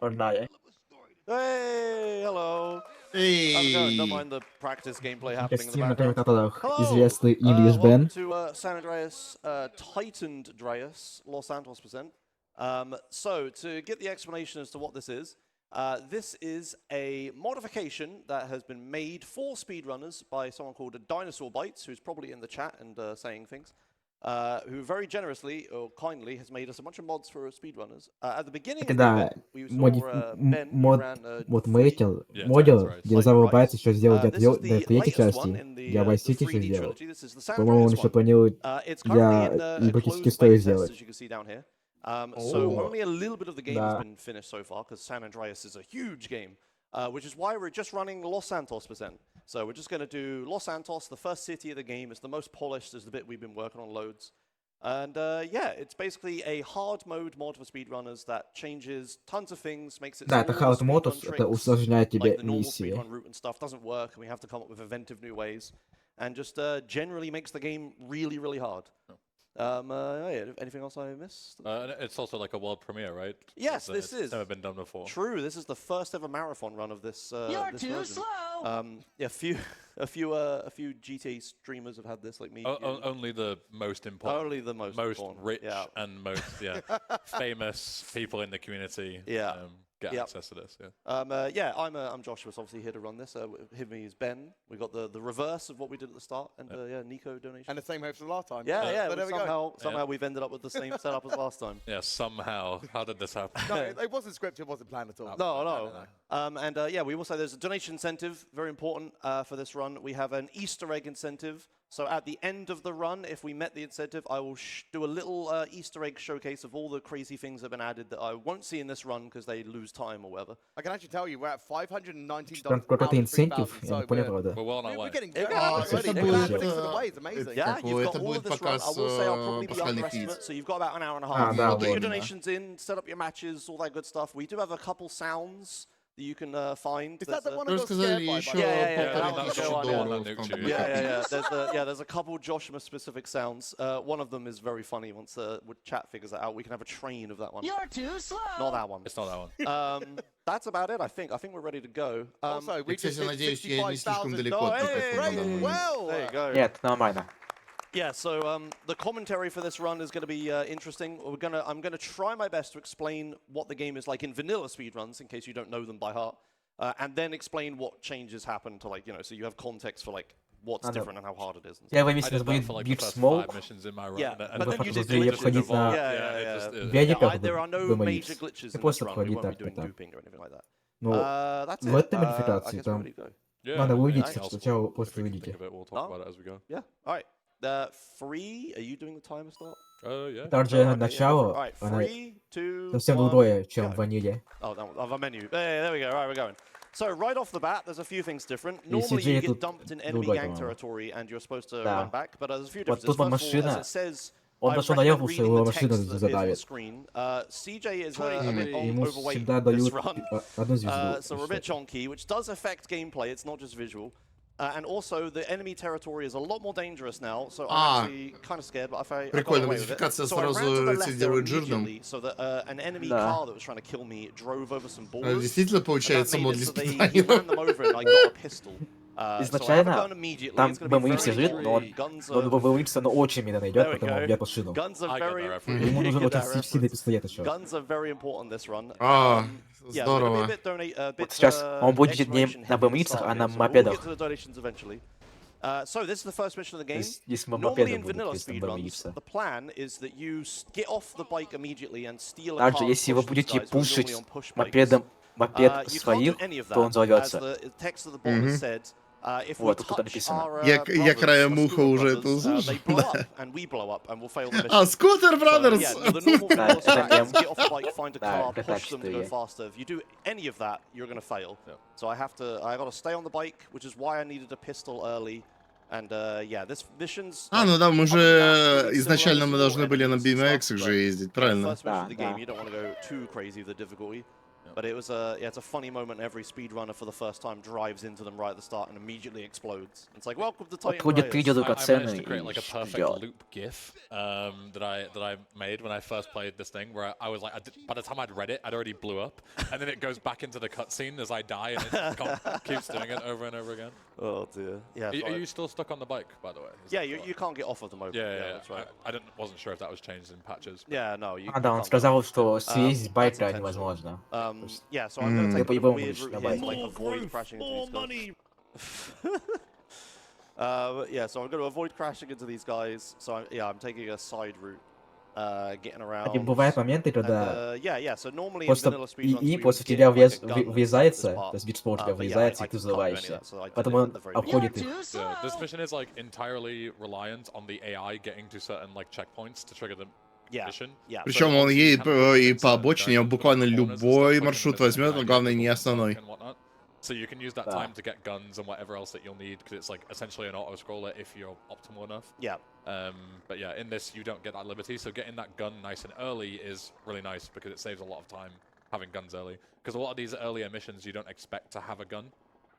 Ordaje. Hey, hello. How's it going? Don't Эй! mind the practice gameplay happening in the Гостим на background. комментаторах Hello. известный English Welcome Ben. to San Andreas, Tightened'reas, Los Santos present. So, to get the explanation as to what this is a modification that has been made for speedrunners by someone called Dinosaur Bites, who's probably in the chat and saying things. Who very generously or kindly has made us a bunch of mods for speedrunners. At the beginning of the event, we saw Ben who ran Вот free. модил, Динозавр Байтс еще сделал для третьей части, для Vice City еще сделал. По-моему, он еще планирует для ипотетической истории сделать. So only a little bit of the game has been finished so far, because San Andreas is a huge game, which is why we're just running Los Santos %. So we're just going to do Los Santos, the first city of the game. It's the most polished, it's the bit we've been working on loads. And yeah, it's basically a hard mode mod for speedrunners that changes tons of things, makes it Да, это hard mode, это усложняет тебе миссии. Speedrun route and stuff doesn't work, and we have to come up with inventive new ways, and just generally makes the game really, really hard. Anything else I missed? It's also like a world premiere, right? Yes, this is. Never been done before. True, this is the first ever marathon run of this. You're this too version. slow. Yeah, a few GTA streamers have had this, like me. Only the most important. Only the most important. Rich and most famous people in the community. Get access to this. I'm Joshua, so obviously here to run this. With me is Ben. We got the reverse of what we did at the start, and Nico donation. And the same hope as the last time. Somehow we've ended up with the same setup as last time. Yeah, somehow. How did this happen? No, it wasn't scripted, it wasn't planned at all. No. We will say there's a donation incentive, very important for this run. We have an Easter egg incentive. So at the end of the run, if we met the incentive, I will do a little Easter egg showcase of all the crazy things that have been added that I won't see in this run because they lose time or whatever. I can actually tell you, we're at $519. Какой-то инцентив, я не понял, правда. We're well on our way. We're getting Yeah, good. Already. это They're будет, happening for the way. It's amazing. Yeah, you've got это all of будет this run. I показ will say I'll probably be пасхальных underestimate, яиц. so you've got about an hour and a Ah, half. да, Get your вот. donations in, set up your matches, all that good stuff. We do have a couple sounds that you can find. Is that the one I Вы got сказали scared by? еще Yeah, there's a couple Joshua-specific sounds. One of them is very funny. Once chat figures that out, we can have a train of that one. You're too slow. Not that one. It's not that one. That's about it, I think. I think we're ready to go. Also, we just Кстати, hit надеюсь, я не слишком 65,000. далеко от микрофона. Well, There you go. Нет, нормально. Yeah, so the commentary for this run is going to be interesting. I'm gonna try my best to explain what the game is like in vanilla speedruns, in case you don't know them by heart, and then explain what changes happen to, like, so you have context for like what's different and how hard it is. Первый I месяц did that будет for like the Beach first Smoke. 5 missions in my run. Yeah, and but then then you just did glitches входить на evolved. великах, There are no думаю, major glitches in this просто run. We входить won't be так, doing так. looping or anything like that. Ну, That's в it. этой I модификации guess we're там ready to go. Yeah, надо anything увидеть, else сначала if после we think увидите. of it, we'll talk about it as we go. Yeah. All right. Free. Are you doing the timer start? Yeah. Также начало, All right. она 3, 2, совсем 1. другое, чем в ваниле. Oh, that one, of a menu. There we go. Right, we're going. So right off the bat, there's a few things different. И Normally, CJ you get тут dumped in enemy другой, gang по-моему. territory, and you're supposed to Да. run back. But there's a few Вот differences. тут First of all, машина. as it says, Он I пошел recommend наехал, что reading его the машина text that appears on the задавит. screen. CJ is a bit Ему overweight всегда this дают run. одну звезду. So we're a bit chonky, which does affect gameplay. It's not just visual. And also, the enemy territory is a lot more dangerous now, so I'm actually kind of scared, but I got Прикольно, away with it. модификация So I ran to the сразу left тебя there делает жирным. immediately, so that an enemy Да. car that was trying to kill me drove over some borders. Действительно And that получается made мод it для so they ran them спидранеров. over and I got a pistol. So I have a Изначально gun immediately. там It's gonna be БМХ very лежит, но он important. Guns в are БМХ оно очень медленно идет, There we поэтому он go. бьет машину. guns are I got very that reference. Ему нужен Get that очень сильный reference. пистолет еще. Guns are very important this run. А, Yeah, we're gonna be a здорово. bit a bit, Вот сейчас он будет не exploration на heavy at the БМХ, а start на here, so we'll мопедах. get to the donations eventually. So this is the first mission of the game. Здесь Normally мопеды in будут, vanilla если speedruns, БМХ. the plan is that you get off the bike immediately and steal a Также, car. если вы push these будете guys who are пушить normally on push bikes. мопед You can't своих, do any of то он that, as взорвется. the text of the bot has said. If we Вот, тут touch написано. our Я brothers, краем our уха Scooter уже это brothers, they услышал. blow Да. up, and we blow up, and we'll fail the mission. А, Скутер So, Брадерс! yeah, the normal vanilla это strategy мем. is get off the bike, find a Да, car, это push them to go точно. faster. If you do any of that, you're going to fail. So I got to stay on the bike, which is why I needed a pistol early. And yeah, this mission's. А, ну да, мы other than же that, изначально similar мы to должны были на enemies and BMX stuff, же but ездить, the правильно? first mission of the Да, game, да. you don't want to go too crazy with the difficulty. But it was it's a funny moment. Every speedrunner for the first time drives into them right at the start and immediately explodes. It's like, welcome to Tightened'reas. I managed to create like a perfect loop GIF that I made when I first played this thing, where I was like, by the time I'd read it, I'd already blew up, and then it goes back into the cutscene as I die, and it keeps doing it over and over again. Oh dear. Yeah. Are you still stuck on the bike, by the way? Yeah, you can't get off of the moped. Yeah, That's right. I wasn't sure if that was changed in patches. Yeah, no. Да, он сказал, что съездить байк-то невозможно. Yeah, so I'm going to take a по-любому weird будешь route на here to байке. like avoid crashing into these guys. Yeah, so I'm going to avoid crashing into these guys. So I'm taking a side route, getting around. Бывают моменты, когда so normally in просто vanilla speedruns ИИ we после would get тебя like a gun like врезается, this part. то есть битспол тебя But врезается, I и ты couldn't do any of взрываешься. that, so I did Поэтому it at он the very обходит beginning. их. Yeah, this mission is like entirely reliant on the AI getting to certain like checkpoints to trigger the mission. Причем он едет и по обочине, он буквально любой маршрут возьмет, но главное не основной. So you can use that time to get guns and whatever else that you'll need, because it's like essentially an auto-scroller if you're optimal enough. Yeah. But yeah, in this you don't get that liberty, so getting that gun nice and early is really nice because it saves a lot of time having guns early. Because a lot of these earlier missions you don't expect to have a gun.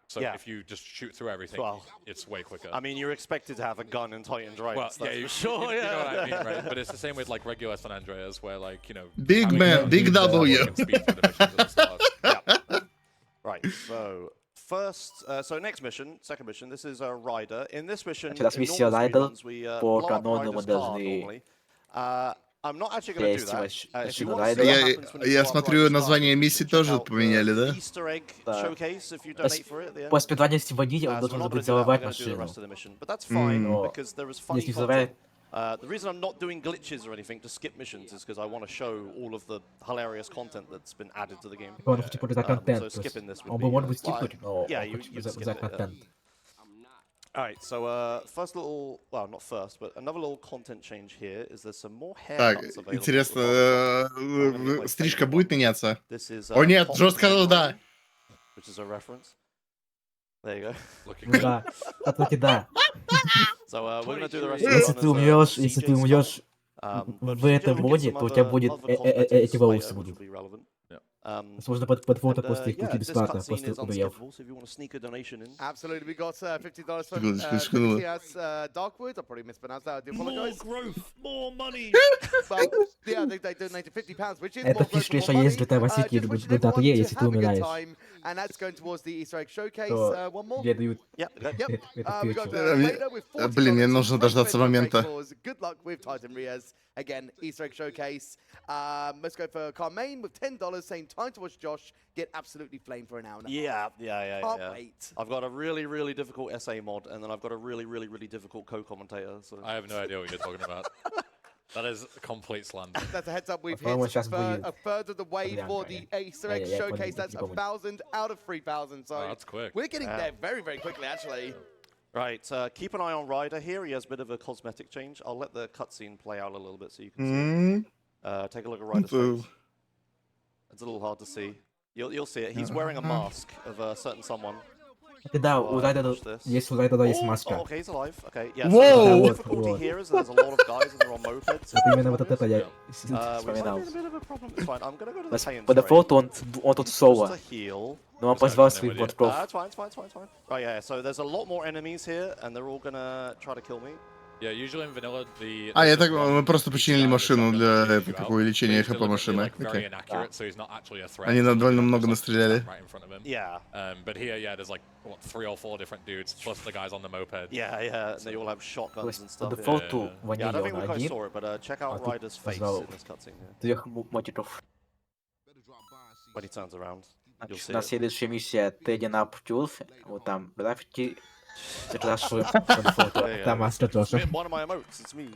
So if you just shoot through everything, it's way quicker. I mean, you're expected to have a gun in Tightened'reas. Well, yeah, you know what I mean, right? But it's the same with like regular San Andreas, where like, you know, Big man, big W. Right, so next mission, second mission, this is a rider. In this mission, Значит, миссия Райдер по канонному должны I'm not actually going to do that. If you want to see what happens when you Я go up смотрю, Rider's название Path, миссии check тоже out поменяли, the да? Easter egg showcase if you donate for it at the end. По спидранности водителя он So we're должен not будет going to do that. We're взорвать going to do the машину. rest of the mission, but that's fine Но because there is funny если content. взорвать... The reason I'm not doing glitches or anything to skip missions is because I want to show all of the hilarious content that's been added to the game. Он хочет показать контент. So skipping this would Он be, бы, может быть, скипнуть, но yeah, он хочет you'd skip показать it, контент. Alright, so first little, well, not first, but another little content change here is there's some more Так, haircuts available. интересно, стрижка будет меняться? This is, О нет, жестко, да. which is a reference. There you go. Ну да, отвлеки, да. So we're going to do the rest of the Если ты умрешь в этом моде, то у тебя будет эти волосы будут. Возможно, под фото просто их купить бесплатно, просто умрев. Absolutely, we got $50 for Andreas Darkwood. I probably mispronounced that. I do apologize. More growth, more money. Well, yeah, they donated £50, which is Это more growth фишка and еще more есть money. для Васики Just wishing в everyone Датре, to если ты have a good умираешь. time, and that's going towards the Easter egg showcase. То One more. тебе дают Yep. эту We got фичу. Vader with $40. Блин, мне нужно дождаться момента. Good luck with Tightened'reas. Again, Easter egg showcase. Let's go for Carmaine with $10, saying time to watch Josh get absolutely flamed for an hour. Yeah. Can't wait. I've got a really difficult SA mod, and then I've got a really difficult co-commentator. So I have no idea what you're talking about. That is a complete slander. That's a heads up. We've По-моему, hit сейчас будет a third of the way for the Easter egg Я showcase. понял, That's типа будет. 1,000 out of 3,000. So That's quick. we're getting there very quickly, actually. Right, keep an eye on Ryder here. He has a bit of a cosmetic change. I'll let the cutscene play out a little bit so you can see. Take a look at Ryder's face. It's a little hard to see. You'll see it. He's wearing a mask of a certain someone. Да, у Райдера есть маска. Oh, okay, he's alive. Okay, yeah. Whoa! So the difficulty here is that there's a lot of guys and they're on mopeds. Это именно вот это я Which might вспоминал. be a bit of a problem. It's fine. I'm gonna go to the pay-in По trade. дефолту он тут соло, Just to heal. но он позвал своих братков. It's fine. Right, yeah. So there's a lot more enemies here, and they're all gonna try to kill me. Yeah, usually in vanilla the. Я так, мы просто починили машину для такого увеличения ХП машины. Very inaccurate, so he's not actually a threat. Они довольно много настреляли. Right in front of him. Yeah. But here, yeah, there's like what 3 or 4 different dudes plus the guys on the moped. Yeah. And they all have То shotguns есть and по stuff. дефолту Yeah, I ванилия don't think он we quite один, saw it, but check out тут Ryder's face позвал in this cutscene here. 3 мотиков. When he turns around, you'll see На it. следующая миссия Tightened'reas Tools, вот там граффити. Это швы по дефолту. Там маска тоже. One of my emotes, it's me.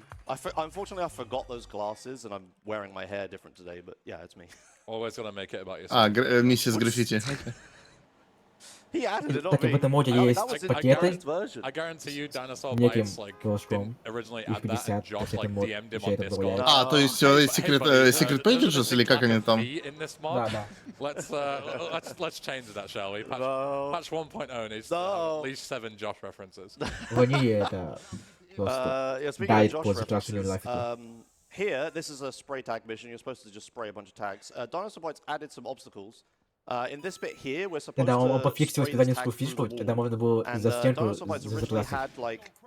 Unfortunately, I forgot those glasses, and I'm wearing my hair different today, but yeah, it's me. Always gonna make it about yourself. Миссия с граффити. He added it, not Так и me. в этом моде есть That was in the пакеты first version. I guarantee you, Dinosaur неким Bites like флажком. didn't originally Их add that, and 50, Josh так like это мод DM'd him еще on это Discord. добавляет. То есть Secret Pages или как они там? In this mod, Да. let's change that, shall we? Patch 1.0 needs at least 7 Josh references. Ванилия это просто Yeah, speaking гайд of по Josh закрашиванию references, граффити. here, this is a spray tag mission. You're supposed to just spray a bunch of tags. Dinosaur Bites added some obstacles. In this bit here, we're supposed Когда он to пофиксил spray this испытанскую tag through фишку, the когда wall. можно было And за стенку Dinosaur Bites originally забраться.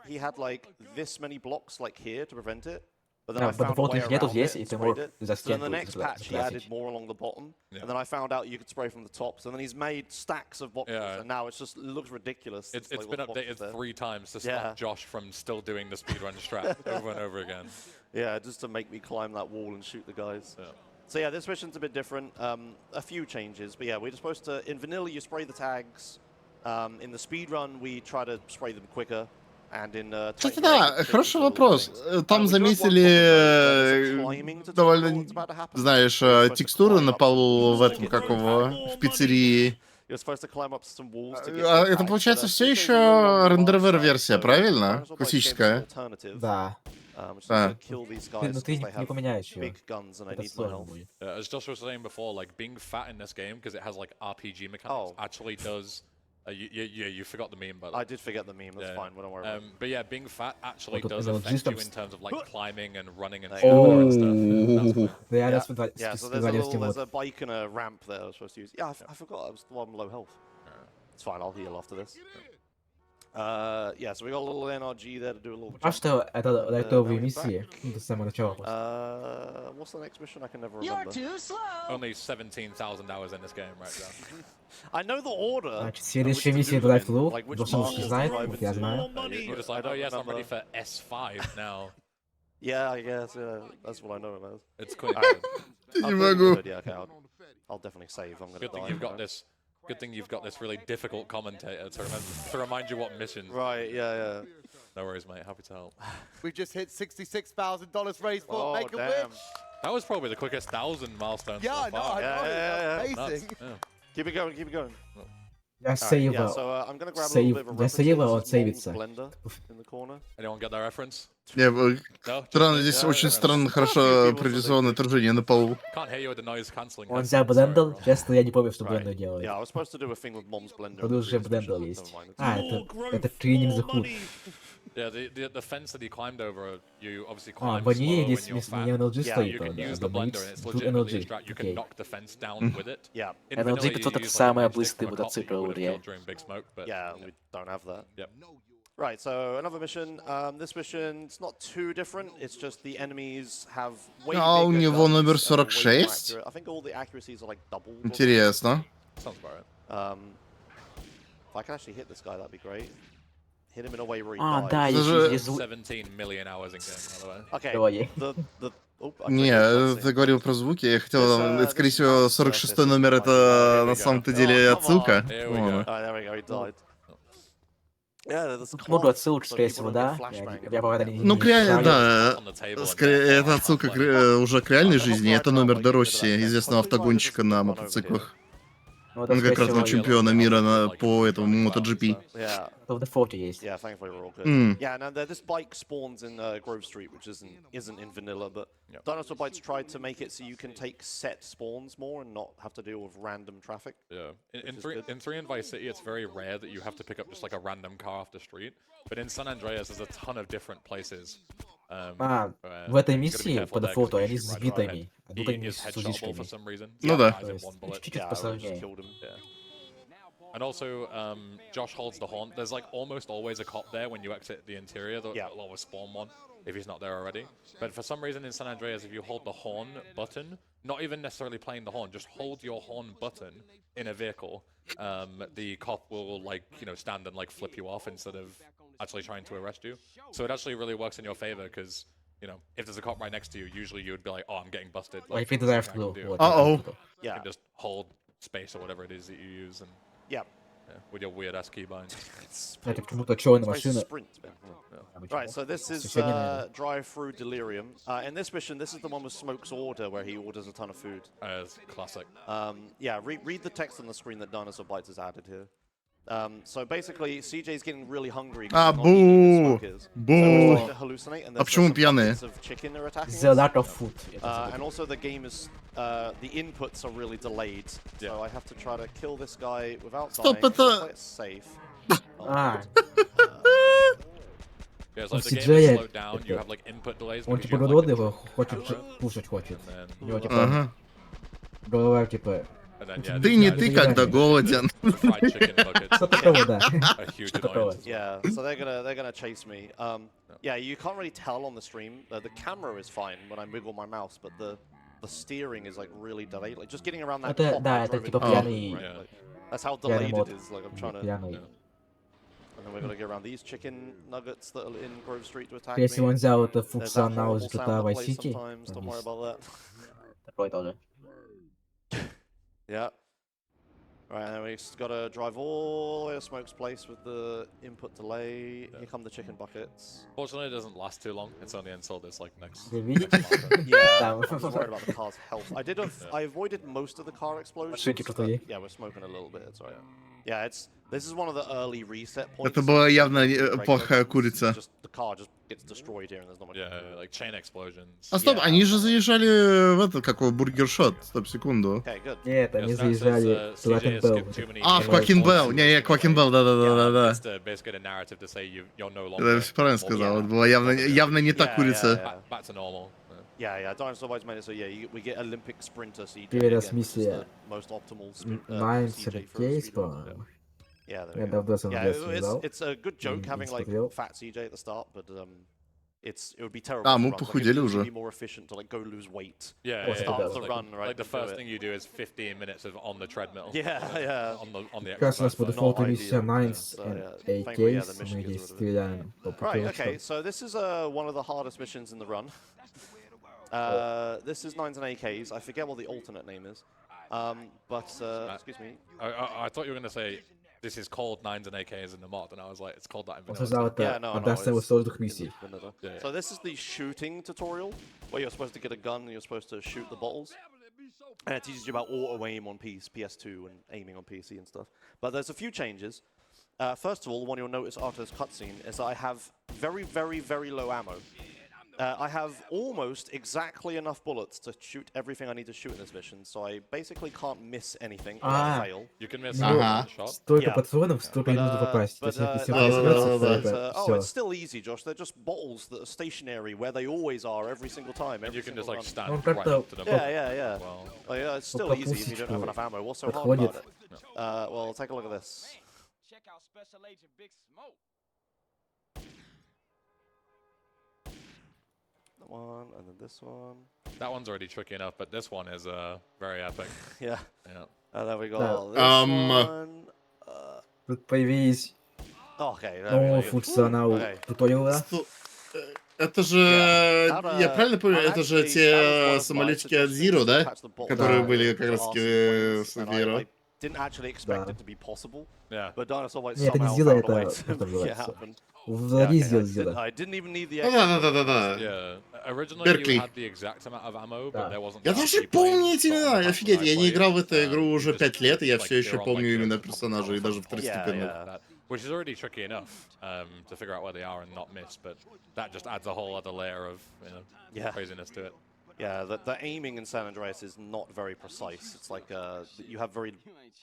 he had like this many blocks like here to prevent it. But then Да, I found a по way дефолту их нету around it здесь, and и ты sprayed можешь it. за So in the стенку next patch, he added закрасить. more along the bottom. Yeah. And then I found out you could spray from the top. So then he's made stacks of boxes, Yeah. and now it looks ridiculous. It's like, been what boxes updated there. 3 times to Yeah. stop Josh from still doing the speedrun strat over and over again. Yeah, just to make me climb that wall and shoot the guys. Yeah. So yeah, this mission's a bit different. A few changes, but yeah, we're supposed to, in vanilla, you spray the tags. In the speedrun, we try to spray them quicker. And in Кстати, Tightened'reas, да, we хороший do little вопрос. things. Там We do have one заметили problem, though, where there's a climbing tutorial довольно, that's about to happen. знаешь, You're supposed to текстуры climb на up some полу в walls to этом, get как through его, packs. в пиццерии. You're supposed to climb up some walls to get А through это packs, получается but, все CJ's еще a little on the large рендервер side, версия, so правильно? Dinosaur Bites gave us an Классическая. alternative, Да. which is Да. to kill these Но guys ты because they не have поменяешь ее. big guns and I Это need my сложно health. будет. As Josh was saying before, like being fat in this game because it has like RPG mechanics Oh. actually does. You forgot the meme, but I did forget the meme. That's fine. Don't worry about it. But yeah, being fat actually Вот does это affect you логистом in terms of like climbing and running and There stuff. you And stuff. Yeah, that's weird. Реально Yeah, so there's a bike and a ramp there I was supposed to use. Yeah, I forgot I was the one low health. It's fine, I'll heal after this. Yeah, so we got a little NRG there to do a little А jump. что, это лайтовые now we're миссии? До самого начала. What's the next mission? I can never remember. Only 17,000 hours in this game right now. I know the order. Значит, which следующая to миссия do them in, Drive-Thru. like which Должен markers to знает, drive вот я into. знаю. You're just like, I oh don't yes, I'm ready remember. for S5 now. Yeah, I guess. Yeah, that's what I know about. It's cool. Alright. Не I'll put it in могу. good, yeah, okay, I'll definitely save. I'm gonna Good thing die. you've got this. Good thing you've got this really difficult commentator to remind you what missions. Right, yeah. No worries, mate. Happy to help. We've just hit $66,000 raised for Oh, Make a damn. Wish. That was probably the quickest 1,000 milestone Yeah, so no, far. I know. Yeah. Amazing. Nuts. Yeah. Keep it going, keep it going. Я Alright, yeah, сейвал. so I'm gonna grab a Save- little bit of a я reference. сейвал, This он is Mom's сейвится. Blender in the corner. Anyone get that reference? Не, No? странно, здесь Yeah, очень yeah. странно, Few хорошо people прорисовано say- отражение на полу. Can't hear you with the noise cancelling. Он взял блендер, честно, я не помню, что Right. блендер делает. Yeah, I was supposed to do a thing with Mom's Blender. Тут in the уже previous блендер mission. есть. Never mind. А, это Training the Hood. Yeah, the fence that he climbed over, you obviously А, climb в vanille slow when здесь you're вместо fat. NLG Yeah, стоит, You can да, use the да, blender and it's Blitz, legitimately a NLG, strat. You can окей. knock the fence down with it. Yeah, In NLG vanilla, you 500 это use, like, самый a matchstick быстрый from a cop that мотоцикл you would have в игре. killed during Big Smoke, but yeah, we don't have that. Yep. Right, so another mission. This mission, it's not too different. It's just the enemies have way А у bigger него guns номер and they're way more 46? accurate. I think all the accuracies are like doubled. or Интересно. Sounds about right. something. If I can actually hit this guy, that'd be great. Hit him in a way where he А, dies. да, Даже- если 17 million hours in game, by the way. Okay. Давай. Oh, I Не, clicked it, ты говорил про звуки, я хотел... This, Это, скорее this всего, mouse 46-й surface номер, is это like- на Here we самом-то go. деле Oh, come отсылка. on. Here we Ладно. go. Alright, there we go, he died. Yeah, there's Много cloth, отсылок, so скорее people всего, don't да. get flashbang. Я правда Ну, к реально, да. On the table and Скорее, then- это отсылка уже к реальной жизни. Это номер Доросси, известного автогонщика на мотоциклах. Ну, это, Он как скорее раз был всего, чемпионом мира по этому MotoGP. Yeah. в дефолте есть. Yeah, thankfully we're all good. Mm. Yeah, now this bike spawns in Grove Street, which isn't in vanilla, but Yep. Dinosaur Bites tried to make it so you can take set spawns more and not have to deal with random traffic. Yeah. In is three good. in 3 and Vice City, it's very rare that you have to pick up just like a random car off the street. But in San Andreas, there's a ton of different places. А, в этой миссии по дефолту они с битами. А тут He они is с headshotable усичками. for some reason. Ну He да. dies То in есть one bullet. чуть-чуть Yeah, I just посложнее. killed him. Yeah. And also, Josh holds the horn. There's like almost always a cop there when you exit the interior. There'll Yeah. always spawn one if he's not there already. But for some reason in San Andreas, if you hold the horn button, not even necessarily playing the horn, just hold your horn button in a vehicle, the cop will like, stand and like flip you off instead of actually trying to arrest you. So it actually really works in your favor because, if there's a cop right next to you, usually you would be like, oh, I'm getting busted. Ой, Like, Фида there's Драйв nothing I can do. вот. Uh-oh. You Yeah, can just hold space or whatever it is that you use and yeah. with your weird ass keybind. Это почему-то черная Supposed to машина. sprint. Обычно. Right, so this is Соседняя, наверное. Drive-Through Delirium. In this mission, this is the one with Smoke's order, where he orders a ton of food. It's classic. Yeah, read the text on the screen that Dinosaur Bites has added here. So basically, CJ's getting really hungry. 'cause А, he's not eating as бу! Smoke is. So Бу! we're starting to hallucinate, and А there's почему some пьяные? buckets of chicken are attacking The us. lack of food. And also the game is, the inputs are really delayed. Yeah. So I have to try to kill this guy without Стоп, dying. это- Play it safe. А, Yeah, it's Он like the game CGI is slowed down. You это- have like input delays. он because типа you have, голодный like, его the хочет camera, кушать хочет. and then У него типа Ага. голова типа And then, yeah, Ты these не guys ты, with когда the голоден. fried chicken buckets. Что такого, да. A huge Что такого. annoyance. Yeah, so they're gonna chase me. Yeah, you can't really tell on the stream. The camera is fine when I wiggle my mouse, but the steering is like really delayed. Like just getting around that Это, top. да, I это drove типа into the пьяный- right? Yeah. Like, that's how Пьяный delayed мод. it is. Like I'm trying to. Пьяный. And then we're gonna get around these chicken nuggets that are in Grove Street to attack Если me. он взял это There's that функционал horrible из sound GTA that Vice plays City, sometimes. то Don't worry есть about that. такой тоже. Yeah. Right, and then we just gotta drive all the way to Smoke's place with the input delay. Here come the chicken buckets. Fortunately, it doesn't last too long. It's only until this like next. Вы видите? Yeah, Там. I'm just worried about the car's health. I avoided most of the car explosions. Шутки but крутые. yeah, we're smoking a little bit. It's alright. Yeah, this is one of the early reset points. Это была явно Regular плохая guns, курица. just the car just gets destroyed here and there's not much. Yeah, like chain explosions. А стоп, Yeah. они же заезжали в это, какого, бургершот. Стоп, секунду. Okay, good. Нет, они Yes, that says, заезжали в CJ has Black skipped too many А, в minutes. Квакин Белл. Не, Квакин Белл, да-да-да-да-да. It's to basically a narrative to say you're no longer. Это все правильно сказал. Это была явно не та Yeah, курица. yeah, Back to normal. Yeah, Dinosaur Boys made it so we get Olympic sprinter CJ Перед again, which is миссия. the most optimal Nine CJ for a Кейс, speed run. по-моему. Yeah, there Я we go. давно сам Yeah, видел. it's a good joke Не having like смотрел. fat CJ at the start, but it would be terrible. А, to мы run. Like, похудели it уже. would be more efficient to like go lose weight. Yeah, Or yeah, start yeah. the Like- run, right, Like the and do first it. thing you do is 15 minutes of on the treadmill. Yeah. On the Как раз у нас exercise по bike. дефолту Not миссия ideal. Nines So, and yeah, A thankfully, yeah, the Case. mission Мы gets здесь rid of it. стреляем по Right. путевочкам. Okay. So this is one of the hardest missions in the run. This is 9s and AKs. I forget what the alternate name is. But excuse me. I thought you were going to say this is called 9s and AKs in the mod, and I was like, it's called that in Он vanilla. сказал, Yeah, это no, одна из самых it's сложных in миссий. vanilla. Yeah. So this is the shooting tutorial, where you're supposed to get a gun and you're supposed to shoot the bottles. And it teaches you about auto-aim on PS2 and aiming on PC and stuff. But there's a few changes. First of all, the one you'll notice after this cutscene is that I have very, very, very low ammo. I have almost exactly enough bullets to shoot everything I need to shoot in this mission, so I basically can't miss anything or Ah. fail. You can miss Ага. one shot. Столько Yeah. патронов, столько и нужно попасть. But, Если если да, да, да, да. it's все. still easy, Josh. They're just bottles that are stationary where they always are every single time. And Every you can just single like run. stand Ну, right как-то- up to them. Yeah. Well, Oh, yeah, it's still по easy if you don't have пусечку enough ammo. What's so hard подходит. about it? Well, take a look at this. Check out Special Agent Big Smoke. That one, and then this one. that one's already tricky enough, but this one is very epic. Yeah. Yeah. And then we got No. this one. Тут появились Okay. there we новый go. функционал Okay. туториала. Это же, Yeah. я правильно помню, это же те самолетики от Zero, да? Которые Да. были как раз таки с Zero. Didn't actually expect Да. it to be possible, Yeah. but Dinosaur White Нет, это не somehow Zero, found a way это to как make it называется? happen. Влади Yeah, okay, сделал I Zero. didn't even need the Ну да. Yeah. Originally Berkeley. you had the exact amount of ammo, but Да. there wasn't. Я that даже many помню planes, эти so on имена, the офигеть, я не played, играл в эту игру you уже just, 5 лет, и я like, все еще they're on, помню like, имена the персонажей, даже powerful второстепенных. Yeah. that, which is already tricky enough to figure out where they are and not miss, but that just adds a whole other layer of Yeah. craziness to it. Yeah, the aiming in San Andreas is not very precise. It's like you have very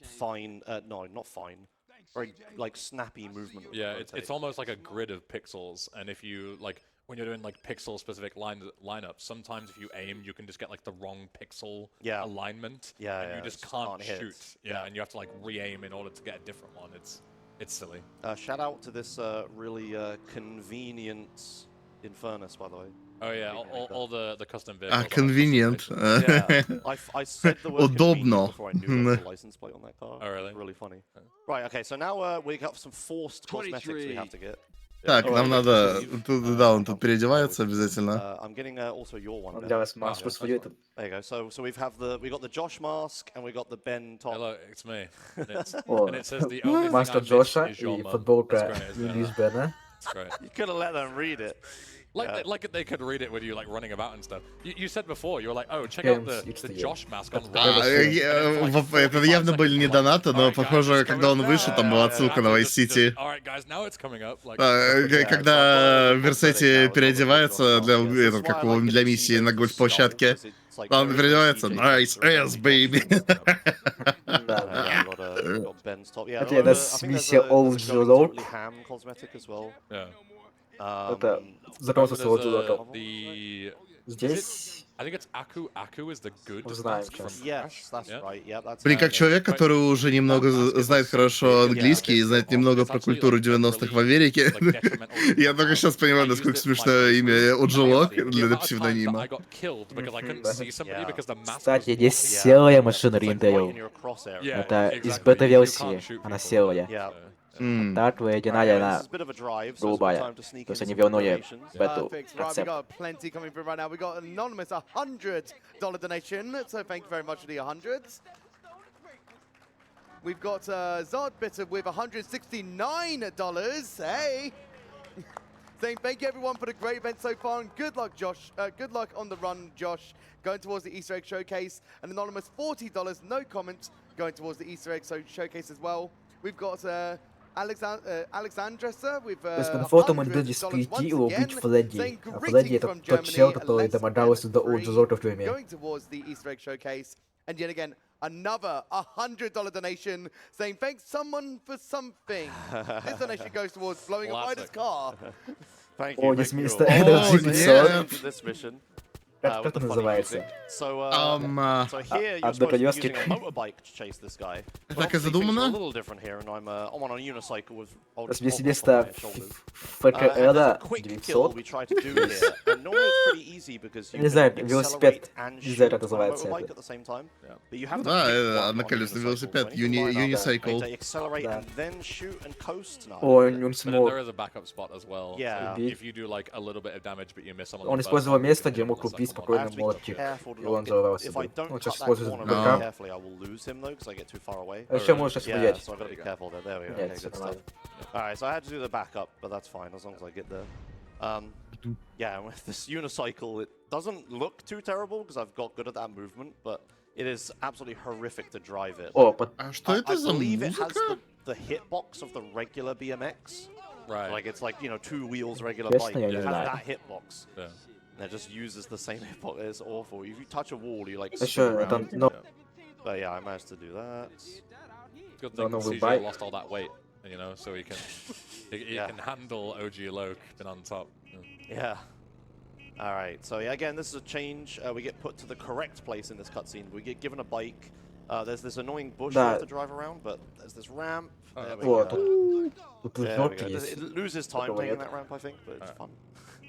fine, no, not fine, very like snappy movement. with Yeah, the it's rotate. almost like a grid of pixels, and if you like when you're doing like pixel-specific lineups, sometimes if you aim, you can just get like the wrong pixel Yeah. alignment, Yeah, and yeah, you just just can't can't hit. shoot. Yeah, and you have to like re-aim in order to get a different one. It's silly. Shout out to this really convenient Infernus, by the way. Oh yeah, Anything like all the custom vehicles. А, are, like, custom convenient. vehicles. I said the word Удобно. convenient before I knew there was a license plate on that car. Oh, really? It's really funny. Right, okay, so now we got some forced cosmetics we have to get. Так, нам надо... Да, он тут переодевается обязательно. I'm getting also your one. Ben. Andreas маску свою. There you go. So we got the Josh mask and we got the Ben top. Hello, it's me. And, О, and it says the only thing I маска miss Джоша is your и mum. футболка That's great, isn't it? English Бена. It's great. You could have let them read it. Like they could read it with you like running about and stuff. You said before, you were like, oh, check out the Josh mask on Reddit. Это явно были не донаты, но, похоже, когда он вышел, там была отсылка на Vice City. Alright, guys, now it's coming up. Like, Когда Версети переодевается для миссии на гольф-площадке, он переодевается «Nice ass, baby». Okay, that's миссия Old Jurok. Ham cosmetic as well. yeah. Это запросы с Old Jurok. The Здесь I think it's Aku. Aku is the good Знаем mask from сейчас. Yes, that's Yeah. right. Yeah, that's Блин, как человек, который уже немного знает хорошо английский и знает немного про культуру 90-х в Америке, я только сейчас понимаю, насколько смешное имя Уджилок для псевдонима. Кстати, есть селая машина Ринтейл. Это из бета-версии. Она селая. Та твоя оригинальная, она голубая. То есть они вернули бету Perfect. Right, we концепт. got plenty coming through right now. We got anonymous $100 donation, so thank you very much for the 100s. We've got Zard Bitter with $169. Hey, saying thank you everyone for the great event so far and good luck, Josh. Good luck on the run, Josh. Going towards the Easter egg showcase. An anonymous $40, no comment, going towards the Easter egg showcase as well. We've got Andreas with То есть под фото можно здесь прийти и убить Фредди. А Фредди это тот чел, который домогался до Олджизорта в тюрьме. Going towards the Easter egg showcase. And yet again, another $100 donation saying thanks someone for something. This donation goes towards blowing up Ryder's car. Thank О, you. здесь Thank you. мистер О, Энерджи нет. 500. For this mission. Как With это the funny называется? music. So here you're От supposed to be Andreas-ки. using a motorbike to chase this guy. But Так и obviously things are a задумано. little different here, and I'm on a unicycle with То есть вместе on my вместо shoulders. ФКР And there's a quick kill 900. we try to do here. And normally it's pretty easy because you Не знаю, can велосипед. accelerate and Не знаю, как shoot on a называется motorbike это. at the same time. But you have to Да, pick one on одноколесный unicycle. велосипед, So I need to line up, unicycle. I need to accelerate Да. and then shoot and coast. No, О, I он But then смог. there is a backup spot as well. Yeah. So if you do like a little bit of damage but you miss on the Он first использовал one, you место, can где hit мог on the убить second one. I спокойно have to be молотчик. careful to И он not взорвался if I бы. don't Он cut сейчас that использует corner Да. very БК. carefully, I will lose him though because I get too far away. А еще можешь сейчас Yeah, влиять. so I've got to be careful there. There we go. Нет, Okay, все good stuff. нормально. Alright, so I had to do the backup, but that's fine as long as I get there. Yeah, and with this unicycle, it doesn't look too terrible because I've got good at that movement, but it is absolutely horrific to drive it. О, под... А что I это за believe it has музыка? the hitbox of the regular BMX. Right. Like it's like, you know, two wheels regular Честно, bike. я It не has знаю. that hitbox. Yeah. And it just uses the same hitbox. It's awful. If you touch a wall, you like Еще spin это... around. Но... But yeah, I managed to do that. It's a good No, thing no, we CJ bite. lost all that weight, you know, so he can Yeah. can handle OG Loke been on top. Yeah. All right. So yeah, again, this is a change. We get put to the correct place in this cutscene. We get given a bike. There's this annoying bush we Да. have to drive around, but there's this ramp. There we О, go. тут There we жопки go. есть. It loses time Такого taking нет. that ramp, I think, but it's fun.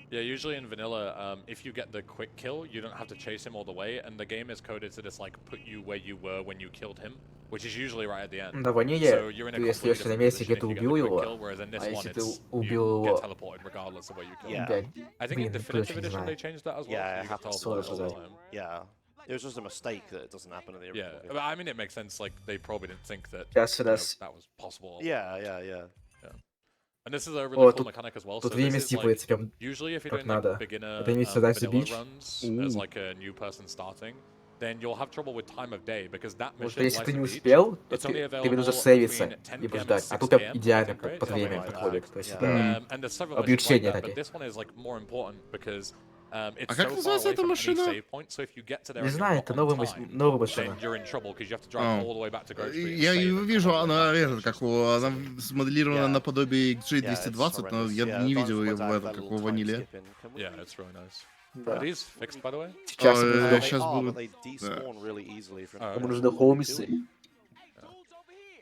Yeah, usually in vanilla, if you get the quick kill, you don't have to chase him all the way, and the game is coded to just like put you where you were when you killed him, which is usually right at the end. На ваниле, So you're in a ты если completely если на different месте, position где if ты you get убил the quick его, kill, whereas in this а one если ты it's убил you get его... teleported regardless of where you kill. Yeah. Блядь, I think in блин, Definitive точно Edition знаю. they changed that as well. Yeah, so it you get happens teleported so all the much. time. Yeah. It was just a mistake that it doesn't happen in the Yeah, original game. but I mean it makes sense. Like they probably didn't think that Сейчас you know, раз... that was possible. Yeah. And this is a really О, cool тут, mechanic as well. тут So время this is like стипается прям... usually if you're как doing like надо. beginner Это имеется Дайси vanilla Бич. runs as like a new person starting, then you'll have trouble with time of day because that Потому что mission если ты не Lies of Beach, успел, то it's only тебе нужно available сейвиться between 10 и PM and ждать. А 6 тут прям AM, идеально I think, под right? время Something like подходит. that. То есть Yeah. это... And there's several missions like Облегчение that, but такие. this one is like more important because it's А so как far называется away эта from any машина? save point. So if you get to there Не and you're знаю, not это on новая time, новая then машина. you're in trouble because you have to drive all the way back to Grove Street. and Я save ее and come вижу, all the way она back. этот, как его, она смоделирована Yeah. наподобие Yeah, it's G220, но horrendous. я Yeah, не don't видел ее suppose I в have этом, that как little в time ваниле. skip in. Can we- Yeah, it's really nice. Да. Are these fixed, by the way? Сейчас Ой, мы They ждем. щас are, будут- but they despawn really easily if you're not Oh, Ему careful. нужны хомисы.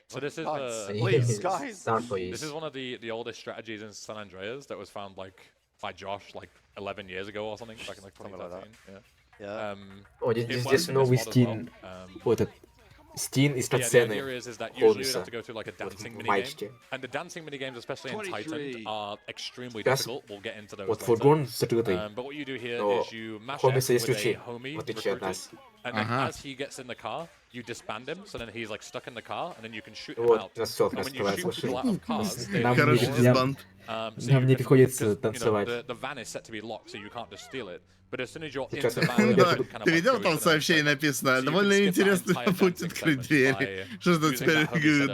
So this is Guys, the please, guys. Санто this is есть. one of the oldest strategies in San Andreas that was found like by Josh like 11 years ago or something back in like Something like that. 2013. Yeah. О, It здесь works in this новый mod as стин. well. Вот этот стин из Yeah, the сцены. idea is that usually you Холмса. have to go through like a dancing в minigame, маечке. and the dancing minigames, especially in Tightened, are extremely Сейчас difficult. We'll get into those вот later. фургон закрытый. But what you do here Но is you mash у F Холмса есть with a ключи, homie в отличие от recruited, нас. and then Ага. as he gets in the car, you disband him, so then he's like stuck in the car, and then you can shoot him Вот, out. сейчас все And when you раскрывается shoot people машина. out of cars, they Нам Хороший не- дисбанд. so Нам you не can- приходится 'cause, you know, танцевать. the van is set to be locked, so you can't just steal it. But as soon as you're in Сейчас the я van, you Да, can kind of ты like видел go там to the сообщение next написано? So you Довольно can skip that интересный entire путь dancing открыть segment двери. by Что ж using теперь that homie setup,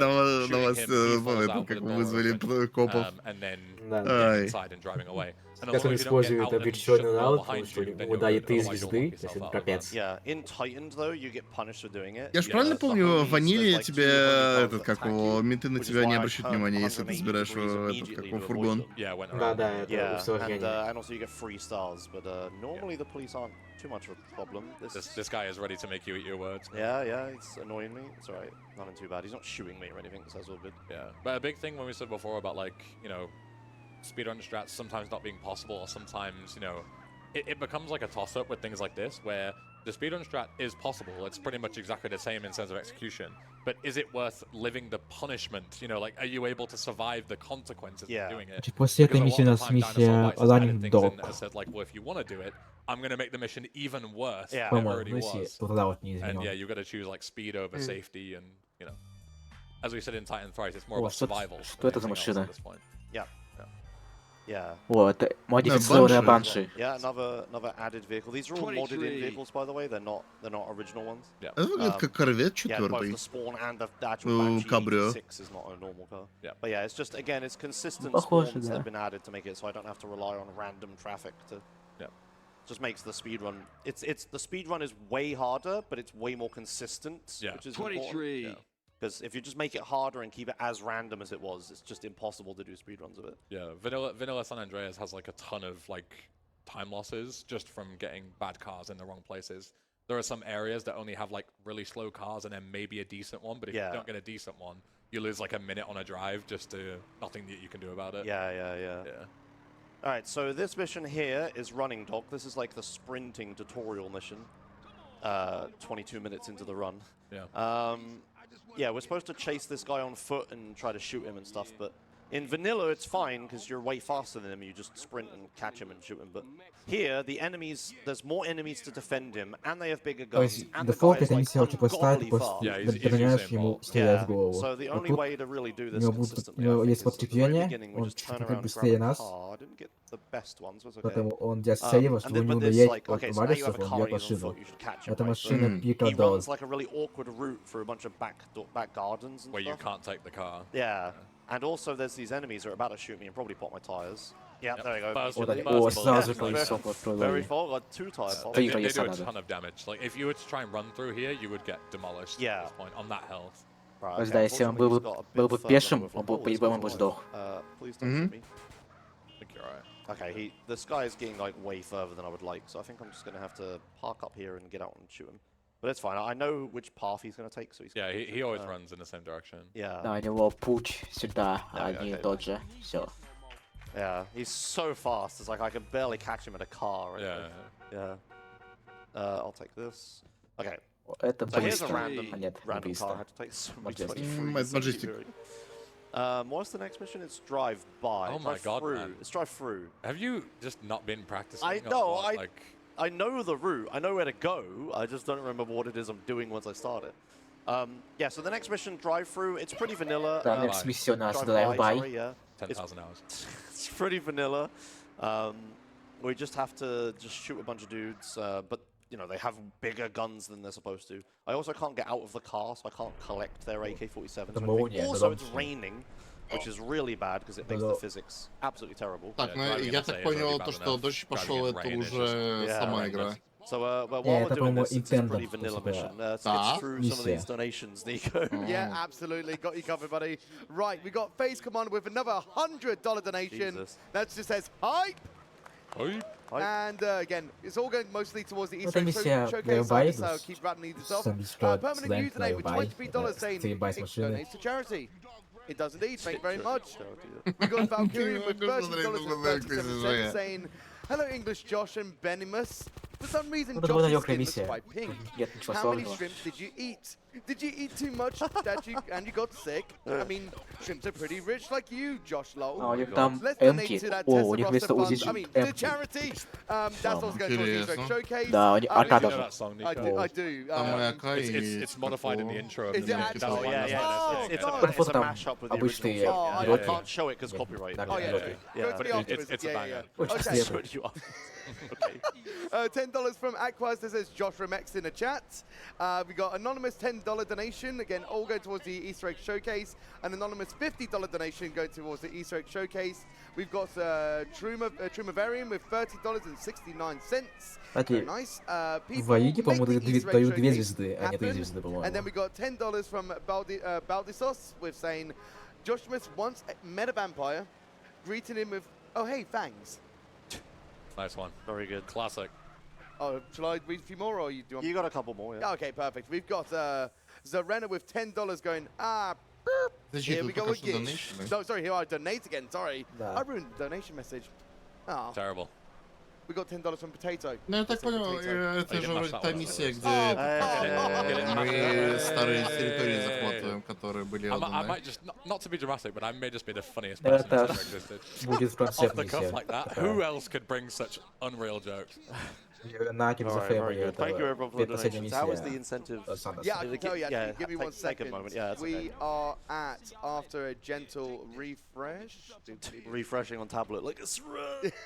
на вас shooting him, he falls это, out как with вы the door вызвали open, копов. and then Да. getting Ай. inside and driving away. And Как also, он if you don't get использует out and обреченный shut the door навык, behind потому что you, then ему you're дает good. 3 Otherwise, you'll звезды, lock то есть yourself это out. капец. Yeah, in Tightened, though, you get punished for doing it. Я ж правильно The помню, homies, в there's ваниле like тебе 2 homie этот, guns that как attack его, you, менты на which is тебя не why I обращают turned внимания, если ты 180 забираешь degrees этот, как immediately его, to avoid фургон. them. Yeah, went Да, around. да, это Yeah, усложнение. and also you get 3 stars, but normally the police aren't too much of a problem. This guy is ready to make you eat your words. Yeah, it's annoying me. It's alright, nothing too bad. He's not shooting me or anything, so that's all good. Yeah, but a big thing when we said before about, like, you know, speedrun strats sometimes not being possible, or sometimes, you know, it becomes like a toss-up with things like this, where the speedrun strat is possible. It's pretty much exactly the same in terms of execution. But is it worth living the punishment? You know, like, are you able to survive the consequences of doing it? Значит, после этой Because a миссии lot у of the нас time, миссия Dinosaur Bites has added Running things in Dog. that has said, like, well, if you want to do it, I'm going to make the mission even worse Yeah. than it По-моему, already ну если was. тогда вот не And изменил. yeah, you got to choose, like, speed over safety, and, you know, as we said in Tightened'reas, it's more О, about survival. что это за машина? Yeah. О, это модифицированная банши. Yeah, another added vehicle. These are all modded in vehicles, by the way. They're not original ones. Это выглядит как корвет Yeah, both четвертый. the Spawn and the actual Banshee Кабрио. 86 is not a normal car. Yeah. But yeah, it's just, again, it's consistent Похоже, spawns that да. have been added to make it so I don't have to rely on random traffic to... Yeah. Just makes the speedrun... It's the speedrun is way harder, but it's way more consistent, Yeah. which is important. Because if you just make it harder and keep it as random as it was, it's just impossible to do speedruns of it. Yeah, vanilla San Andreas has like a ton of like time losses just from getting bad cars in the wrong places. There are some areas that only have like really slow cars and then maybe a decent one, but if you don't get a decent one, you lose like a minute on a drive just to nothing that you can do about it. Yeah. Alright, so this mission here is Running Dog. This is like the sprinting tutorial mission. 22 minutes into the run. Yeah. Yeah, we're supposed to chase this guy on foot and try to shoot him and stuff, but in vanilla it's fine because you're way faster than him. You just sprint and catch him and shoot him. But here, the enemies, there's more enemies to defend him, and they have bigger То guns. есть And the дефолт guy is эта like миссия очень простая, ты ungodly просто fast. Yeah, he's догоняешь Usain ему, Bolt. стреляя в голову. So the А only тут way to really do у this него consistently, у него I think, есть is at the very подкрепление, beginning, we он just turn чуть-чуть around and быстрее grab a нас, car. I didn't get the best ones, but it's okay. поэтому он делает сейва, чтобы and не then, but there's умереть like, от okay, so now you have варисов, a он car, бьет he's on машину. foot, you should catch him, Это right? машина So Пита he Дол. runs like a really awkward route through a bunch of back gardens and Where you stuff. can't take the car. Yeah. And also there's these enemies that are about to shoot me and probably pop my tires. Yeah, Yep. there you go. Burst Вот bullet, так, о, burst сразу bullet. колесо под Very крылом. full, got 2 tire pops. Ты They do колеса a надо. ton of damage. Like if you were to try and run through here, you would get demolished Yeah. at this point on that health. Right, То есть, да, если он был бы пешим, он бы по-любому бы сдох. Please don't shoot me. I think you're right. Okay, this guy is getting like way further than I would like, so I think I'm just going to have to park up here and get out and shoot him. But it's fine. I know which path he's going to take, so he's. Yeah, he always runs in the same direction. Yeah. Да, у него путь всегда один и окей. тот же. Все. Yeah, he's so fast. It's like I can barely catch him in a car. Right? Yeah. I'll take this. Okay. Это So here's a быстро. random, А нет, не random car. I быстро. had to take so many Majestic. 23. Majestic. What's the next mission? It's drive by. Oh my drive God, through. man. It's drive through. Have you just not been practicing? I or know, what? Like, I know the route. I know where to go. I just don't remember what it is I'm doing once I start it. Yeah, so the next mission, drive through. It's pretty vanilla. Да, next миссия у нас drive by, Drive sorry, By. yeah. 10,000 hours. It's pretty vanilla. We just have to just shoot a bunch of dudes, but you know they have bigger guns than they're supposed to. I also can't get out of the car, so I can't collect their AK-47s. The молния, Also, да, it's raining, which is really bad because it makes the physics absolutely terrible. Так, ну driving in я the так same понял, is то, already что bad дождь enough. пошел, Driving это in rain is уже just- сама Yeah. игра. So while Yeah, we're это, doing по-моему, this, it's a pretty intended, vanilla типа, mission. Let's да, get through some of these миссия. donations, Nico. Yeah, absolutely. Got you covered, buddy. Right, we got Face Commander with another $100 donation. Jesus. That just says hype. Oi. And again, it's all going mostly towards the Ну, Easter это egg миссия showcase. Drive So By, keep rattling these off. самбийского Permanent студента username with Drive By. $23 saying Стрельба из it машины. donates to charity. It does indeed. Thank you very much. We got Valkyrian with $30.37 saying, hello English Josh and Benimus. For some reason, Ну, это была Josh's легкая skin looks миссия. quite pink. Нет ничего How many сложного. shrimps did you eat? Did you eat too much that you got sick? I mean, shrimps are pretty rich like you, Josh Lowell. А у них там Let's donate эмки. to that О, у Tesla них roster вместо fund. УЗИ I mean, to эмки. charity. That's what's going to the Easter egg Интересно. showcase. Да, они I АК You know даже. that song, Nico? I do. Там моя К It's, и it's modified in the intro. Of Is the it movie. actually? That's Oh, the one yeah, that's yeah. on It's this a, thing. it's a Там mashup with the обычные original song. Oh, I дроты. can't show it because copyright. Так, Oh, yeah. дроты. Go to the but afterwards. it's a Yeah, banger. yeah. Очень Okay. светлый. You are. $10 from Aquaz. This is Josh Remex in the chat. We got anonymous $10 donation. Again, all going towards the Easter egg showcase. An anonymous $50 donation going towards the Easter egg showcase. We've got Trumavarian with $30.69. Кстати, Nice. в Аиге, по-моему, дают 2 звезды, а не 3 звезды, And then по-моему. we got $10 from Baldisos with saying, Josh Smith once met a vampire, greeting him with, oh hey, fangs. Nice one. Very good. Classic. Oh, shall I read a few more, or you do? You got a couple more, yeah. Okay, perfect. We've got Zarena with $10 going, boop. Here we go again. No, sorry, here I donate again. Sorry. Да. I ruined the donation message. Oh. Terrible. We got $10 from Potato. Ну, я так понял, это же вроде та миссия, где мы старые территории захватываем, которые были I отданы. might just, not to be dramatic, but I may just be the funniest person who's ever existed. Будет в Off конце the cuff миссия. like that, who else could bring such unreal jokes? Naked All the right, very family. good. Thank you everyone for the Последняя donations. How was the миссия. incentive? Santos. Yeah, I can tell you. Actually, give me one take a second. moment. Yeah, that's We okay. are at, after a gentle refresh, Refreshing on tablet like it's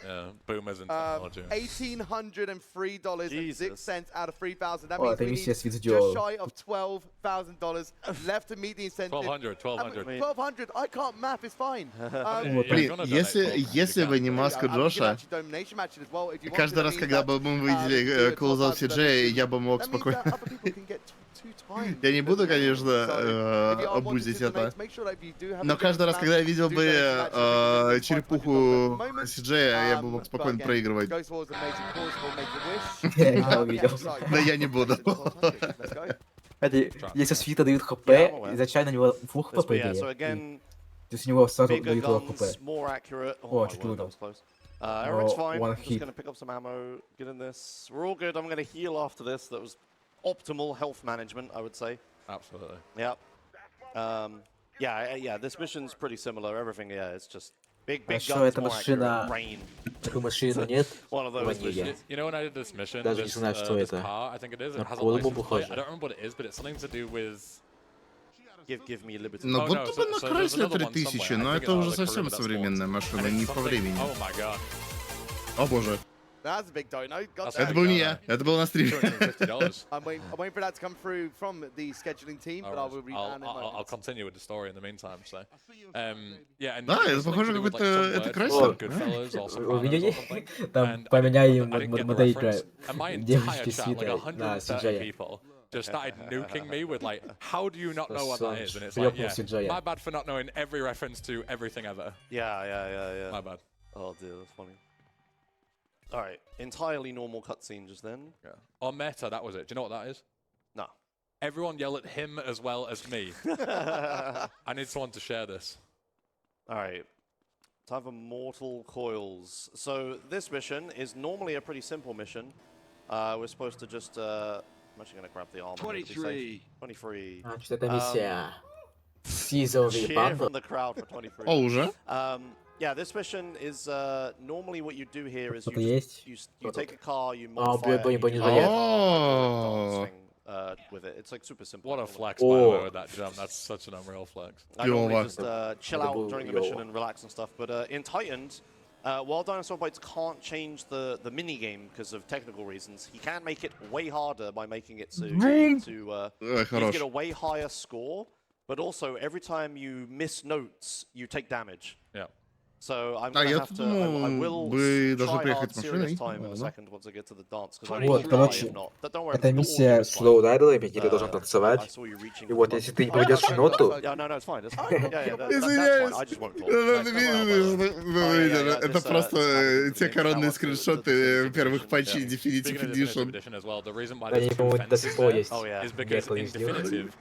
Yeah, boomers in technology. $1,803.06 out of 3,000. That Oh, means это we миссия need с just видео. shy of $12,000 left to meet the incentive. 1200. 1,200. I can't math. It's fine. Блин, если бы не маска Джоша, каждый раз, когда бы мы видели клоузаут CJ, я бы мог спокойно... Я не буду, конечно, обузить это. Но каждый раз, когда я видел бы черепуху CJ, я бы мог спокойно проигрывать. Я увидел. Но я не буду. Кстати, если свита дают хп, изначально у него full хп, по идее. So again, То есть у него сразу bigger дают его хп. guns, more accurate. Oh, Oh, my чуть word, не that was выдал. close. Everyone's Oh, fine. one I'm just hit. going to pick up some ammo, get in this. We're all good. I'm going to heal after this. That was optimal health management, I would say. Absolutely. Yep. Yeah, this mission's pretty similar. Everything, yeah, it's just big Хорошо, guns, эта more машина- accurate. Rain. Такую машину нет One of в those Ваниле. missions. You know when I did this mission, Даже не this, знаю, что this это. car, I think it is, it На has a колбу license plate. похоже. I don't remember what it is, but it's something to do with... Give me liberty. Ну, Oh, будто no, бы на so there's Крайслер another one 3000, somewhere. но I это figured уже out, like, совсем Caribbean, that's современная машина, не по something- времени. Oh my god. О боже, That's a big dono. Got That's that. это был не я, это был на стриме. $250. I'm waiting for that to come through from the scheduling team, but I will read that in a I'll moment. continue with the story in the meantime. So, yeah, and Да, it это was something похоже, to do with, какой-то- some это words Крайслер, like Goodfellas or У Sopranos меня or есть something. там And поменяй I didn't get the модель reference, and my entire девушки chat, like свита на 130 CJ. people, just started nuking me with like, how do you not know what that is? And it's Я like, понял, CJ. yeah, my bad for not knowing every reference to everything ever. Yeah. My bad. Oh dear, that's funny. All right, entirely normal cutscene just then. Yeah. On Meta, that was it. Do you know what that is? No. Everyone yell at him as well as me. I need someone to share this. All right. Time for Mortal Coils. So this mission is normally a pretty simple mission. We're supposed to just... I'm actually going to grab the armor. 23. 23. А, что-то это миссия. Сизовый Cheer бандл. from the crowd for 23. О, уже? Yeah, this mission is normally what you do here is Что-то you есть? you take a car, you А, modify it, and you бронежилет. drive a О. dance thing, with it. It's like super simple. What a flex, by the Oh. way, with that jump. That's such an unreal flex. I normally Ёва. just chill Это out был during the ёва. mission and relax and stuff. But in Tightened, while Dinosaur Bites can't change the mini game because of technical reasons, he can make it way harder by making it so you need to you Хорош. get a way higher score. But also, every time you miss notes, you take damage. Yeah. So I'm А, gonna я have to. думал, I will вы должны try приехать hard serious машиной. time in a Ладно. second once I get to the dance. 'Cause I Вот, will короче, try if not. Don't worry, Это the миссия audio is с fine. лоудайдлами, где ты должен I танцевать. saw you reaching И for вот the если button. ты не проведешь ноту, Yeah, no, it's fine. It's fine. Yeah, that's fine. Извиняюсь. I just won't talk. Ну, Yeah, это this, просто this те added коронные to the скриншоты definitive первых edition. патчей Yeah. Definitive Speaking of Edition. Edition as well, the reason why они, there's two по-моему, до fences сих пор there есть. Oh, yeah. is because in Gameplay сделали. Definitive,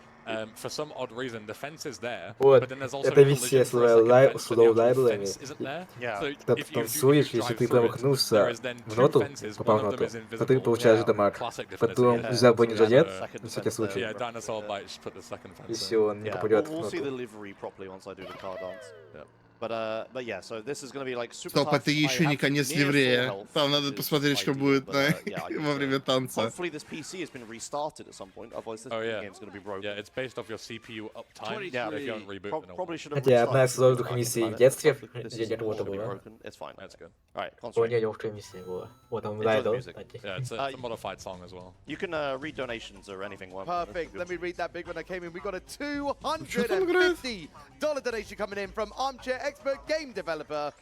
for some odd reason, the fence is there, Вот, but then there's also это a миссия collision с for a second fence, but the actual лоудайдлами. fence isn't there. Yeah. So Когда if ты you танцуешь, drive если ты through it, промахнулся there is then в two ноту, fences, попал one в of them ноту, is то ты invisible. получаешь Yeah. дамаг. Classic Потом Definitive. взял Yeah. бронежилет, Second на всякий defense случай. there. Yeah, Dinosaur Bites put the second И fence in. все, он не Yeah, попадет в we'll see the ноту. livery properly once I do the car dance. Yeah. But yeah, so this is going to be like super Стоп, tough. это еще не конец ливрея. Там надо посмотреть, что будет во время танца. Hopefully this PC has been restarted at some point, otherwise this game's going to be broken. Yeah, it's based off your CPU uptime. Yeah, if you don't reboot probably should have Хотя одна из restarted сложных it, миссий в but детстве, this где is нет also вода gonna be была. broken. It's fine. That's good. All right, О, concentrate. легкая миссия была. Вот он Enjoy the зайдал, music. кстати. Yeah, it's a modified song as well. You can read donations or anything. Perfect. Let me read that big one that came in. We got a $250 donation coming in from Armchair Expert Game Developer.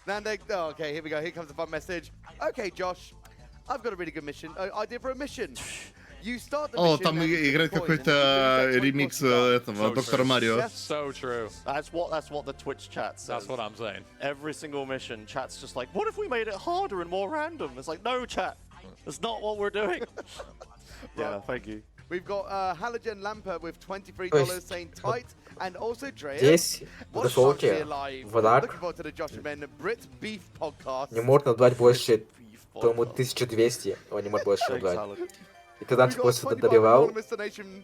And okay, here we go. Here comes the fun message. Okay, Josh, I've got a really good mission idea for a mission. You start the mission. О, там играет какой-то ремикс этого Доктора Марио. So true. That's what the Twitch chat says. That's what I'm saying. Every single mission, chat's just like, what if we made it harder and more random? It's like, no, chat. That's not what we're doing. Yeah, thank you. We've got Halogen Lamper with $23 saying tight, and also Drea. Здесь, в дефолте, враг Looking forward to the Josh and Ben Brit Beef podcast. не может назвать больше, по-моему, 1200. Он не может больше назвать. И ты раньше просто добивал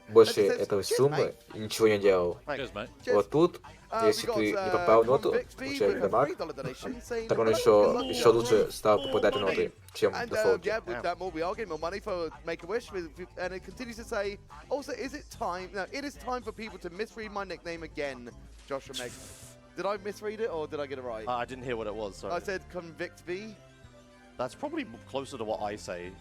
больше этой суммы и ничего не делал. Cheers, mate. Вот тут, если ты не попал в ноту, получаешь дамаг, так он еще лучше стал попадать в ноты, чем в дефолте. Yeah, with that more, we are getting more money for Make-A-Wish, and it continues to say, also, is it time? No, it is time for people to misread my nickname again, Joshua Meg. Did I misread it, or did I get it right? I didn't hear what it was, sorry. I said Convict V. That's probably closer to what I say.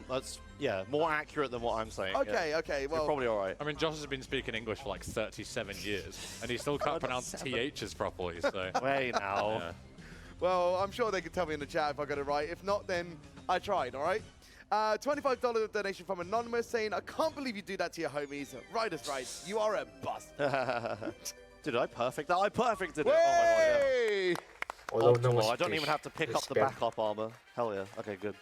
That's, yeah, more accurate than what I'm saying. Okay, yeah. okay, well... You're probably alright. I mean, Josh has been speaking English for like 37 years, and he still can't pronounce THs properly, so... Wait now. Yeah. Well, I'm sure they can tell me in the chat if I got it right. If not, then I tried, all right? $25 donation from Anonymous saying, I can't believe you do that to your homies. Right is right. You are a bust. Did I perfect that? I perfected it. Oh my god, yeah. Optimal. I don't even have to pick up the backup armor. Hell yeah. Okay, good.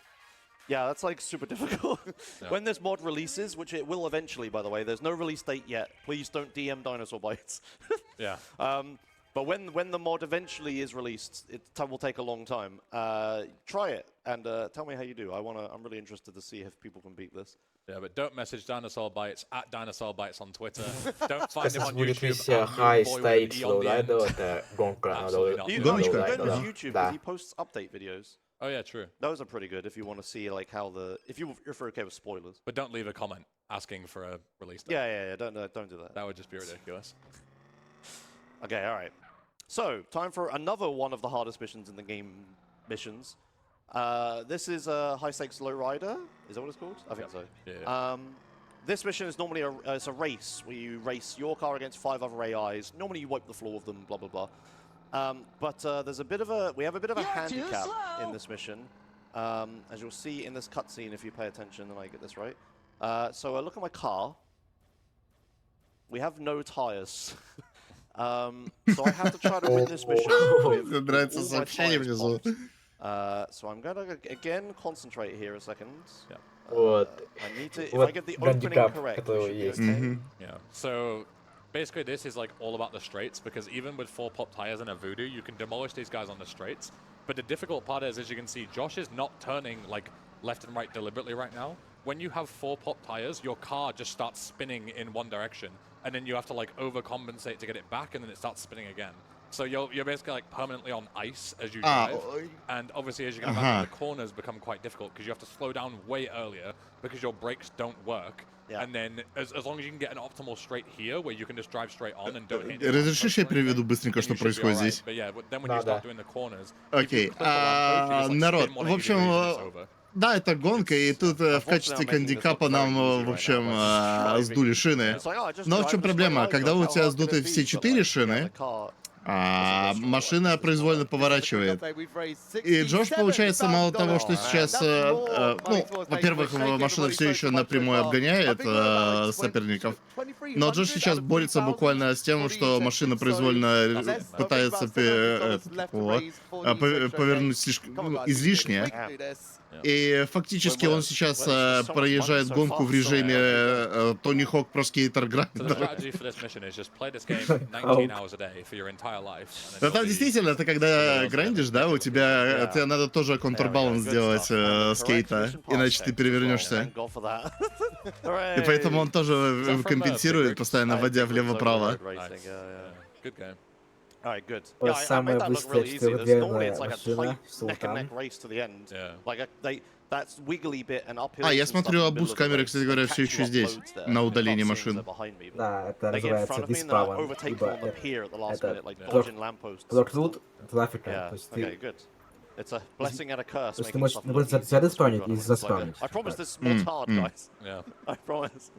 Yeah, that's like super difficult. Yeah. When this mod releases, which it will eventually, by the way, there's no release date yet. Please don't DM Dinosaur Bites. Yeah. But when the mod eventually is released, it will take a long time. Try it and tell me how you do. I'm really interested to see if people can beat this. Yeah, but don't message Dinosaur Bites at Dinosaur Bites on Twitter. Don't find him on Будет YouTube. миссия High стоит слоуайда, это гонка на Go to лоуайда. YouTube because he posts update videos. Oh yeah, true. Those are pretty good if you want to see like how if you're okay with spoilers. But don't leave a comment asking for a release date. Yeah. Don't do that. That would just be ridiculous. Okay, all right. So time for another one of the hardest missions in the game. Missions. This is a high stakes low rider. Is that what it's called? I think so. Yeah. This mission is normally it's a race where you race your car against 5 other AIs. Normally you wipe the floor with them. Blah blah blah. But there's we have a bit of a handicap in this mission, as you'll see in this cutscene if you pay attention and I get this right. So look at my car. We have no tires. So I have to try to win this mission with Мне нравится all my сообщение tires внизу. popped. So I'm gonna again concentrate here a second. Yeah. Вот. I need to. If I Вот get the opening гандикап, correct, we который should be есть. okay. Yeah. So basically, this is like all about the straights because even with 4 pop tires and a voodoo, you can demolish these guys on the straights. But the difficult part is, as you can see, Josh is not turning like left and right deliberately right now. When you have 4 pop tires, your car just starts spinning in one direction, and then you have to like overcompensate to get it back, and then it starts spinning again. So you're basically like permanently on ice as you drive, and obviously as you can imagine, the corners become quite difficult because you have to slow down way earlier because your brakes don't work. Yeah. And then as long as you can get an optimal straight here where you can just drive straight on and don't hit. Разрешишь, я переведу быстренько, что происходит здесь? Окей, народ, в общем, да, это гонка, и тут в качестве гандикапа нам, в общем, сдули шины. Но в чем проблема? Когда у тебя сдуты все 4 шины, машина произвольно поворачивает. И Джош, получается, мало того, что сейчас, ну, во-первых, машина все еще напрямую обгоняет соперников, но Джош сейчас борется буквально с тем, что машина произвольно пытается повернуть слишком излишне. И фактически он сейчас проезжает гонку в режиме Тони Хок про скейтер грайндер. Но там действительно, это когда грандишь, да, у тебя тебе надо тоже контрбаланс сделать скейта, иначе ты перевернешься. И поэтому он тоже компенсирует, постоянно вводя влево-право. All right, good. Вот Yeah, I made самая that look really быстрая easy. Normally четырехдверная it's like a машина, tight neck and neck Султан. race to the end. Yeah. Like that's wiggly bit and uphill. А, я смотрю, обуз камеры, кстати говоря, все еще здесь, на удалении машин. Да, это They get in называется front of me and then I диспавн, overtake ибо them on the pier at the last minute, like это dodging lampposts. прокрут трафика. Yeah. То есть Okay, ты, good. It's a blessing and a curse. то есть ты making можешь stuff не look просто easy взять for заспавнить speedrunner и when it's like a- заспавнить. I promise Так. this mod's hard, guys. Yeah. I promise.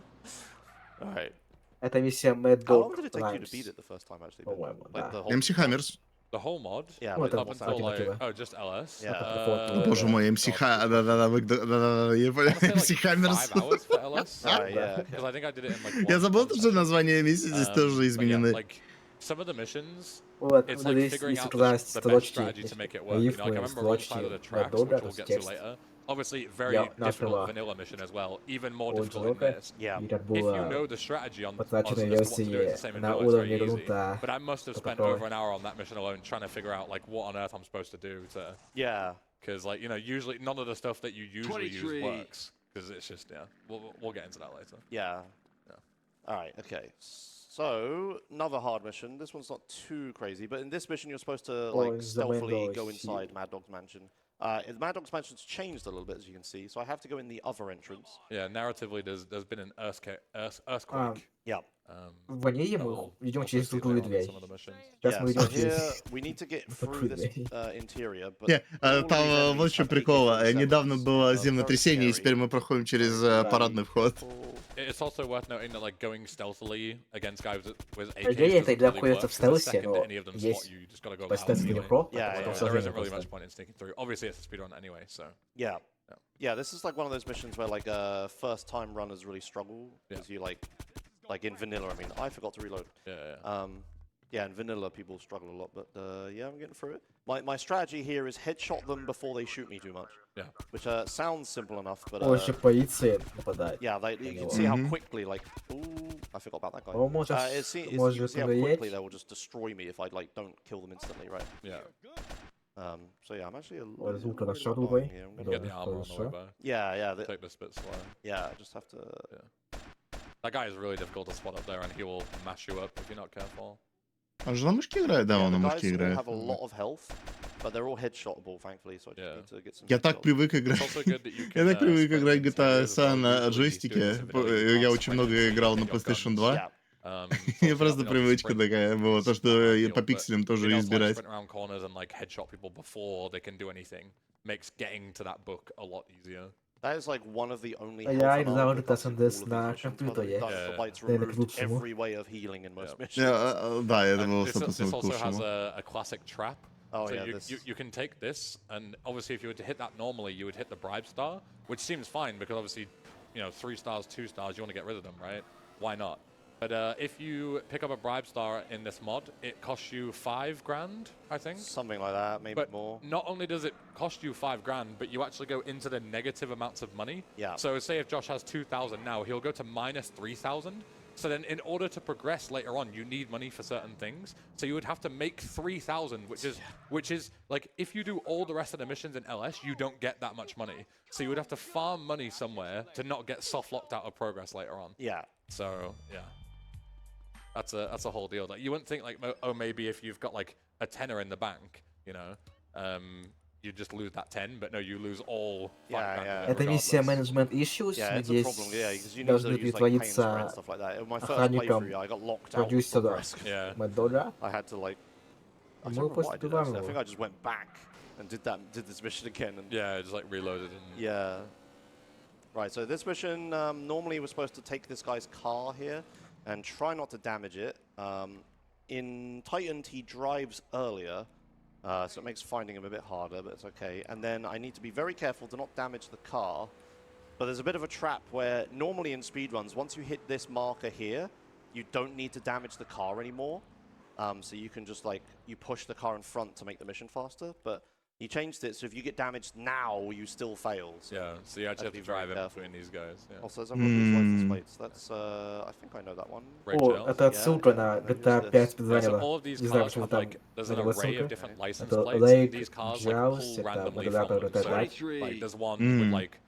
All right. Это миссия Mad How long Dog did it take you to Rhymes. beat it the first time, actually? Ben? По-моему, Like да. the whole MC Hammers. The whole mod? Yeah, Вот like это the Up whole until sound. like, альтернатива. oh, just LS? Yeah. О, боже мой, MC да-да-да, да-да-да, я понял, I'll say MC like Hammers. 5 hours for LS. Yeah. Because I think I did it in like Я one забыл, session. что названия миссий здесь тоже But yeah, изменены. like some of the missions, Вот, it's ну, like если figuring out туда the best строчки, strategy to make it work. You know, like I рифмы, remember one строчки side of the Mad tracks, Dog, which то we'll есть get to текст. later. Obviously, very Я difficult нашла vanilla mission as well, even more очень difficult in много, this. Yeah. и как If you было know the strategy on потраченной as to what to do, it's the версии same in на vanilla, it's уровне very easy. грунта, But I must have spent которой- over an hour on that mission alone trying to figure out like what on earth I'm supposed to do to, Yeah. because like, you know, usually none of the stuff that you usually use 23. works, because it's just, yeah, we'll get into that later. Yeah. All right. Okay. So another hard mission. This one's not too crazy, but in this mission you're supposed to like the stealthily window go is inside Mad Dog's mansion. Mad Dog's mansion's changed a little bit, as you can see. So I have to go in the other entrance. Yeah, narratively, there's been an earthquake. Yeah. В ваниле мы I'll идем see через it later другую on in дверь. some of the missions. Сейчас Yeah. мы So идем here через... we need to get Такую through this дверь. interior. But Не, all of these там enemies вот в чем have прикол. AK-47s. Недавно было Very землетрясение, и scary. теперь мы проходим через Very парадный вход. careful. It's also worth noting that like going stealthily against guys with По AKs идее, это doesn't игра really находится work, в 'cause the стелсе, second но any of them spot есть you, you just gotta go постелс anyway. легко, Yeah, а потом yeah. There сложнее isn't really просто. much point in sneaking through. Obviously, it's a speedrun anyway, so Yeah. Yeah. Yeah, this is like one of those missions where like first time runners really struggle because you like in vanilla. I mean, I forgot to reload. yeah. Yeah, in vanilla people struggle a lot, but yeah, I'm getting through it. My strategy here is headshot them before they shoot me too much. Yeah. Which sounds simple enough, but Больше полиции нападает. yeah, you can see how quickly like ooh, I forgot about that guy. О, можешь, You can может see how quickly проверять. they will just destroy me if I like don't kill them instantly, right? Yeah. So yeah, I'm actually a Вот little звук bit хорошо behind другой. here. I'm You gonna- get the armor on the way Хорошо. back. Yeah, Take this bit slow. yeah. I just have to. That guy is really difficult to spot up there, and he will mash you up if you're not careful. Он же на мышке играет? Да, Yeah, он the на guys мышке all играет. have a lot of health, but they're all headshotable, thankfully. So I just Yeah. need to get some. Я так headshots. привык It's играть. also good that you Я can. так привык sprint играть into GTA areas as well. San на Usually doing джойстике. this in vanilla, you Я can't очень sprint много until you играл на get your PlayStation guns. 2. Yeah. Мне просто привычка такая была, то, что и по пикселям тоже избирать. Sprint around corners and like headshot people before they can do anything makes getting to that book a lot easier. That is like one of the only. А health я and играл armor этот pickups in all of СНДС these на missions, but компьютере. the lights Наверное, к removed лучшему. every way of healing in most missions. Да, это было This 100% к also has лучшему. a classic trap. Oh So yeah, you, this. you can take this, and obviously if you were to hit that normally, you would hit the bribe star, which seems fine because obviously, you know, 3 stars, 2 stars, you want to get rid of them, right? Why not? But if you pick up a bribe star in this mod, it costs you 5 grand, I think. Something like that, maybe But more. not only does it cost you 5 grand, but you actually go into the negative amounts of money. Yeah. So say if Josh has 2,000 now, he'll go to minus 3,000. So then in order to progress later on, you need money for certain things. So you would have to make 3,000, which is like, if you do all the rest of the missions in LS, you don't get that much money. So you would have to farm money somewhere to not get soft locked out of progress later on. Yeah. So yeah, that's a whole deal. Like you wouldn't think like, oh, maybe if you've got like a tenner in the bank, you know, you just lose that 10, but no, you lose all 5 Yeah, grand yeah. of it Это миссия regardless. Management Issues, Yeah, it's a где problem. Yeah, because you need должны to use like pain spray and притвориться stuff like that. In my first охранником playthrough, I got locked out from продюсера RUSC. Yeah. Mad Dog'а. I had to like. I Мы don't remember what I просто did actually. I добавим think его. I just went back and did this mission again. And Yeah, just like reloaded and yeah. Right. So this mission normally we're supposed to take this guy's car here and try not to damage it. In Tightened, he drives earlier. So it makes finding him a bit harder, but it's okay. And then I need to be very careful to not damage the car. But there's a bit of a trap where normally in speedruns, once you hit this marker here, you don't need to damage the car anymore. So you can just like, you push the car in front to make the mission faster. But he changed it, so if you get damaged now, you still fail. So yeah, so you actually have to be very drive in careful. between these guys. Yeah. Also, there's a rookie license plates. That's, I think I know that one. Rachel. О, это отсылка на GTA 5 Yeah, so спидранила. all of these Не знаю, cars почему have там like there's an была array of отсылка. different license Это plates. Lake, These cars like Jaws, pull это randomly организатор from them. So, GTA 5. like there's one with like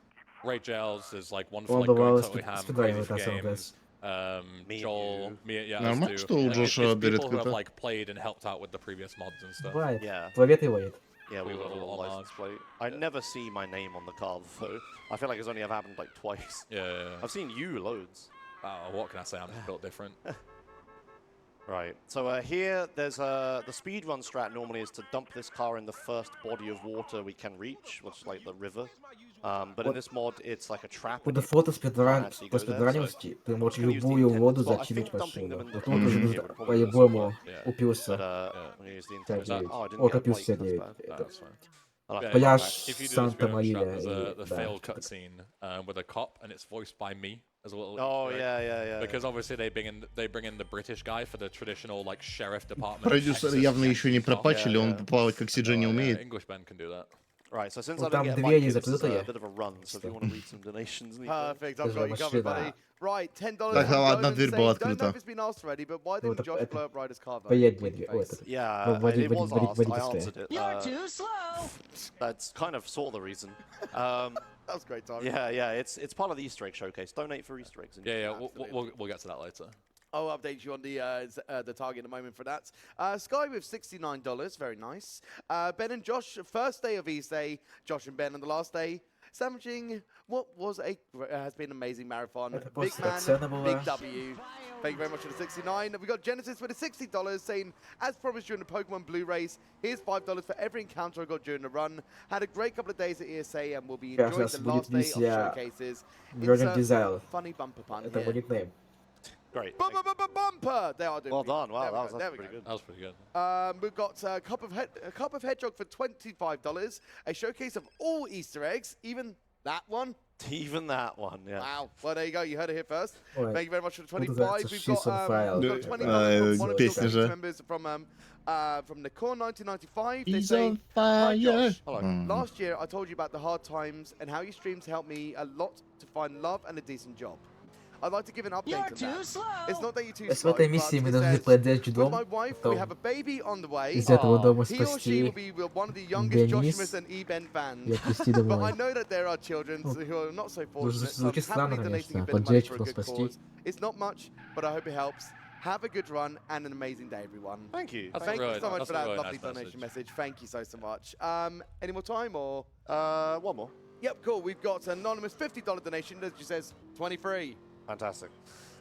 Ray Gels, there's like one for Он like going бывал totally ham, спидранил crazy for это games. Joel, me, yeah, us Нормально, two. что у Like, Джоша it's дверь people who have открыта? like played and helped out with the previous mods and stuff. Бывает. Yeah. Проветривает. Yeah, we got a little license plate. I never see my name on the card, though. I feel like it's only ever happened like twice. Yeah. I've seen you loads. What can I say? I'm just built different. Right. So here, there's the speedrun strat normally is to dump this car in the first body of water we can reach, which is like the river. But in this mod, it's like a trap. По and you дефолту can't actually go there, so спидранивости ты можешь I'm gonna use the любую воду intended spot. I закинуть think в dumping them машину. in the Вот corner тут уже here would probably по-любому Yeah. упился. But I'm gonna use the intended 59. spot. Oh, I didn't О, get a копил plate. That's 59. bad. Это That's fine. I'll have to Yeah, put that Пляж back. If you do the Санта speedrun Мария. strat, there's и- the да. fail cutscene with a cop, and it's voiced by me as a little. Oh, Easter egg. yeah. Because obviously they bring in the British guy for the traditional like sheriff department. Продюсеры явно еще не пропатчили, он плавать как CJ не умеет. English Ben can do that. Right, so since Ну, I don't там get a двери bike, this is a закрытые. bit of a run, so if you want to read some donations... Perfect, I've There's got a you covered, buddy. machine. Right, $10 Так, from одна Golden дверь Sage. была Don't know открыта. if it's been asked already, but why Ну, didn't Josh это blurb Ryder's car vote? Поедет Winky две. Ой, face. это- Yeah, Ну, водитель- it was водитель- asked, I водительская. answered it. You're too slow. That's kind of sort of the reason. That was great time. Yeah, it's part of the Easter egg showcase. Donate for Easter eggs. and you Yeah, can we'll get to that later. I'll update you on the target in a moment for that. Sky with $69, very nice. Ben and Josh, first day of East Day. Josh and Ben on the last day, sandwiching what has been an amazing marathon. Это Big просто man, цена была. big W. Thank you very much for the 69. We got Genesis with the $60 saying, as promised during the Pokemon Blue race, here's $5 for every encounter I got during the run. Had a great couple of days at ESA and will be Сейчас enjoying the будет last day of миссия showcases. Burning Insert Desire. funny bumper pun Это here. будет name. Great. Bumper! They are doing Well it. done. Wow, There we that go, was there we pretty go. good. That was pretty good. We've got a cup of hedgehog for $25. A showcase of all Easter eggs, even that one. Even that one, yeah. Wow. Well, there you go. You heard it here first. Ой, Thank you very much for the вот 25. это We've she's on got, fire. we've got $20 from one of your Песня community же. members from the Core 1995. They He's say, on "Hi, fire. Josh. Hello. Last year, I told you about the hard times and how your streams helped me a lot to find love and a decent job. I'd like to give an update You're on too that. slow. It's not that you're too В slow, этой but миссии мы it должны says, поддержать with дом, my wife, we потом have a baby on the way. из этого дома He or she will спасти be one of the youngest Денис Joshimus and E-Ben fans. и отвезти But I домой. know that there are children who are not so fortunate, so I'm звучит happily странно, donating a конечно, bit of money поджечь, for a потом good спасти. cause. It's not much, but I hope it helps. Have a good run and an amazing day, everyone. Thank you. That's Thank really- you so much that's for a that really lovely nice donation message. message. Thank you so much. Any more time or? One more. Yep, cool. We've got an anonymous $50 donation that just says 23. Fantastic.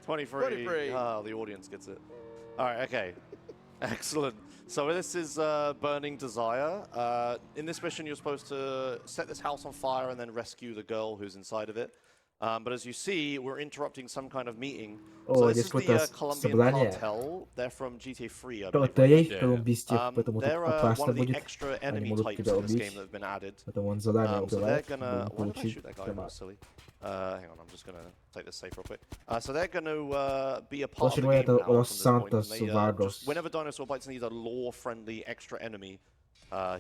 23. 23. Oh, the audience gets it. All right, okay. Excellent. So this is Burning Desire. In this mission, you're supposed to set this house on fire and then rescue the girl who's inside of it. But as you see, we're interrupting some kind of meeting. О, So this здесь is the какое-то Colombian собрание. cartel. They're from GTA 3, I Кто believe. Терей Yeah. в Колумбийсте, поэтому тут They're one опасно of the будет. extra Они enemy могут types тебя in this game убить. that have been added. Поэтому он задание So they're убивает, gonna. чтобы Why did I получить shoot that guy? прямо. That was silly. Hang on, I'm just gonna take this safe real quick. So they're gonna be a part of the Очень game это now from this point. Santos And they, Vargos. just, whenever Dinosaur Bites needs a lore-friendly extra enemy,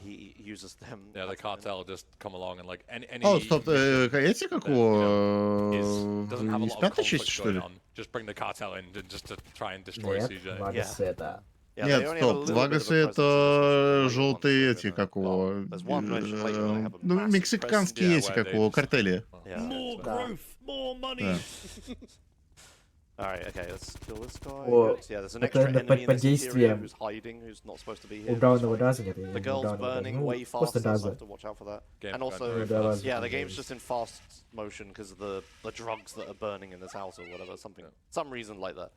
he uses them. Yeah, the as an cartel just come along and like any. О, стоп, эти that, какого? doesn't have a Из lot of пятой conflict части, что going ли? on. Just bring the cartel in just to try and destroy Нет, CJ. Вагас Yeah. это... Yeah, Нет, they only have a стоп, little bit of a Вагасы presence in this это mission, so they желтые want эти, to- как его... well, there's one mission later where they have a Ну, massive мексиканские presence, эти, yeah, как where его, they just- картели. Yeah. More Да. growth, more money. Да. All right, okay, let's kill this guy. О, Yeah, there's an это extra именно enemy in под this interior действием who's hiding, who's not supposed to be у here. Браунового who's Даза, нет, я The не girl's Браунового Даза, burning ну, way просто faster, so I Даза. have to watch out for that. Game And also, going very fast. yeah, the game's just in fast motion because of the drugs that are burning in this house or whatever, some reason like that.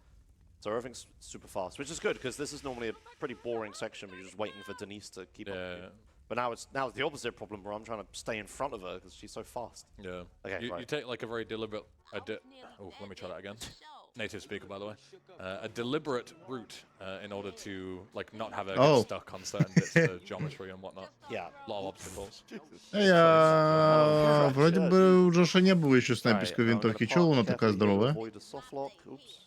So everything's super fast, which is good because this is normally a pretty boring section where you're just waiting for Denise to keep up. Yeah, But now it's the opposite problem where I'm trying to stay in front of her because she's so fast. yeah. Okay, You right. take like a very deliberate. Oh, let me try that again. Native speaker, by the way. A deliberate route in order to like not have her Oh. get stuck on certain bits of geometry and whatnot. Yeah. A lot of obstacles. Вроде бы у Джоша не было еще Alright, снайперской now I'm винтовки. gonna Чего park она такая carefully here to здоровая? avoid a soft lock. Oops.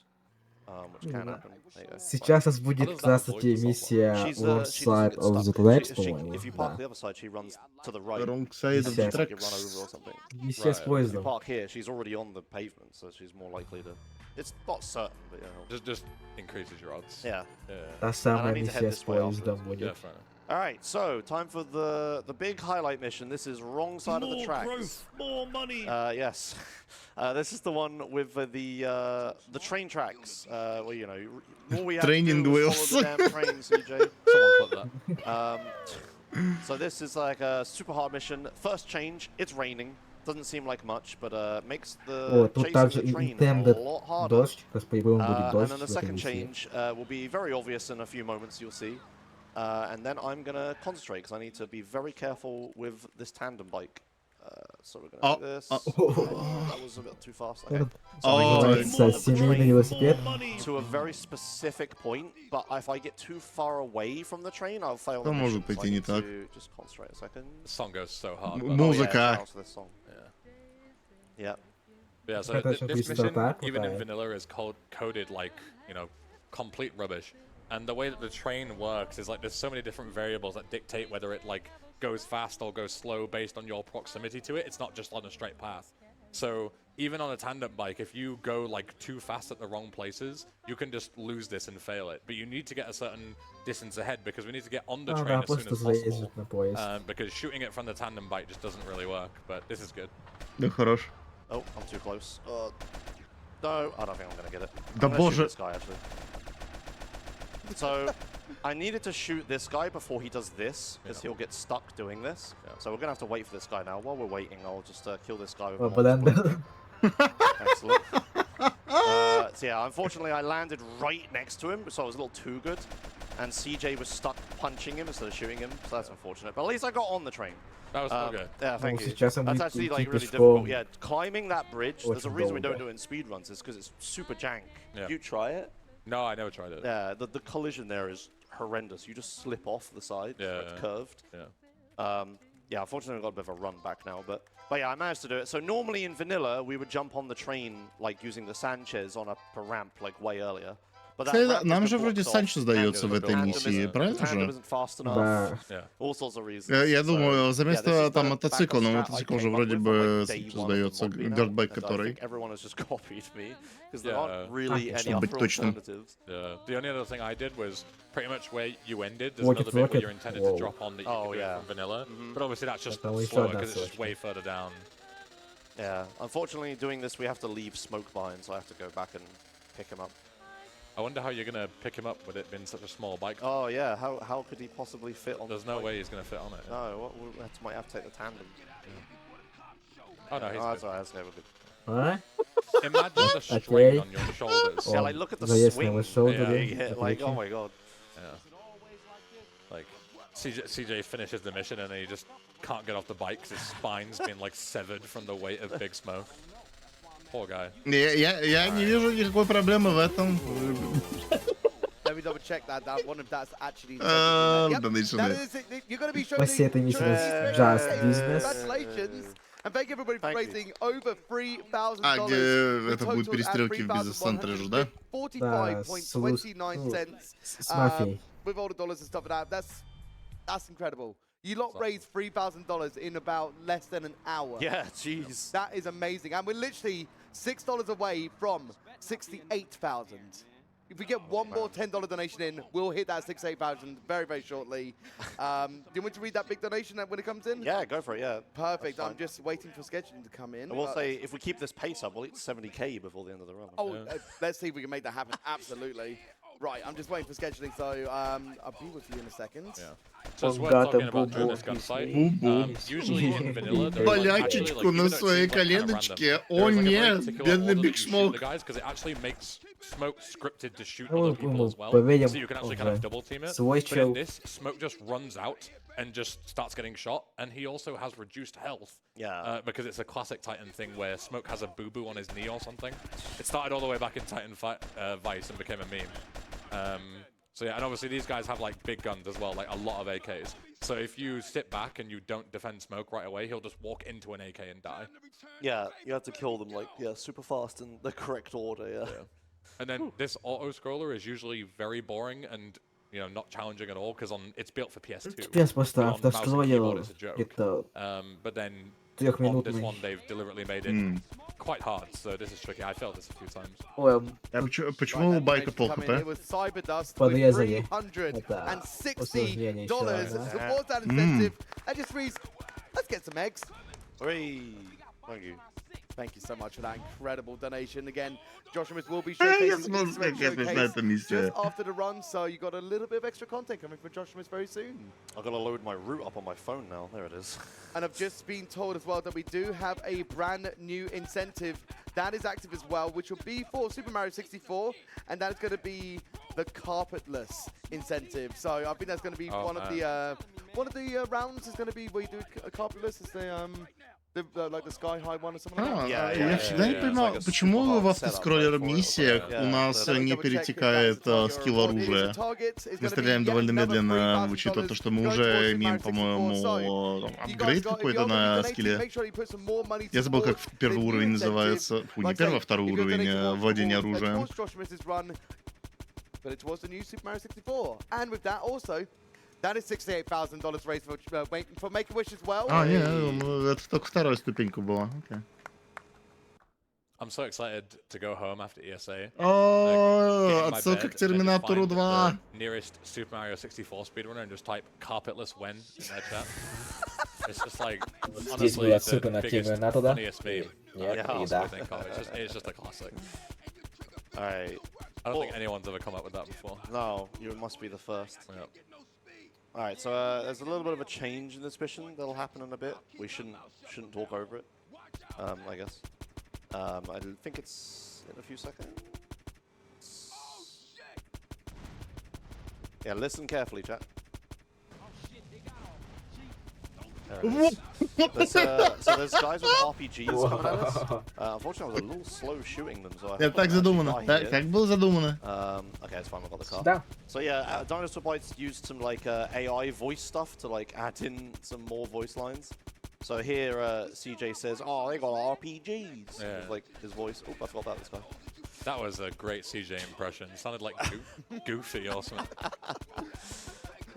Which can happen. There you go. Сейчас у нас How будет does that 15 avoid the миссия She's, Wrong she Side doesn't of get the stuck. Tracks, If по-моему, you park да. the other side, she runs to the right. Wrong side of Yeah. the It's like you tracks. run over or something. Миссия с Right. If you поездом. park here, she's already on the pavement, so she's more likely to. It's not certain, but yeah. Just increases your odds. Yeah. Yeah. Та самая need to head миссия this с way поездом Yeah, будет. fair enough. All right, so time for the big highlight mission. This is wrong side of the tracks. More growth, more money. Yes, this is the one with the train tracks. Well, you know, all we have Training to do wheels. is follow the damn train, CJ. Someone clip that. So this is like a super hard mission. First change, it's raining. Doesn't seem like much, but makes the тут chasing также the train a intended lot harder. дождь, сейчас по-любому будет And дождь then the в этой second миссии. change will be very obvious in a few moments, you'll see. And then I'm going to concentrate because I need to be very careful with this tandem bike. So we're going to do this. That was a bit too fast. Okay. Называется семейный велосипед. To a very specific point, but if I get too far away from the train, I'll fail the Что mission. может So I пойти не need так? to just concentrate a second. The song goes so hard. M- but- Музыка. Yeah, shout out to this song. Yeah. Yeah, so Это очень this быстро mission, так, even in да. vanilla, is coded like, you know, complete rubbish. And the way that the train works is like there's so many different variables that dictate whether it like goes fast or goes slow based on your proximity to it. It's not just on a straight path. So even on a tandem bike, if you go like too fast at the wrong places, you can just lose this and fail it. But you need to get a certain distance ahead because we need to get on the Ну train да, as soon просто as possible. заездить на поезд. Because shooting it from the tandem bike just doesn't really work. But this is good. Да хорош. Oh, I'm too close. No, I don't think I'm going to get it. Да I'm gonna shoot боже. this guy, actually. So, I needed to shoot this guy before he does this, because he'll get stuck doing this. So we're going to have to wait for this guy now. While we're waiting, I'll just kill this guy with But then Excellent. So yeah, unfortunately I landed right next to him, so I was a little too good. And CJ was stuck punching him instead of shooting him, so that's unfortunate. But at least I got on the train. That was so good. Yeah, thank you. сейчас он That's будет actually идти like really пешком. difficult. Yeah, climbing that bridge, there's a Очень reason we don't долго. do it in speedruns, is because it's super jank. Yeah. You try it? No, I never tried it. Yeah, the collision there is horrendous. You just slip off the side, Yeah, it's yeah. curved. Yeah. Yeah, unfortunately I've got a bit of a run back now, but yeah, I managed to do it. So normally in vanilla, we would jump on the train, like using the Sanchez on a ramp, like way earlier. But that Кстати, ramp has нам been же вроде blocked off. Санчес дается в этой Tandem миссии, isn't- правильно tandem же? isn't fast enough. Да. Yeah. All sorts of reasons. Я So, думаю, yeah, за this место is там the мотоцикла, но backup strat I мотоцикл же came up вроде with бы on, like, day Санчес one of the дается, mob now, дёртбайк and I который. think everyone has just copied me, because there Yeah. aren't really any Чтобы быть other точным. alternatives. Yeah. The only other thing I did was pretty much where you ended. There's Rocket, another bit where rocket. you're intended Whoa. to drop on that you Oh, can do yeah. it from vanilla. But obviously that's just Это еще slower одна because it's just ссылочка. way further down. Yeah, unfortunately doing this we have to leave smoke behind, so I have to go back and pick him up. I wonder how you're gonna pick him up with it being such a small bike. Oh yeah, how could he possibly fit on There's the no bike? way he's gonna fit on it. No, might have to take the tandem. Oh no, he's Oh, that's good. alright, that's okay, we're good. А? Imagine the Okay. strain on your shoulders. Yeah, Он like look at the заезд на swing. его shoulder, Big hit, like, oh my god. Yeah. Like CJ finishes the mission and then he just can't get off the bike because his spine's been like severed from the weight of Big Smoke. Poor guy. Я не вижу никакой проблемы в этом. Let me double check that. One of that's actually. Yep, That is it. You're going to be showing. Спаси этой миссии Just Business. Congratulations. And thank everybody for Thank you. raising over $3,000. А где это будет Totaled at перестрелки в бизнес-центре же, да? 45.29 cents. С мафией. With all the dollars and stuff like that. That's incredible. You lot raised $3,000 in about less than an hour. Yeah, jeez. That is amazing. And we're literally $6 away from 68,000. If we get one more $10 donation in, we'll hit that 68,000 very, very shortly. Do you want to read that big donation when it comes in? Yeah, go for it, yeah. Perfect. That's I'm just waiting for scheduling to come in. I will say, if we keep this pace up, we'll hit 70k before the end of the run. Oh, let's see if we can make that happen. Absolutely. Right, I'm just waiting for scheduling, so I'll be with you in a second. Yeah. So it's worth Богато talking about during бубу. this gunfight. Бубу. Usually in vanilla, there are, like, actually, like, Болячечку even на though it своей seems, like, kinda коленочке. random, О there is, like, a very нет, particular бедный order that Big you shoot Smoke. the guys, because it actually makes Smoke scripted to shoot Ну, other people мы as well. поверим So you can actually kind of уже. double team it. Свой But in чел. this, Smoke just runs out and just starts getting shot, and he also has reduced health. Yeah. Because it's a classic Titan thing where Smoke has a boo-boo on his knee or something. It started all the way back in Titan Vice and became a meme. So yeah, and obviously these guys have like big guns as well, like a lot of AKs. So if you sit back and you don't defend Smoke right away, he'll just walk into an AK and die. Yeah, you have to kill them like, yeah, super fast in the correct order, yeah. And then this auto-scroller is usually very boring and, you know, not challenging at all because it's built for PS2. Теперь просто But on mouse and keyboard, автостроил it's a joke. это But then on this Трехминутный. one they've deliberately made it quite hard, so this is tricky. I failed this a few times. Ой, Почему байка плохо-то? подрезали. Это $360 усложнение еще as a одно. support that incentive. That just reads, let's get some eggs. Hooray! Thank you. Thank you so much for that incredible donation. Again, Josh and Miss will be Я showcasing смог Easter egg сказать на showcase этом месте. just after the run, so you got a little bit of extra content coming from Josh and Miss very soon. I've got to load my route up on my phone now. There it is. And I've just been told as well that we do have a brand new incentive that is active as well, which will be for Super Mario 64, and that is going to be the carpetless incentive. So I think that's going to be one of the rounds is going to be where you do a carpetless. Is the like the sky high one or something like that. Я всегда не понимал, почему в автоскроллер миссиях у нас не перетекает скилл оружия. Мы стреляем довольно медленно, учитывая то, что мы уже имеем, по-моему, апгрейд какой-то на скилле. Я забыл, как первый уровень называется. Фу, не первый, а второй уровень владения оружием. But it was the new Super Mario 64. And with that also, that is $68,000 raised for Make-A-Wish as well. Нет, это только вторая ступенька была. Okay. I'm so excited to go home after ESA. Отсылка к Терминатору 2. Nearest Super Mario 64 speedrunner and just type carpetless when in their chat. It's just like Здесь honestly была ссылка на the biggest, Терминатор, да? funniest meme Нет, I could и possibly да. think of. It's just a classic. Alright. I don't think anyone's ever come up with that before. No, you must be the first. Yep. Alright, so there's a little bit of a change in this mission that'll happen in a bit. We shouldn't talk over it, I guess. I think it's in a few seconds. Yeah, listen carefully, chat. There it is. So there's guys with RPGs coming at us. Unfortunately, I was a little slow shooting them, so I Это так задумано. Так было задумано. okay, it's fine. I've got the car. Да. So yeah, Dinosaur Bites used some like AI voice stuff to like add in some more voice lines. So here, CJ says, "Oh, they got RPGs." Yeah. It's like his voice. Oh, I forgot about this guy. That was a great CJ impression. It sounded like Goofy or something.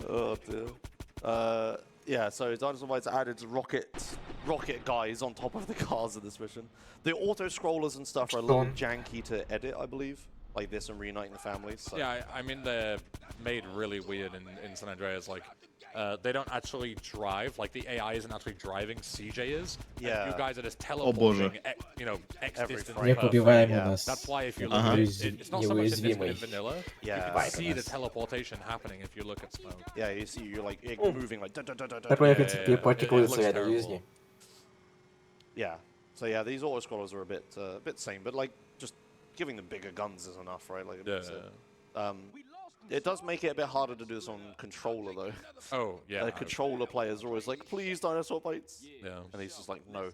Oh dear. Yeah, so Dinosaur Bites added rocket guys on top of the cars in this mission. The auto scrollers and stuff are a little janky to edit, I believe. Like this and reuniting the families. So. Yeah, I mean they're made really weird in San Andreas. Like they don't actually drive. Like the AI isn't actually driving. CJ is. Yeah. And you guys are just teleporting. X Every distance. frame. Непробиваемый Yeah. у нас. That's why if you look at it, it's not so much in Неуязвимый. vanilla. Yeah. You can see the teleportation happening if you look at smoke. Yeah, you see you're like moving like. Такое, в принципе, практикуется в реальной жизни. Yeah. So yeah, these auto scrollers are a bit same, but like just giving them bigger guns is enough, right? Like it does make it a bit harder to do this on controller though. Oh yeah. The controller players are always like, "Please, Dinosaur Bites." Yeah. And he's just like, "No."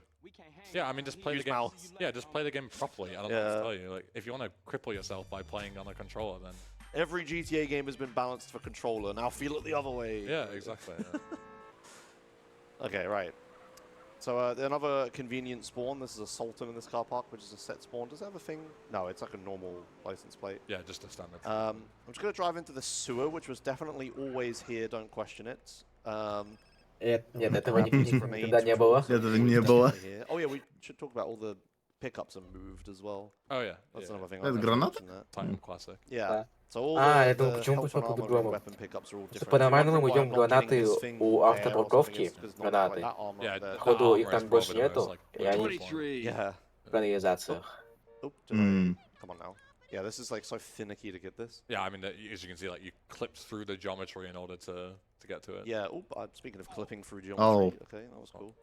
Yeah, I mean, just play Use the game. mouse. Yeah, just play the game properly. I don't know what to tell you. Like, if you want to cripple yourself by playing on a controller, then Every GTA game has been balanced for controller. Now feel it the other way. yeah, exactly. Yeah. Okay, right. So another convenient spawn. This is a Sultan in this car park, which is a set spawn. Does it have a thing? No, it's like a normal license plate. Yeah, just a standard. I'm just going to drive into the sewer, which was definitely always here. Don't question it. Нет, этого никогда не было. Этого не было. Oh yeah, we should talk about all the pickups are moved as well. Oh yeah. That's yeah. another thing. Это I гранат? mentioned that. Time classic. Yeah. Да. So all Я the думал, почему health and по armor and другому. weapon pickups are all different. По-нормальному мы Why I'm идем not гранаты getting this thing у there or автопарковки, something is because not гранаты. that armor Yeah, there. Походу, armor их is там больше probably the нету, most, и они 23. Yeah. в канализациях. Oh, come on now. Yeah, this is like so finicky to get this. Yeah, I mean, as you can see, like you clipped through the geometry in order to get to it. Yeah. Oh, speaking of clipping through geometry. Oh. Okay, that was cool.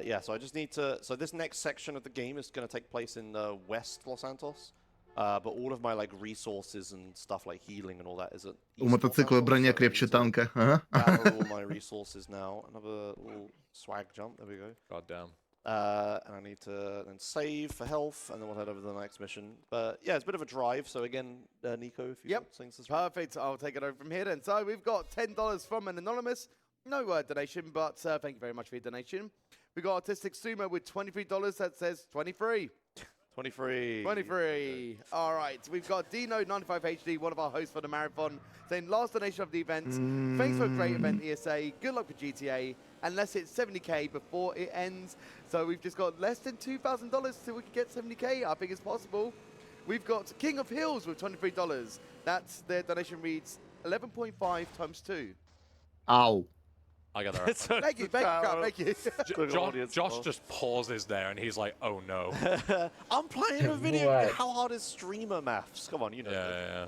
Yeah, so I just need to. So this next section of the game is going to take place in West Los Santos. But all of my like resources and stuff like healing and all that is at У East мотоцикла Los броня Santos, so I крепче need to танка. Ага. gather all my resources now. Another little swag jump. There we go. God damn. And I need to then save for health, and then we'll head over to the next mission. But yeah, it's a bit of a drive. So again, Nico, if you Yep. things this Perfect. I'll take it over from here then. So we've got $10 from an anonymous. No donation, but thank you very much for your donation. We got Artistic Sumo with $23 that says 23. 23. 23. All right, we've got Dino95HD, one of our hosts for the marathon, saying last donation of the event. Thanks for a great event, ESA. Good luck for GTA. And let's hit 70K before it ends. So we've just got less than $2,000 till we can get 70K. I think it's possible. We've got King of Hills with $23. That's their donation reads 11.5 times 2. Ow. I got that. Thank you. Josh just pauses there and he's like, oh no. I'm playing a video. What? How hard is streamer maths? Come on, you know. Yeah.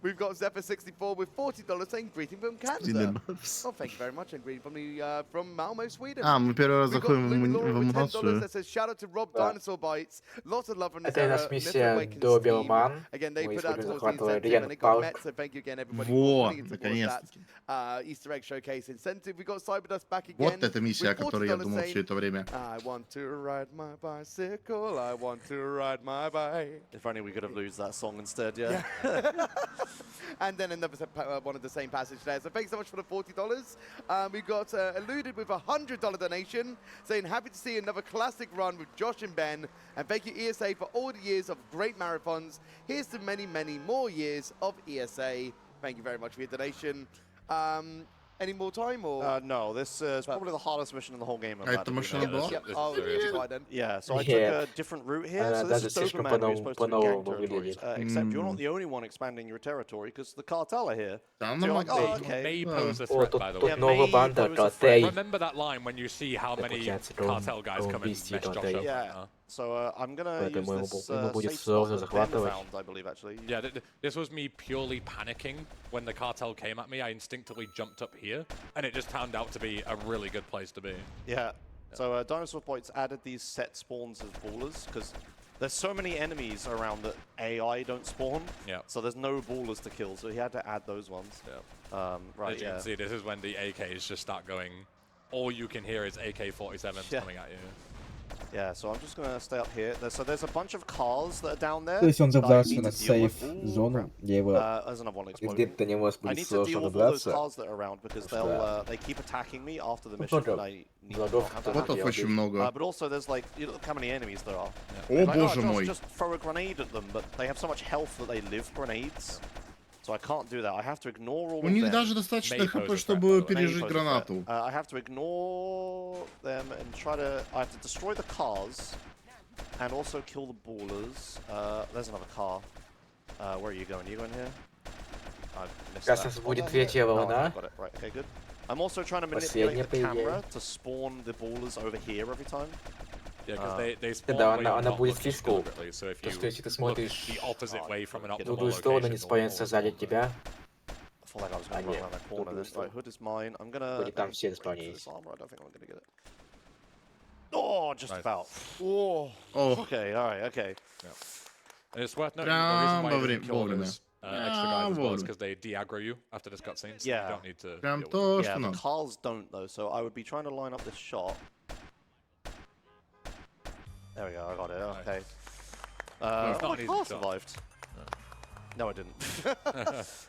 We've got Zephyr64 with $40 saying greeting from Canada. Oh, thank you very much, and greeting from Malmo, Sweden. Мы первый раз We've got заходим Laura в with $10 матчу. that says shout out to Rob Dinosaur Bites. Lots of love from this Это наша миссия до Беломан. Again, they Мы put out используем towards the захватывая incentive, and Риен it got Парк. met, so thank you again, everybody, Во, for putting it towards that Easter egg showcase incentive. We got Cyberdust back again. Вот эта миссия, о with которой я $40 думал saying, все это время. I want to ride my bicycle, I want to ride my bike. If only we could have used that song instead, yeah. And then another one of the same passage there. So thanks so much for the $40. We got Eluded with a $100 donation, saying happy to see another classic run with Josh and Ben. And thank you ESA for all the years of great marathons. Here's to many, many more years of ESA. Thank you very much for your donation. Any more time or? No, this is probably the hardest mission in the whole game. А это машина была? Yep. Oh, serious. right then. Yeah, so I took Yeah. a different route here. So Даже this is слишком Doberman, where you're supposed to gang по-новому territories. выглядит. Except you're not the only one expanding your territory, because the cartel are here. Да, So you're like, oh, нормально. okay. May pose a О, threat, тут, by the тут way. новая May банда, pose a threat. Котей. Remember that line when you see how many Репутация cartel guys come and убийств mess Josh up. Котей. Yeah. So I'm gonna use Поэтому this ему будет safe сложно spot that Ben захватывать. found, I believe, actually. Yeah, this was me purely panicking when the cartel came at me. I instinctively jumped up here, and it just turned out to be a really good place to be. Yeah. So Dinosaur Points added these set spawns as ballers, because there's so many enemies around that AI don't spawn. Yeah. So there's no ballers to kill, so he had to add those ones. Yeah. Right, As you can see, this is when the AKs just start going. All you can hear is AK-47s coming at you. Yeah, so I'm just gonna stay up here. So there's a bunch of cars that are down there. То есть он that I забрался need на to deal with. сейф-зону, где его There's another one exploding. где-то на него I будет need to сложно deal with all those добраться. cars that are around because they keep attacking me after the Ну, mission. тоже And I need to врагов have that кто-то happen. Ботов очень много. But also there's like, you look how many enemies there are. О, Like, oh, боже Josh, мой. just throw a grenade at them, but they have so much health that they live grenades. So I can't do that. I have to ignore all У of них them. даже достаточно May хп, pose a чтобы threat, by the way. пережить Maybe pose a гранату. threat. I have to ignore them and try to... I have to destroy the cars and also kill the ballers. There's another car. Where are you going? Are you going here? I've missed Как that. раз Oh, будет there. третья Oh, I волна. got it. Right, okay, good. I'm also trying to Последняя, manipulate the по идее. camera to spawn the ballers over here every time. Yeah, because they spawn Да, where you're она not будет looking слишком. deliberately. So if То, you что если ты look смотришь the opposite way from an в optimal другую сторону, они location, спавнятся сзади тебя. I feel like I was going to Ah, run yeah. around that corner then. Другую Right, hood is mine. I'm going to... Вроде там все this заспавнились. armor. I don't think I'm going to get it. Oh, just Nice. about. Oh. О, Okay, alright, okay. And it's worth noting Прям the reason why во you время- doesn't kill вовремя. those extra guys as well is вовремя. because they de-aggro you after this cutscene, so Yeah. you don't need to Прям deal with то, Yeah, что the надо. cars don't though, so I would be trying to line up this shot. There we go, I got it, okay. It's Oh, not my an easy car shot. survived. No, I didn't. It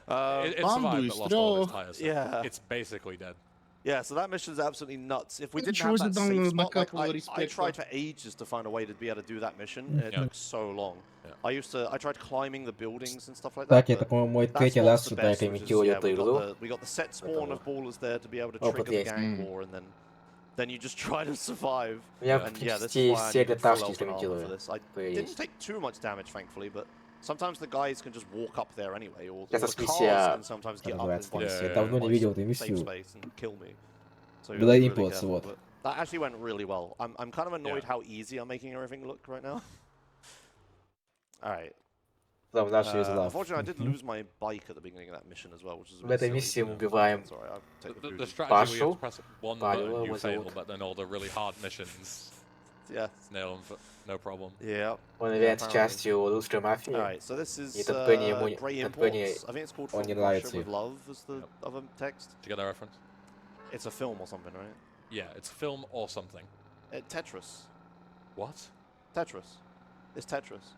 Bambu survived is but lost all of its throw. tires. so Yeah. It's basically dead. Yeah, so that mission's absolutely nuts. If we didn't Ничего have that себе, там safe spot, like, накапливало I респекта. tried for ages to find a way to be able to do that mission, and it Yeah. took so long. Yeah. I tried climbing the buildings and stuff like Так, that. это, but по-моему, мой that's третий what's раз, the что я best, which is, комментирую yeah, эту игру. we got the set spawn of ballers there to be able to Опыт trigger the есть. gang war, and then you just try to survive. Я And yeah, this почти is why I все needed full тачки open armor for комментирую. this. I То didn't есть. take too much damage, thankfully, but sometimes the guys can just walk up there anyway, or Сейчас the cars миссия can sometimes get up называется. in Yeah, Я давно не my видел эту safe миссию. space and kill me. So you Была have to be импульс, careful, вот. but that actually went really well. I'm kind of annoyed Yeah. how easy I'm making everything look right now. All right. Там наши из лав. Unfortunately, I did lose my bike at the beginning of that mission as well, which is В этой миссии мы убиваем Sorry, I'll take the The booty. strategy where you have Пашу, to press one Павела button, you его fail, зовут. but then all the really hard missions, Yeah. nail them for no problem. Yeah. Он является apparently. частью русской мафии. Alright, so this is Этот Бенни ему Grey этот Бенни Imports. I think it's called он From не Russia нравится. with Love is the other text. Did you get that reference? It's a film or something, right? Yeah, it's a film or something. Tetris. What? Tetris. It's Tetris.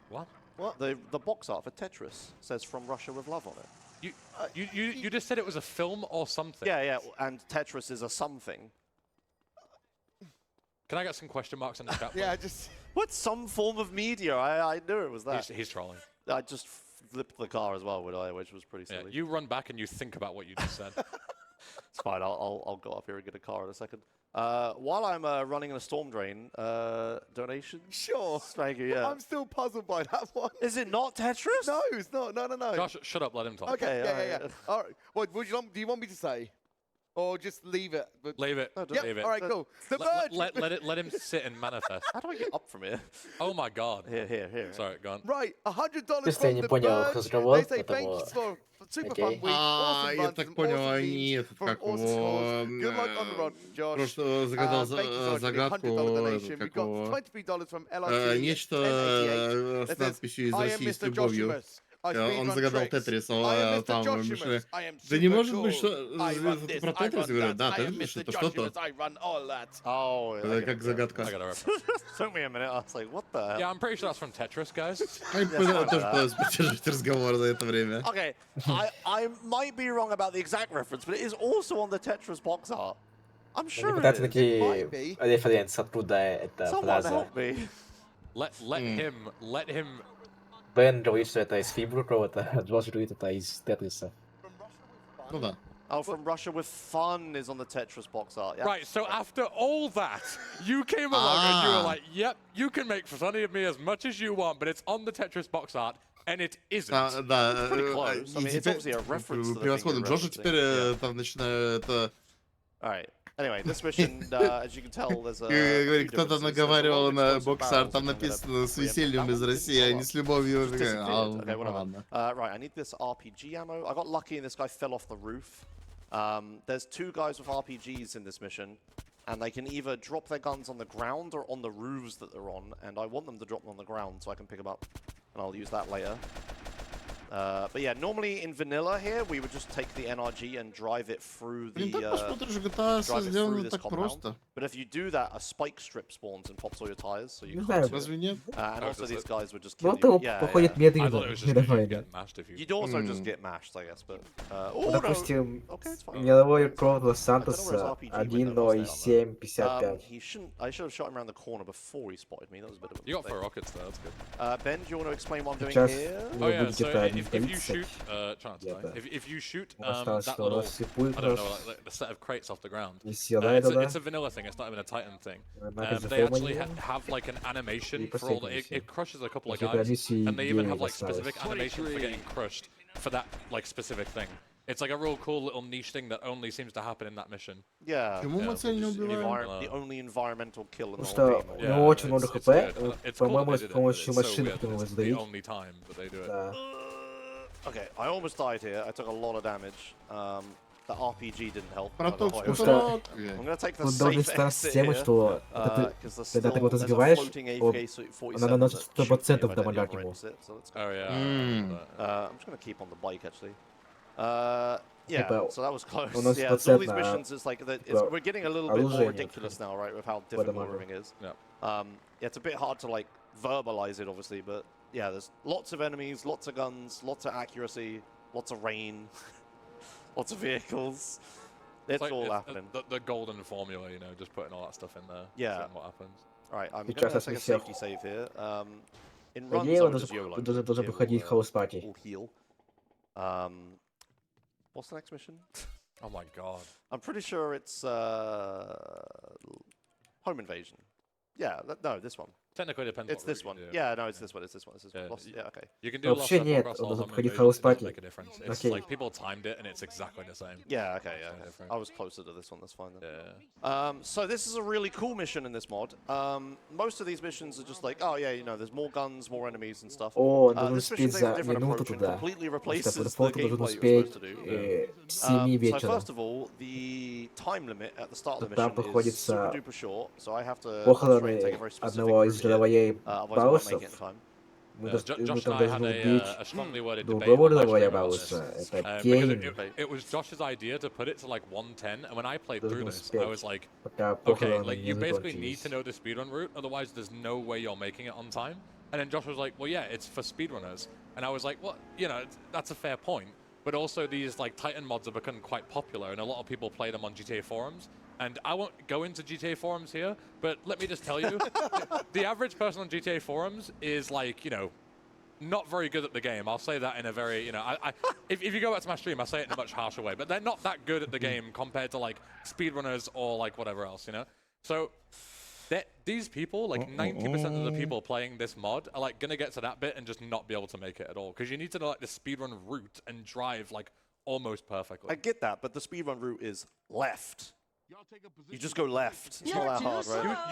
What? What? The box art for Tetris says From Russia with Love on it. You just said it was a film or something. Yeah, yeah, and Tetris is a something. Can I get some question marks in the chat? Yeah, please? just What some form of media? I knew it was that. He's trolling. I just flipped the car as well, which was pretty silly. Yeah, you run back and you think about what you just said. It's fine. I'll go up here and get a car in a second. While I'm running in a storm drain, donations. Sure. Thank you. Yeah. I'm still puzzled by that one. Is it not Tetris? No, it's not. No. Josh, shut up. Let him talk. Okay. Yeah. All right. What do you want me to say? Or just leave it? Leave it. No, Yep. Leave it. All right, cool. The Verge. Let him sit and manifest. How do I get up from here? Oh my God. Here. Sorry, go on. Right, $100 Просто from я не The понял Verge. разговор, They say thank you потому... for super Окей. fun week. Awesome Я runs, так some понял, awesome они memes этот, from как awesome его, scores. Good luck on the run, Josh. просто загадал Thank you so much for the загадку, $100 donation. как We've got его, $23 from LRT. нечто 1088. с It says, надписью из I am России с Mr. любовью. Joshimus. I Он speedrun загадал tricks. Тетрис, I am Mr. там, Joshimus. I am да не super может быть, cool. что I run это this, про I Тетрис run говорят, that. да, I am Тетрис, Mr. это что-то. Joshimus. I run all that. Oh, yeah. Это как загадка. I got a reference. Took me a minute. I was like, what the hell? Yeah, I'm pretty sure that's from Tetris, guys. Они тоже пытаются поддерживать разговор за это время. Okay, I might be wrong about the exact reference, but it is also on the Tetris box art. I'm Они sure пытаются it is. найти референс, откуда эта Someone фраза. help me. Let him. Бен говорит, что это из фильма какого-то, а Джош говорит, это из Тетриса. Ну да. Oh, from Russia with fun is on the Tetris box art. Yeah. Right, so after all that, you came along and you were like, yep, you can make fun of me as much as you want, but it's on the Tetris box art, and it isn't. Да, Pretty close. I mean, и it's obviously a reference to the thing превосходно. you're Джоша referencing. теперь там начинает Alright. Anyway, this mission, as you can tell, there's a говорит, few кто-то differences. наговаривал There's a lot на of боксар, explosive там barrels написано с that весельем из России, а не с любовью. just disappeared. Okay, whatever. Ладно. Right, I need this RPG ammo. I got lucky and this guy fell off the roof. There's two guys with RPGs in this mission, and they can either drop their guns on the ground or on the roofs that they're on, and I want them to drop them on the ground so I can pick them up, and I'll use that later. But yeah, normally in vanilla here, we would just take the NRG and drive it through the Так посмотришь, GTA сделано так просто. But if you do that, a spike strip spawns and pops all your tires, so you Не can't. знаю, Разве нет? And also these guys would just ну kill это you. Yeah, походит yeah. I thought медленно, it was just нормально. get mashed if you. You'd also just get mashed, I guess, but... Ну, oh, no. допустим, Okay, it's fine. мировой рекорд Лос I don't know where his Сантоса RPG went, though, lost it, I don't know. 1:07:55. He shouldn't... I should have shot him around the corner before he spotted me. That was a bit of a You got mistake. 4 rockets there, that's good. Ben, do you want to explain what I'm doing Сейчас here? у Oh него yeah, будет so где-то if you 1:30. shoot, chance Yeah, die. but- If you shoot Осталось that что, little, рассыпуй I don't know, просто. like the set of crates off the ground. И села это, да? It's a vanilla thing. It's not even a Titan thing. Однако They actually заферманили. have like an animation И for all the, последний it crushes a couple of Если guys, комиссии and they even have 9 like осталось. specific animations for getting crushed for that like specific thing. It's like a real cool little niche thing that only seems to happen in that mission. Yeah. Почему мы цель не убиваем? The only environmental kill in the Потому whole что game. у него очень много it's хп, good. It's cool по-моему, that с they did it, but помощью it's so машины, weird которую that можно it's the сдавить. only time that they do it. Да. Okay, I almost died here. I took a lot of damage. The RPG didn't help. Проток, I'm что- going to take the Он должен safe стараться exit с тем, here. что когда ты его сбиваешь, она наносит 100% дамага ему. Oh yeah. I'm just going to keep on the bike actually. Yeah, Типа, so that was close. у нас Yeah, so all these 100% missions is like that. типа, We're getting a little bit more оружие ridiculous now, right, with how по difficult дамагу. everything is. Yeah. Yeah, it's a bit hard to like verbalize it, obviously, but yeah, there's lots of enemies, lots of guns, lots of accuracy, lots of rain, lots of vehicles. It's like, all it's happening. the golden formula, you know, just putting all that stuff in there. Yeah. Seeing what happens. All right, I'm Сейчас going to take a всех. safety save here. In По runs, идее, I он would just YOLO. должен It проходить will, хаус-пати. will heal. What's the next mission? Oh my god. I'm pretty sure it's home invasion. Yeah, no, this one. Technically depends. It's what this route one. you do. Yeah, no, it's this one. It's this one. It's this one. Yeah, Lost- yeah, okay. You can do Вообще lost нет, across он all должен home проходить invasions, хаус-пати. it doesn't make a difference. It's Окей. like people timed it and it's exactly the same. Yeah, okay, yeah. So different. I was closer to this one. That's fine then. Yeah. So this is a really cool mission in this mod. Most of these missions are just like, oh yeah, you know, there's more guns, more enemies and stuff. О, он должен This mission успеть takes a за different минуту approach and туда. completely Потому replaces что the фото должен gameplay you're успеть supposed to do. с 7 So вечера. first of all, the time limit at the start of the Там mission is приходится super duper short, so I have to похороны take a very specific одного из route here. главарей Otherwise I won't make Баусов. it in time. Мы Josh там and I должны had убить a strongly worded debate другого on live главаря stream about this. Бауса. Это Because Кейн. it was Josh's idea to put it to like 110, and when I played through Должен this, I успеть, was like, пока okay, похороны like не you basically need закончились. to know the speedrun route, otherwise there's no way you're making it on time. And then Josh was like, well, yeah, it's for speedrunners. And I was like, well, you know, that's a fair point. but also these like Titan mods have become quite popular, and a lot of people play them on GTA forums. And I won't go into GTA forums here, but let me just tell you, the average person on GTA forums is like, you know, not very good at the game. I'll say that in a very, you know, if you go back to my stream, I say it in a much harsher way, but they're not that good at the game compared to like speedrunners or like whatever else, you know? So these people, like 90% of the people playing this mod are like gonna get to that bit and just not be able to make it at all. Because you need to know like the speedrun route and drive like almost perfectly. I get that, but the speedrun route is left. You just go left. It's not that hard, right?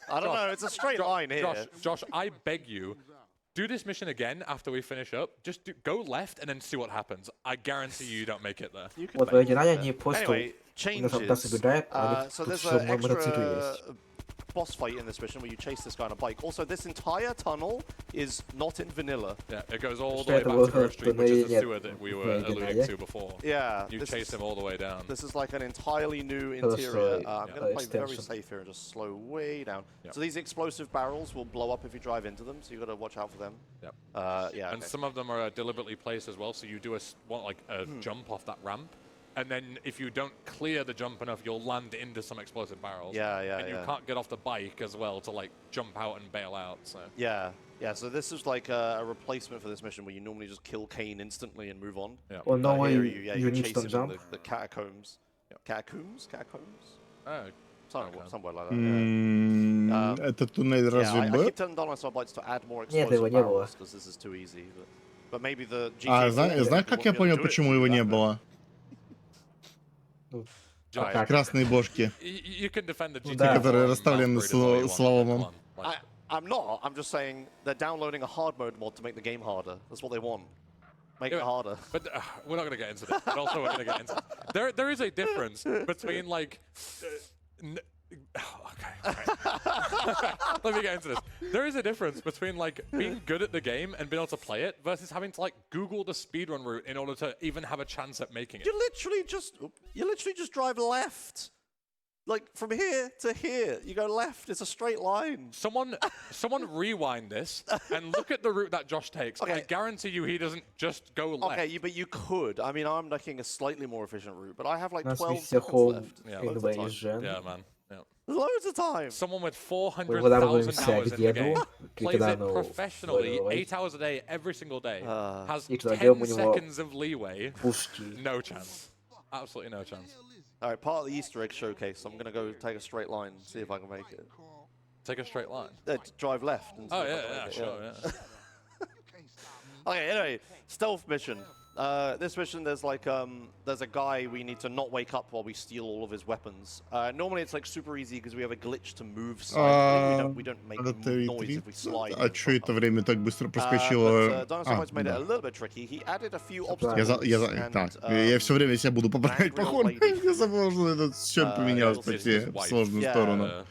I don't know, it's a straight line here. Josh, I beg you, do this mission again after we finish up. Just go left and then see what happens. I guarantly you don't make it there. Вот в оригинале они просто... Anyway, changes. So there's an extra boss fight in this mission where you chase this guy on a bike. Also, this entire tunnel is not in vanilla. Yeah, it goes all the way back to Grove Street, which is the sewer that we were alluding to before. Yeah. You chase him all the way down. This is like an entirely new interior. I'm going to play very safe here and just slow way down. So these explosive barrels will blow up if you drive into them, so you've got to watch out for them. Yep. Yeah. And some of them are deliberately placed as well, so you do a jump off that ramp. And then if you don't clear the jump enough, you'll land into some explosive barrels. And you can't get off the bike as well to like jump out and bail out. So yeah. So this is like a replacement for this mission where you normally just kill Kane instantly and move on. Yeah. Well, no way you need chase to him jump. in the catacombs. Catacombs? Somewhere like that. Это туннель разве I был? keep telling Donald Sublights to add more explosive barrels because this is too easy. But maybe the GTA знаешь, как я понял, почему его не было? Красные бошки, которые расставлены слаломом. I'm not. I'm just saying they're downloading a hard mode mod to make the game harder. That's what they want. Make it harder. But we're not going to get into this. But also we're going to get into there is a difference between like... Let me get into this. There is a difference between like being good at the game and being able to play it versus having to like Google the speedrun route in order to even have a chance at making it. You literally just drive left. Like from here to here, you go left. It's a straight line. Someone rewind this and look at the route that Josh takes. Okay. I guarantee you he doesn't just go left. Okay, but you could. I mean, I'm taking a slightly more efficient route, but I have like 12 seconds left. Yeah, man. Yeah. Loads of time. Someone with 400,000 hours in the game plays it professionally, 8 hours a day, every single day, has 10 seconds of leeway. No chance. Absolutely no chance. All right, part of the Easter egg showcase. I'm going to go take a straight line and see if I can make it. Take a straight line? Drive left. And sure. Okay, anyway, stealth mission. This mission, there's like there's a guy we need to not wake up while we steal all of his weapons. Normally it's like super easy because we have a glitch to move silently. We don't make noise if we slide. А чё это время так быстро проскочило? Dinosaur made it a little bit tricky. He added a few obstacles. Я все время себя буду поправлять по ходу. Я забыл, что этот счет поменялся почти в сложную сторону.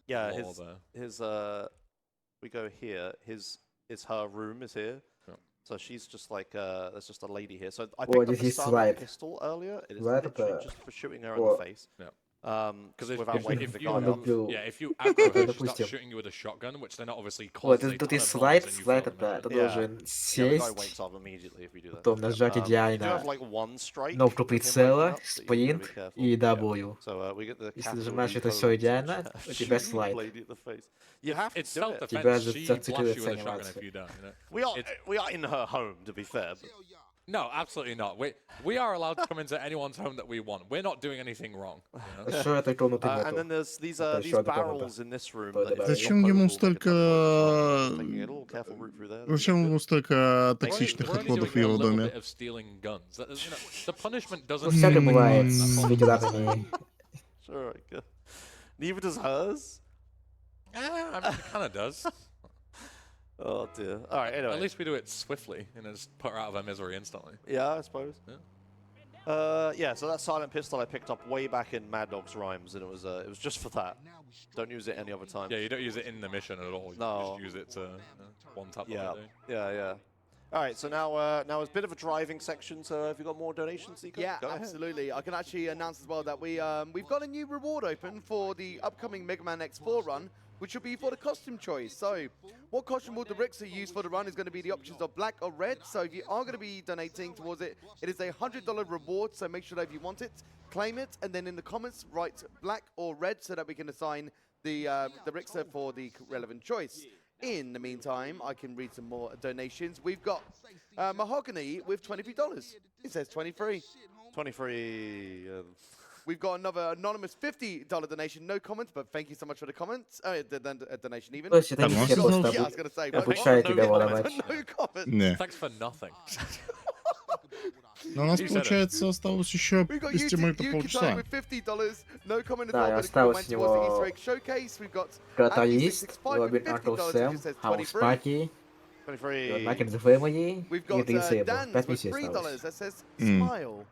Yeah, his we go here. Her room is here. So she's just like, there's just a lady here. So I picked up a silent pistol earlier. It is literally just for shooting her in the face. Because if you aggro her, she starts shooting you with a shotgun, which then obviously causes тут и слайд это, ты должен сесть, потом нажать идеально кнопку прицела, спринт и W. Если нажимаешь это все идеально, у тебя слайд. Тебя зацикливается анимация. We are in her home, to be fair. No, absolutely not. We are allowed to come into anyone's home that we want. We're not doing anything wrong. And then there's these barrels in this room. Зачем ему столько токсичных отходов в его доме? Всякое бывает с ветеранами. Neither does hers. I mean, it kind of does. Oh dear. All right. Anyway. At least we do it swiftly and just put her out of her misery instantly. Yeah, I suppose. Yeah. So that silent pistol I picked up way back in Mad Dog's Rhymes, and it was just for that. Don't use it any other time. Yeah, you don't use it in the mission at all. No. You just use it to one tap. Yeah. All right, so now it's a bit of a driving section. So have you got more donations, Seeker? Yeah, absolutely. I can actually announce as well that we've got a new reward open for the upcoming Mega Man X4 run, which will be for the costume choice. So, what costume will the RUSC use for the run is going to be the options of black or red. So, if you are going to be donating towards it, it is a $100 reward. So, make sure that if you want it, claim it, and then in the comments write black or red so that we can assign the RUSC for the relevant choice. In the meantime, I can read some more donations. We've got Mahogany with $23. It says 23. 23. We've got another anonymous $50 donation. No comments, but thank you so much for the comments. The donation even. Слушай, это миссия можно просто Yeah, I was going to say. обучает тебя no воровать. No comments. Не. Thanks for nothing. Но у нас, You said получается, осталось еще We've got без темы Yuki полчаса. with $50. No comment as Да, well, и but it still осталось went у towards the него Easter egg showcase. We've got Каталист, Anti665 with Роберт Uncle $50, Sam, which says Хаус 23. Паки, 23. Mac and the Family We've и got Принц Эйбл. Dan's 5 with миссий $3 осталось. that says smile.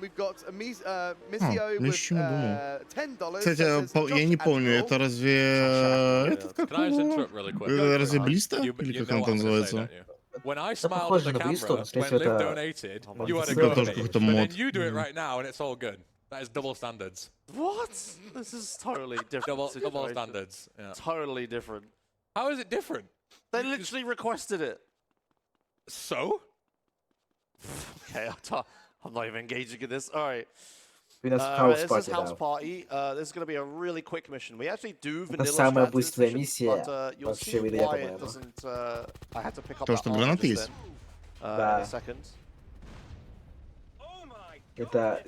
We've got Missio ни с with чего думал. $10 that Кстати, says я не Josh помню, Admiral. это разве... Этот как Can I just его? interrupt really quick? Это разве Блиста? You Или как know он what там I'm gonna say, называется? don't you? When I Это smiled at похоже the на Блисту, camera, скорее when всего, Liv это... donated, Ну, you had a это go тоже at me. какой-то But мод. then you do it right now and it's all good. That is double standards. What? This is totally different. Double situation. standards. Yeah. Totally different. How is it different? They literally requested it. So? Okay, I'm not even engaging in this. All right. У нас Хаус This is Пати, House да. Party. This is going to be a really quick mission. We actually do Это vanilla самая strat to this быстрая mission, миссия but you'll вообще see в игре, why it по-моему. doesn't. I had to pick up То, that что armor гранаты just есть? then, in Да. a second. Это...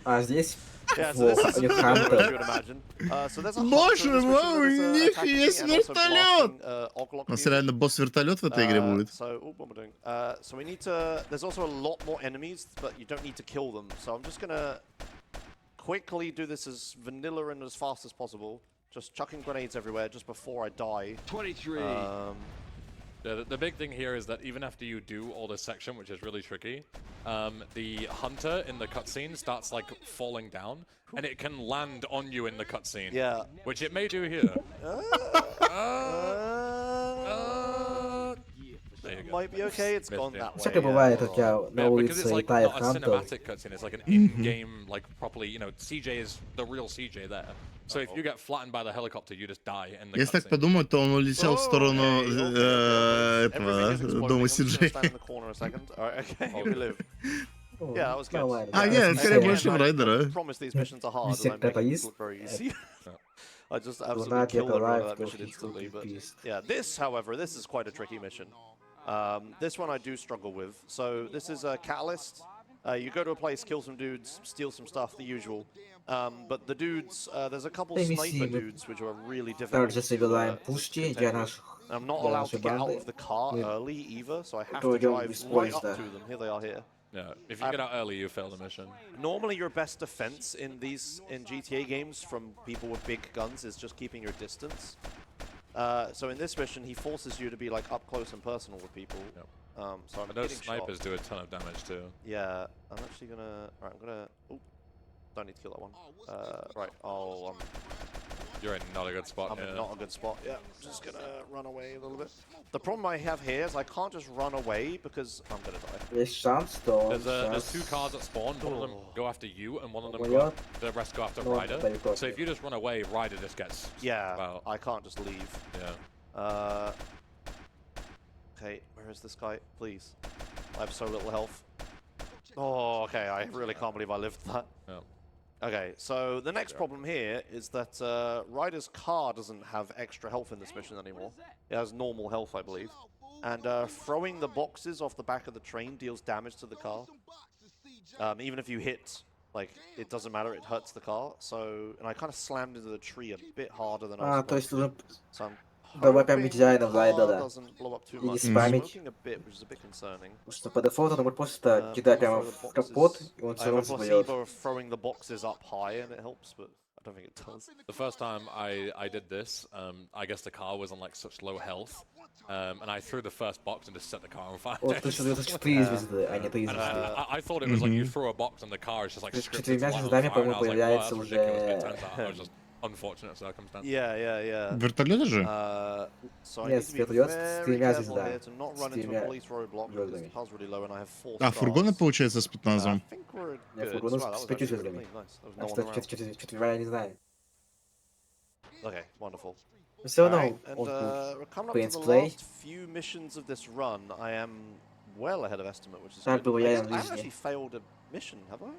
А здесь... Yeah, so this is у них as you Хантер. would imagine. So there's a Боже hunter in this mission мой, у that is, них attacking есть and also вертолет! blasting, Oglok У нас music. реально босс-вертолет в этой игре будет. What am I doing? So we need to. There's also a lot more enemies, but you don't need to kill them. So I'm just gonna quickly do this as vanilla and as fast as possible. Just chucking grenades everywhere just before I die. 23. The big thing here is that even after you do all this section, which is really tricky, the hunter in the cutscene starts like falling down, and it can land on you in the cutscene. Yeah. Which it may do here. There you go. Might be okay. It's Missed gone it. that way. Всякое бывает, как я на Yeah, because it's улице like летает not a Хантер. cinematic cutscene, it's like an in-game, like properly, you know, CJ is the real CJ there. So if you get flattened by the helicopter, you just die in the Если так cutscene. подумать, то он улетел в сторону этого дома Си-Джей. Yeah, that was good. Нормально. А, Да, нет, миссия- скорее больше в Райдера. Promise these missions are hard, Миссия and I make it Каталист. look very easy. I just Do absolutely not killed get everyone alive, on that mission go instantly. But beast. yeah, this, however, this is quite a tricky mission. This one I do struggle with. So this is a Catalyst. You go to a place, kill some dudes, steal some stuff, the usual. But the dudes, there's a couple Let me sniper see. dudes which are really difficult. Также собираем to пушки contend для with. наших... I'm not для allowed нашей to get out банды. of the car Мы early either, so I have то to идем drive без right up поезда. to them. Here they are here. Yeah, if you get out early, you fail the mission. Normally, your best defense in GTA games from people with big guns is just keeping your distance. So in this mission, he forces you to be like up close and personal with people. Yep. So I'm And those getting snipers shot. do a ton of damage too. Yeah, I'm actually gonna. Alright, I'm gonna. Oh, don't need to kill that one. Right. Oh, You're in not a good spot. I'm yeah. in not a good spot. Yeah, just gonna run away a little bit. The problem I have here is I can't just run away because I'm gonna die. Есть шанс, что он There's two сейчас... cars that spawn. One of them go after you, and one of them Уйдет. the rest go after Ну, Ryder. далеко. So if you just run away, Ryder just gets Yeah, Wow. I can't just leave. yeah. Okay, where is this guy? Please. I have so little health. Oh, okay, I really can't believe I lived that. Yeah. Okay, so the next problem here is that Ryder's car doesn't have extra health in this mission anymore. It has normal health, I believe. And throwing the boxes off the back of the train deals damage to the car. Even if you hit, like, it doesn't matter, it hurts the car. So, and I kind of slammed into the tree a bit harder than I was А, то supposed есть to. уже So I'm давай прям hoping дизайном the car Райдера. doesn't blow up too И much. спамить. It's smoking a bit, which is a bit concerning. Потому что по дефолту он просто кидать прямо в капот, и он I все have a равно взорвет. placebo of throwing the boxes up high and it helps, but I don't think it does. The first time I did this, I guess the car was on like such low health, and I threw the first box and just set the car on fire. Вот, то есть это 4 звезды, а не 3 And звезды. I thought it was like you throw a box and the car is just like То есть scripted to четырьмя light on звездами, fire, and I по-моему, was like, wow, that's появляется ridiculous. But it уже... turns out it was just unfortunate circumstance. Yeah. Вертолеты же? So I Нет, need to be вертолет с very тремя careful звездами. here to not run С into a тремя police roadblock because the звездами. car's really low and I have 4 А, фургоны, stars. получается, с I 15. think we're Нет, good. фургонов Wow, that с was 5 actually really звездами. clean. Nice. There was no Так one что around. четвертьмя я не знаю. Okay, wonderful. Все Alright, равно and we're coming up to Queen's the Play. last few missions of this run. I am well ahead of estimate, which is Так good. было I реально haven't везде. actually failed a mission, have I?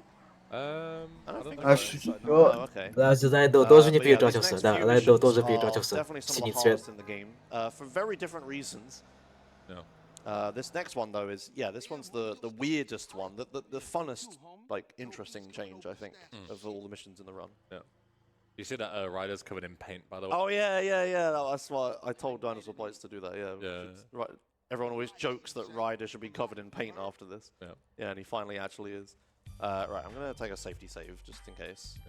I don't think so. so. Oh, okay. Разве Райдо тоже не But yeah, these перетратился? next Да, few Райдо missions тоже are перетратился. definitely some of the Синий цвет. hardest in the game, for very different reasons. No. This next one though is, yeah, this one's the weirdest one, the funnest, like, interesting change, I think, of all the missions in the run. Yeah. You see that rider's covered in paint, by the way? Oh yeah. That's why I told Dinosaur Bites to do that. Yeah. Right. Everyone always jokes that Ryder should be covered in paint after this. Yeah. Yeah, and he finally actually is. Right, I'm gonna take a safety save just in case.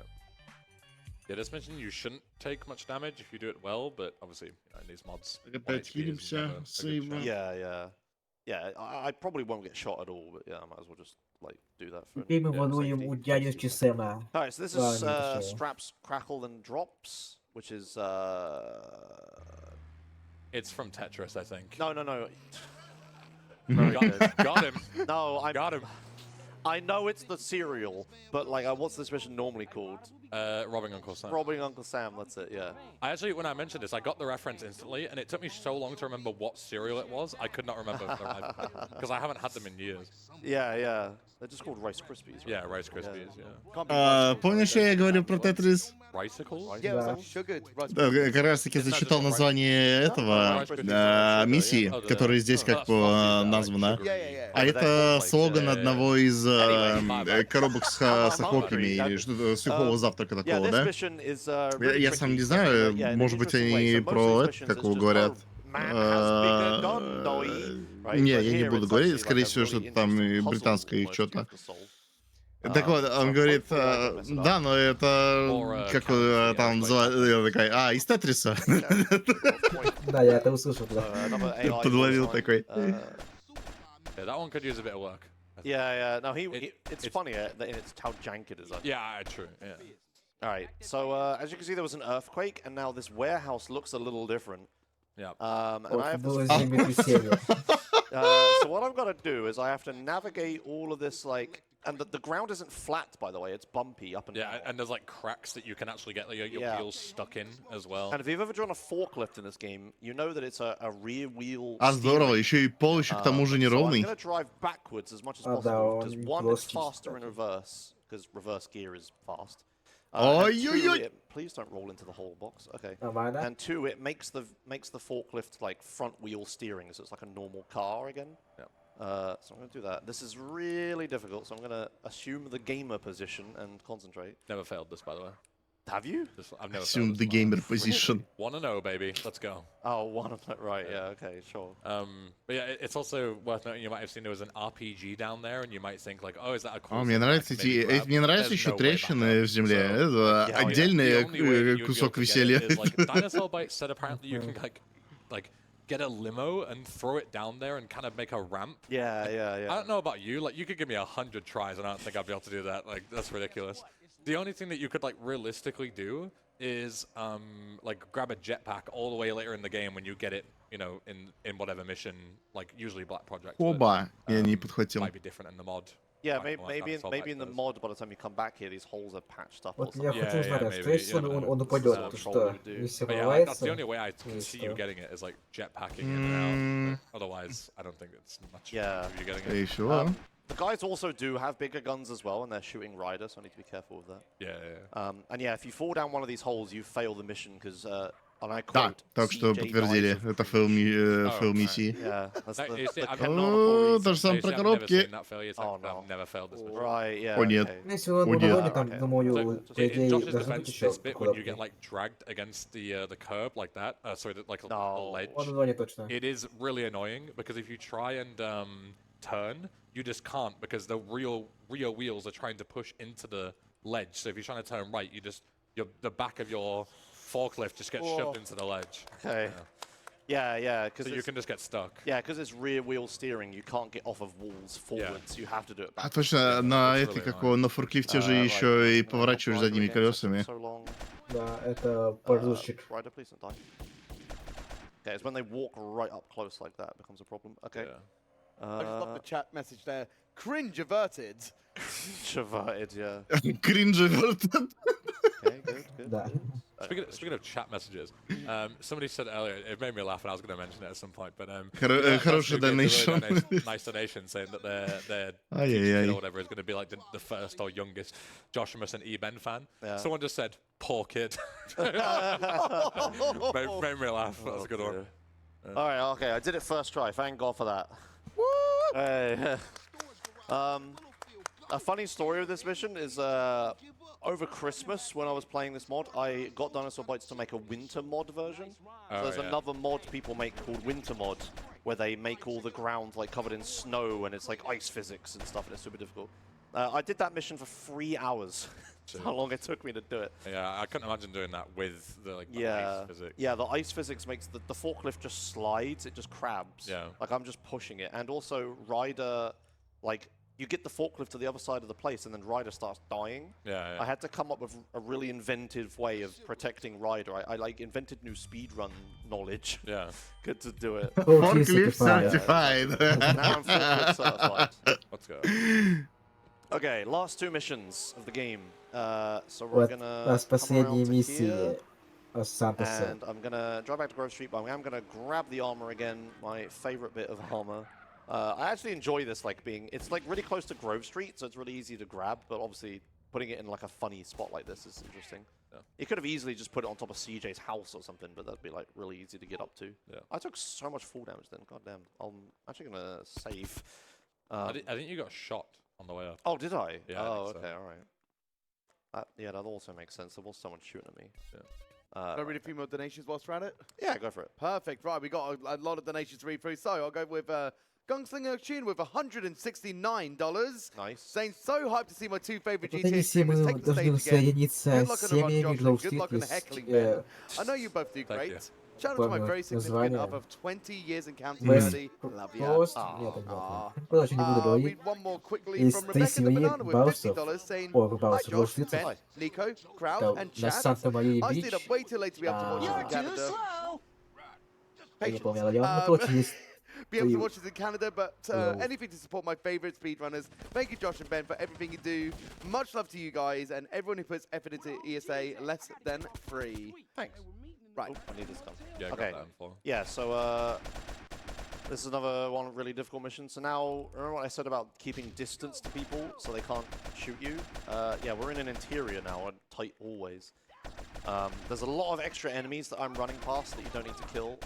Yeah, this mission you shouldn't take much damage if you do it well, but obviously in these mods. Опять хилимся, сейвом. Yeah. I probably won't get shot at all, but yeah, I might as well just like do that for. Теперь мы воруем у дядюшки Сэма. Alright, so this is Straps, Crackle, and Drops, which is It's from Tetris, I think. No. Got him. No, I Got him. I know it's the cereal, but like, what's this mission normally called? Robbing Uncle Sam. Robbing Uncle Sam. That's it. Yeah. I actually, when I mentioned this, I got the reference instantly, and it took me so long to remember what cereal it was. I could not remember because I haven't had them in years. Yeah. They're just called Rice Krispies. Right? Yeah, Rice Krispies. Yeah. Помнишь, я говорил про Тетрис? Ricicles? Yeah, it was like sugared rice. Да, как раз таки зачитал название этого миссии, которая здесь как бы названа. А это слоган одного из коробок с хлопьями или что-то сухого завтрака такого, да? Я сам не знаю, может быть они про это такого говорят. Не, я не буду говорить, скорее всего, что-то там британское их что-то. Так вот, он говорит, да, но это, как там называют, такая, из Тетриса. Да, я это услышал, да. Подловил такой. Yeah, that one could use a bit of work. Yeah. No, it's funny that it's how jank it is. Yeah, true. Yeah. All right. So as you can see, there was an earthquake, and now this warehouse looks a little different. Yeah. And I have Было to. землетрясение. So what I've got to do is I have to navigate all of this, like, and the ground isn't flat, by the way. It's bumpy up and down. Yeah, and there's like cracks that you can actually get your wheels stuck in as well. And if you've ever drawn a forklift in this game, you know that it's a rear wheel. А здорово, еще и пол еще к тому же неровный. So I'm going to drive backwards as much as possible because one, it's faster in reverse because reverse gear is fast. Two, please don't roll into the whole box. Okay. And two, it makes the forklift like front wheel steering, so it's like a normal car again. Yeah. So I'm going to do that. This is really difficult, so I'm going to assume the gamer position and concentrate. Never failed this, by the way. Have you? I've never Assume the gamer position. 1-0, baby. Let's go. Oh, 1-0, right, yeah, okay, sure. But yeah, it's also worth noting, you might have seen there was an RPG down there, and you might think like, oh, is that a cool Мне нравятся мне нравятся еще трещины в земле. Это отдельный кусок веселья. Dinosaur Bite said apparently you can like get a limo and throw it down there and kind of make a ramp. Yeah. I don't know about you, like you could give me 100 tries and I don't think I'd be able to do that. Like that's ridiculous. The only thing that you could like realistically do is like grab a jetpack all the way later in the game when you get it, you know, in whatever mission, like usually Black Project. Оба, я не подхватил. Might be different in the mod. Yeah, maybe in the mod, by the time you come back here, these holes are patched up. Вот я хочу узнать, что если он упадет, то что? Если вырывается? That's the only way I can see you getting it is like jetpacking in and out. Otherwise, I don't think it's much. Yeah, you getting it. Sure. The guys also do have bigger guns as well, and they're shooting riders, so I need to be careful with that. Yeah. And yeah, if you fall down one of these holes, you fail the mission because. Да, только что подтвердили, это фейл миссии. О, то же самое про коробки. О, нет. Если он уронит, там, думаю, по идее, должен быть еще коробки. Он уронит точно. It is really annoying because if you try and turn, you just can't because the rear wheels are trying to push into the ledge. So if you're trying to turn right, the back of your forklift just gets shoved into the ledge. Okay. Yeah. So you can just get stuck. Yeah, because it's rear wheel steering, you can't get off of walls forwards. You have to do it back. А точно, на этой на форклифте же еще и поворачиваешь задними колесами. Да, это подушечек. Rider, please don't die. Okay, it's when they walk right up close like that becomes a problem. Okay. I just love the chat message there. Cringe averted. Cringe averted, yeah. Cringe averted. Okay, good. Да. Speaking of chat messages, somebody said earlier, it made me laugh and I was going to mention it at some point, but Хороший donation. Really nice donation saying that their future kid or whatever is going to be like the first or youngest Joshimus and E-Ben fan. Yeah. Someone just said, poor kid. made me laugh. That was a good one. All right, okay, I did it first try. Thank God for that. Hey. A funny story of this mission is over Christmas when I was playing this mod, I got Dinosaur Bites to make a winter mod version. So there's another mod people make called Winter Mod, where they make all the ground like covered in snow and it's like ice physics and stuff, and it's super difficult. I did that mission for 3 hours. That's how long it took me to do it. Yeah, I couldn't imagine doing that with the ice physics. Yeah, the ice physics makes the forklift just slides, it just crabs. Yeah. Like I'm just pushing it. And also Ryder, like, you get the forklift to the other side of the place and then Ryder starts dying. Yeah. I had to come up with a really inventive way of protecting Ryder. I like invented new speedrun knowledge. Yeah. Good to do it. Forklift certified. Now I'm forklift certified. Let's go. Okay, last 2 missions of the game. So we're gonna последние come around to here, миссии Santos. and I'm gonna drive back to Grove Street, but I'm gonna grab the armor again, my favorite bit of armor. I actually enjoy this, like it's like really close to Grove Street, so it's really easy to grab, but obviously putting it in like a funny spot like this is interesting. Yeah. You could have easily just put it on top of CJ's house or something, but that'd be like really easy to get up to. Yeah. I took so much fall damage then, goddamn. I'm actually gonna save. I think you got shot on the way up. Oh, did I? Yeah. Oh, I think okay, all right. Yeah, that also makes sense. There was someone shooting at me. Yeah. Can I read a few more donations whilst we're at it? Yeah, go for it. Perfect. Right, we got a lot of donations to read through. So I'll go with Gunslinger Tune with $169. Nice. Saying so hyped to see my 2 favorite Вот GTA они все streamers мы take the должны stage again. соединиться Good luck с on the run, семьями Josh, and Grove good Street. luck on the heckling, Ben. I know you both do great. Shout out to my very significant название. other of 20 years in counting Без already. Love ya. пост. Нет, Больше не буду говорить. Read one more quickly Из from 3 Rebecca the семьи Banana with Баусов, $50 saying, о, Hi Баусов, Josh, Баусов, Ben, Nico, Crowd, да, and на Chad. Санта-Мария I Бич. stayed up way too late to be able to watch this in You're too Canada. slow. Я не помню, Patience. но точно есть. Be able to watch this in Canada, but anything to support my favorite speedrunners. Thank you, Josh and Ben, for everything you do. Much love to you guys and everyone who puts effort into ESA less than free. Thanks. Right. Oh, I need this gun. Yeah, I Okay. got that info. Yeah, so this is another one really difficult mission. So now, remember what I said about keeping distance to people so they can't shoot you? Yeah, we're in an interior now, tight always. There's a lot of extra enemies that I'm running past that you don't need to kill.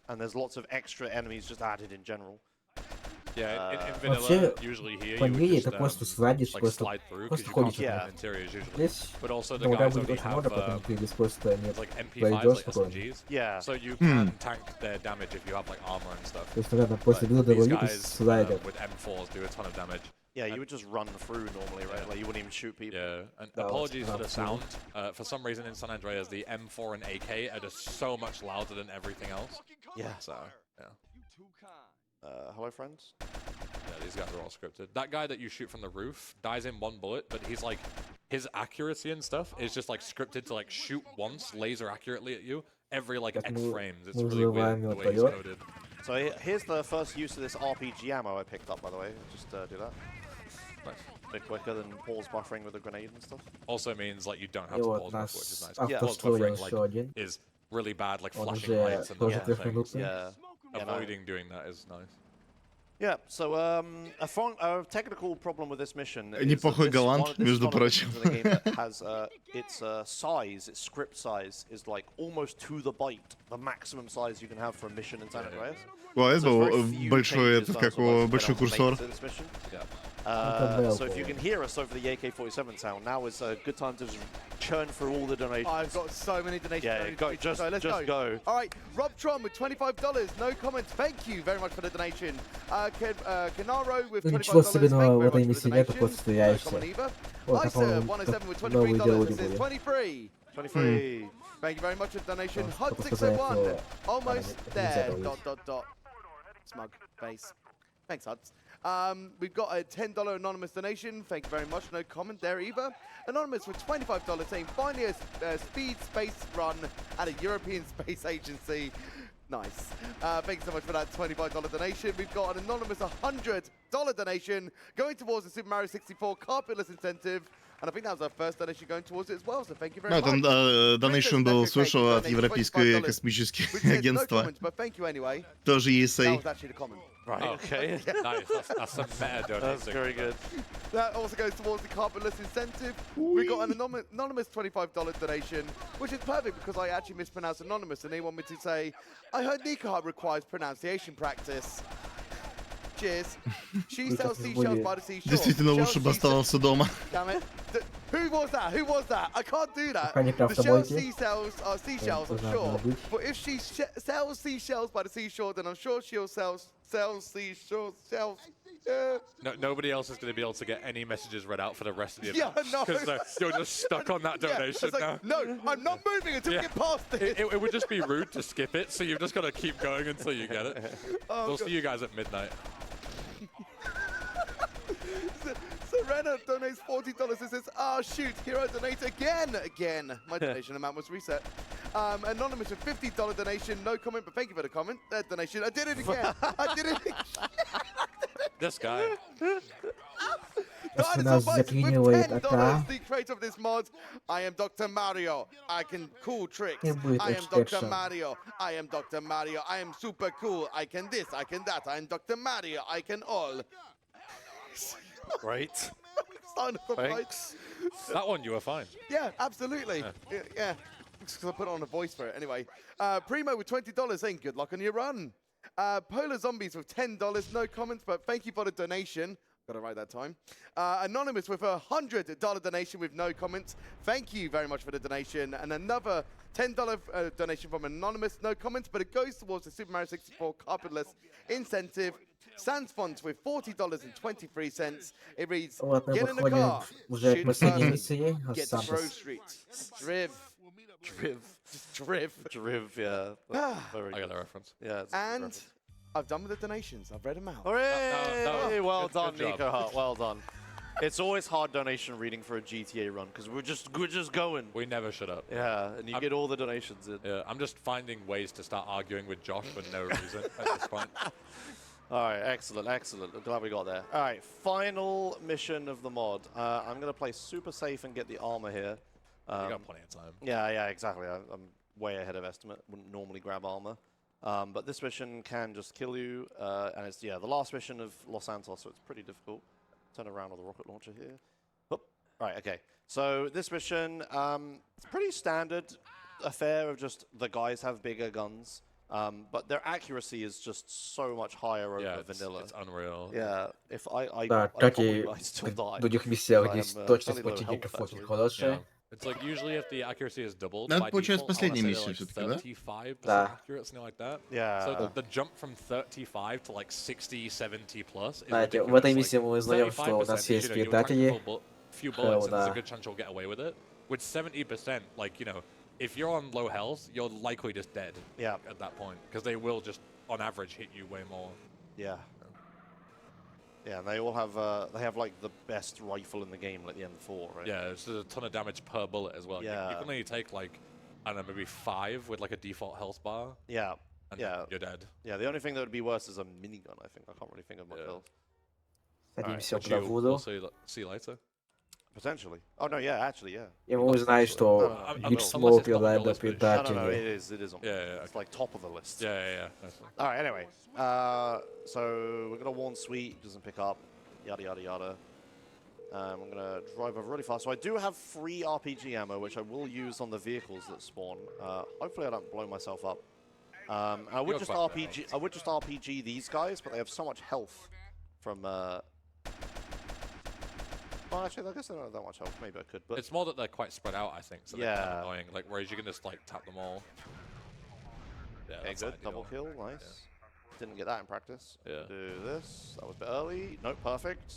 And there's lots of extra enemies just added in general. Yeah, in Вообще, vanilla, usually here по you ней would это just просто сладишь, like просто slide through просто because you can't ходишь. get Yeah. in interiors usually. Здесь, But also the ну, там guys будет only очень много, have потом ты здесь просто не like MP5s, пройдешь like спокойно. SMGs. Yeah. So you can tank their damage if you have like armor and stuff. То есть, наверное, после But выхода these ролика guys слайдят. with M4s do a ton of damage. Yeah, you would just run through normally, right? Yeah. Like you wouldn't even shoot people. Yeah, and That was apologies for the sound. absolute. For some reason in San Andreas, the M4 and AK are just so much louder than everything else. Yeah. So, yeah. Hello, friends. Yeah, these guys are all scripted. That guy that you shoot from the roof dies in 1 bullet, but he's like, his accuracy and stuff is just like scripted to like shoot once laser accurately at you every like X frames. It's really weird the way he's coded. So here's the first use of this RPG ammo I picked up, by the way. Just do that. Nice. A bit quicker than pause buffering with a grenade and stuff. Also means like you don't have И to вот pause нас buffer, which is nice. Yeah. Pause автостроил buffering еще один. like is really bad, like Он flashing уже lights and тоже those 3 things. минуты. Yeah. Avoiding doing that is nice. Yeah, so a technical problem with this mission is Неплохой that голланд, между прочим. the game that has its size, its script size is like almost to the byte, the maximum size you can have for a mission in San Andreas. О, это So был there's very few большой, changes этот, как Dinosaur его, Bites большой have been able to курсор. make to this mission. Yeah. So if you can hear us over the AK-47 sound, now is a good time to just churn through all the donations. I've got so many donations. Yeah, Let's go. All right, Rob Tron with $25. No comments. Thank you very much for the donation. Kenaro with Ну, $25. ничего Thank особенного you в very этой much for миссии the нету, donation. просто No теряешься. comment either. Вот, Lisa, по-моему, 107 with новые $23. диалоги This is были. 23. 23. Thank you very much for the donation. Oh, Hot только 601. за это Almost нельзя there. говорить. Smug face. Thanks, Huds. We've got a $10 anonymous donation. Thank you very much. No comment there either. Anonymous with $25 saying, finally a speed space run at a European space agency. Nice. Thanks so much for that $25 donation. We've got an anonymous $100 donation going towards the Super Mario 64 carpetless incentive. And I think that was our first donation going towards it as well, so thank you very No, much. там donation был, слышал, от Европейское космическое агентство. Тоже ESA. That was actually the comment. Right, okay. Nice, that's a meta donation. That's very good. That also goes towards the carpetless incentive. We got an anonymous $25 donation, which is perfect because I actually mispronounced anonymous and they want me to say, I heard Nika requires pronunciation practice. Cheers. She sells seashells by the seashore. Действительно лучше бы оставался дома. Damn it. Who was that? Who was that? I can't do that. The shell seashells are seashells, I'm sure. But if she sells seashells by the seashore, then I'm sure she'll sell seashells. No, nobody else is going to be able to get any messages read out for the rest of the event. Yeah, no. Because you're just stuck on that donation like, now. No, I'm not moving until we get past this. It would just be rude to skip it, so you've just got to keep going until you get it. We'll see you guys at midnight. Serena donates $40 and says, oh shoot, Hero donates again. My donation amount was reset. Anonymous with $50 donation, no comment, but thank you for the comment. Donation, I did it again. I did it again. This guy. Dinosaur Bites with $10, the creator of this mod. I am Dr. Mario. I can cool tricks. I am Dr. Mario. I am Dr. Mario. I am super cool. I can this, I can that. I am Dr. Mario. I can all. Great. Thanks. That one, you were fine. Yeah, absolutely. Yeah. Because I put on a voice for it. Anyway, Primo with $20 saying good luck on your run. Polar Zombies with $10, no comments, but thank you for the donation. Got it right that time. Anonymous with a $100 donation with no comments. Thank you very much for the donation. And another $10 donation from Anonymous, no comments, but it goes towards the Super Mario 64 carpetless incentive. Sans Fonts with $40.23. It reads, get in the car, shoot the person, get to Grove Street. Driv, yeah. I got the reference. Yeah. And I've done with the donations. I've read them out. Hooray! Well done, Nico Hart. Well done. It's always hard donation reading for a GTA run because we're just going. We never shut up. Yeah, and you get all the donations in. Yeah, I'm just finding ways to start arguing with Josh for no reason at this point. All right, excellent. I'm glad we got there. All right, final mission of the mod. I'm going to play super safe and get the armor here. You got plenty of time. Yeah, exactly. I'm way ahead of estimate. Wouldn't normally grab armor. But this mission can just kill you. And it's, the last mission of Los Santos, so it's pretty difficult. Turn around with the rocket launcher here. Oop. Right, okay. So this mission, it's a pretty standard affair of just the guys have bigger guns. But their accuracy is just so much higher over vanilla. It's unreal. Yeah, if I still die. В других миссиях здесь точность противников очень хорошая. It's like usually if the accuracy is doubled, Надо by получается default, последняя like миссия все-таки, да? 35% accurate, something like that. Yeah. So the jump from 35 to like 60, 70 plus is Знаете, в ridiculous. этой миссии мы узнаем, что у нас есть предатели. Few bullets, and there's a good chance you'll get away with it. With 70%, like, you know, if you're on low health, you're likely just dead. Yeah. At that point, because they will just, on average, hit you way more. Yeah. Yeah, they all have like the best rifle in the game, like the M4, right? Yeah, it's a ton of damage per bullet as well. Yeah. You can only take like, I don't know, maybe 5 with like a default health bar. Yeah. And you're dead. Yeah, the only thing that would be worse is a minigun, I think. I can't really think of much else. Садимся в заводу. We'll see you later. Potentially. Oh, no, yeah, actually, yeah. И мы узнаем, что Deep Smoke и Lambda предатели. No, it is on the list. It's like top of the list. Yeah. All right, anyway. So we're going to warn Sweet, doesn't pick up, yada, yada, yada. I'm going to drive over really fast. So I do have free RPG ammo, which I will use on the vehicles that spawn. Hopefully I don't blow myself up. I would just RPG these guys, but they have so much health from... Well, actually, I guess they don't have that much health. Maybe I could, but... It's more that they're quite spread out, I think, so they're kind of annoying. Like, whereas you can just, like, tap them all. Yeah, okay, good. Double kill. Nice. Yeah. Didn't get that in practice. Yeah. Do this. That was a bit early. Nope, perfect.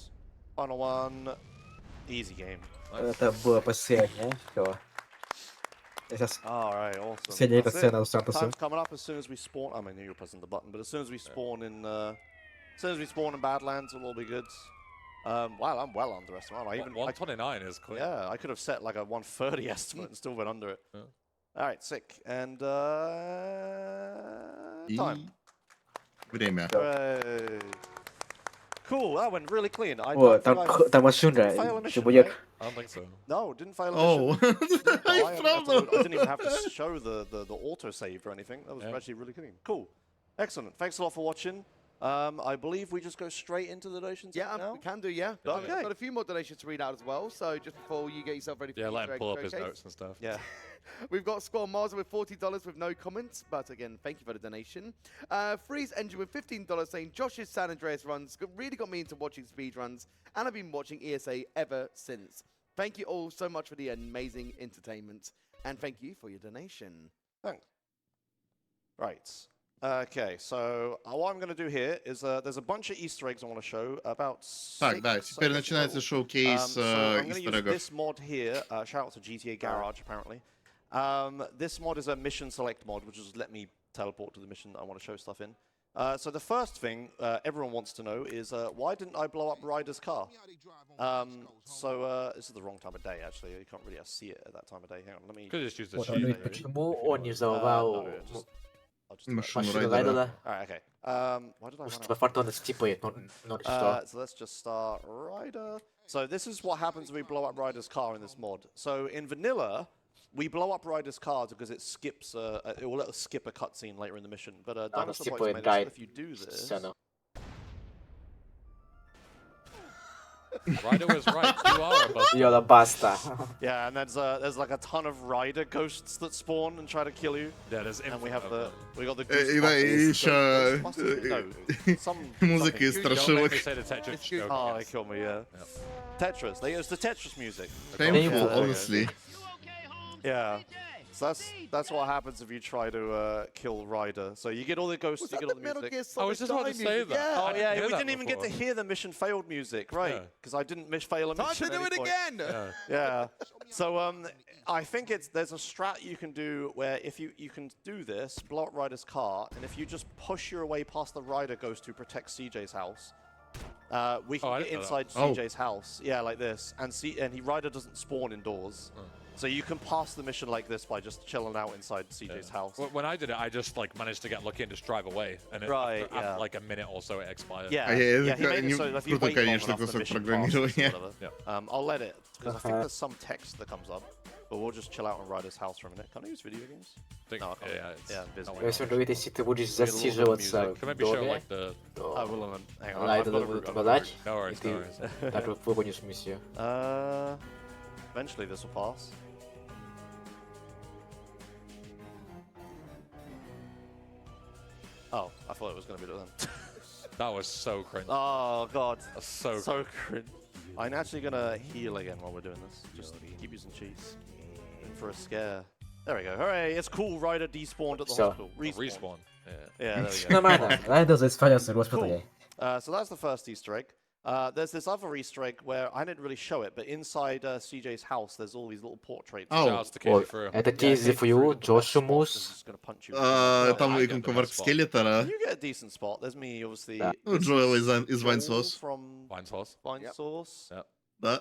Final one. Easy game. Это было последнее. Alright, awesome. Последняя сцена у Сантоса. Time's coming up as soon as we spawn. I mean, you're pressing the button, but as soon as we spawn in... Badlands, it'll all be good. Wow, I'm well underestimated. 129 is clear. Yeah, I could have set like a 130 estimate and still went under it. Yeah. All right, sick. And И time. время. Hooray. Cool, that went really clean. I О, don't think там I машина, fail a mission, чебурек. right? I don't think so. No, didn't fail a Оу, mission. Didn't die, ай, I didn't have to load- I правда. didn't even have to show the auto-save or anything. That was Yeah. actually really clean. Cool. Excellent. Thanks a lot for watching. I believe we just go straight into the donations Yeah, now. we can do, yeah. Okay. I've got a few more donations to read out as well, so just before you get yourself ready for Yeah, the let Easter him egg pull up his showcase. notes and stuff. Yeah. We've got Squall Marza with $40 with no comments, but again, thank you for the donation. Freeze Engine with $15 saying Josh's San Andreas runs really got me into watching speedruns, and I've been watching ESA ever since. Thank you all so much for the amazing entertainment, and thank you for your donation. Thanks. Right. Okay, so what I'm going to do here is there's a bunch of Easter eggs I want to show, about Так, да, six, I теперь guess, начинается total. шоу-кейс So I'm going to Easter use egg'ов. this mod here. Shout out to GTA Garage, apparently. This mod is a mission select mod, which is let me teleport to the mission that I want to show stuff in. So the first thing everyone wants to know is why didn't I blow up Ryder's car? This is the wrong time of day, actually. You can't really see it at that time of day. Hang on, let me... Could just use the Вот, sheet. ну и maybe. почему он не взорвал no, just- I'll just Машину машину Райдера. Райдера? Alright, okay. Why did I run Что out? фортуна стипает, но что? So let's just start Ryder. So this is what happens when we blow up Ryder's car in this mod. So in vanilla, we blow up Ryder's car because it skips. It will let us skip a cutscene later in the mission. But Dinosaur Boys skipuje made it so guide if you do this, сцену. Ryder was right. You are a bust. Йола баста. yeah, and there's like a ton of Ryder ghosts that spawn and try to kill you. Yeah, there's And we infinite have of the them. we got the И да, и еще музыка из Don't make страшилок. me say the Tetris joke. Oh, they killed me. Yeah. Tetris. They use the Tetris music. Painful, Yeah. honestly. Yeah. So that's what happens if you try to kill Ryder. So you get all the ghosts, Was you that get all the the Metal music. Gear I Solid was just about to Die say music? that. Yeah. Oh I didn't yeah, hear we that didn't even get to before. hear the mission failed music, right? Yeah. Because I didn't fail a Time mission. to do at it any point. again! Yeah. So I think there's a strat you can do where if you can do this, blow up Ryder's car, and if you just push your way past the Ryder ghost who protects CJ's house, we can I get didn't know inside that. Oh. CJ's house. Yeah, like this, and Ryder doesn't spawn indoors. So you can pass the mission like this by just chilling out inside CJ's house. When I did it, I just like managed to get lucky and just drive away, and Right, after yeah. like a minute or so, it expired. Yeah, А я yeah, he made it so if you круто, wait long конечно, enough, the кусок mission passes or программирования. whatever. Yeah. I'll let it, because I think there's some text that comes up. But we'll just chill out on Ryder's house for a minute. Can I use video games? Think, No, I can't. yeah, it's Yeah, not invisible. like Если that. говорить, если ты будешь little засиживаться music. в Can maybe show доме, like the. I то will, hang on. I've Райдера got a будут route, нападать, No и worries, no ты worries. так вот выполнишь миссию. Eventually this will pass. Oh, I thought it was going to be then. That was so cringe. Oh, God. That's so. So cringe. I'm actually going to heal again while we're doing this. Just keep using cheats. In for a scare. There we go. Hooray, it's cool. Ryder despawned at the So, hospital. Respawn. Yeah. Yeah, there we go. Нормально. Райдер заиспарился, господи. So that's the first Easter egg. There's this other Easter egg where I didn't really show it, but inside CJ's house, there's all these little portraits. Oh. Shouts to Katie Вот, Frew. это Кейзи Фью, Джошимус. Там I и get the коварк best spot. Скелетора. You get a decent spot. There's me, obviously. Да. Ну, This Джоэл is из Вайн Joel Сос. from Vine Source. Vine Yep. Source. Да.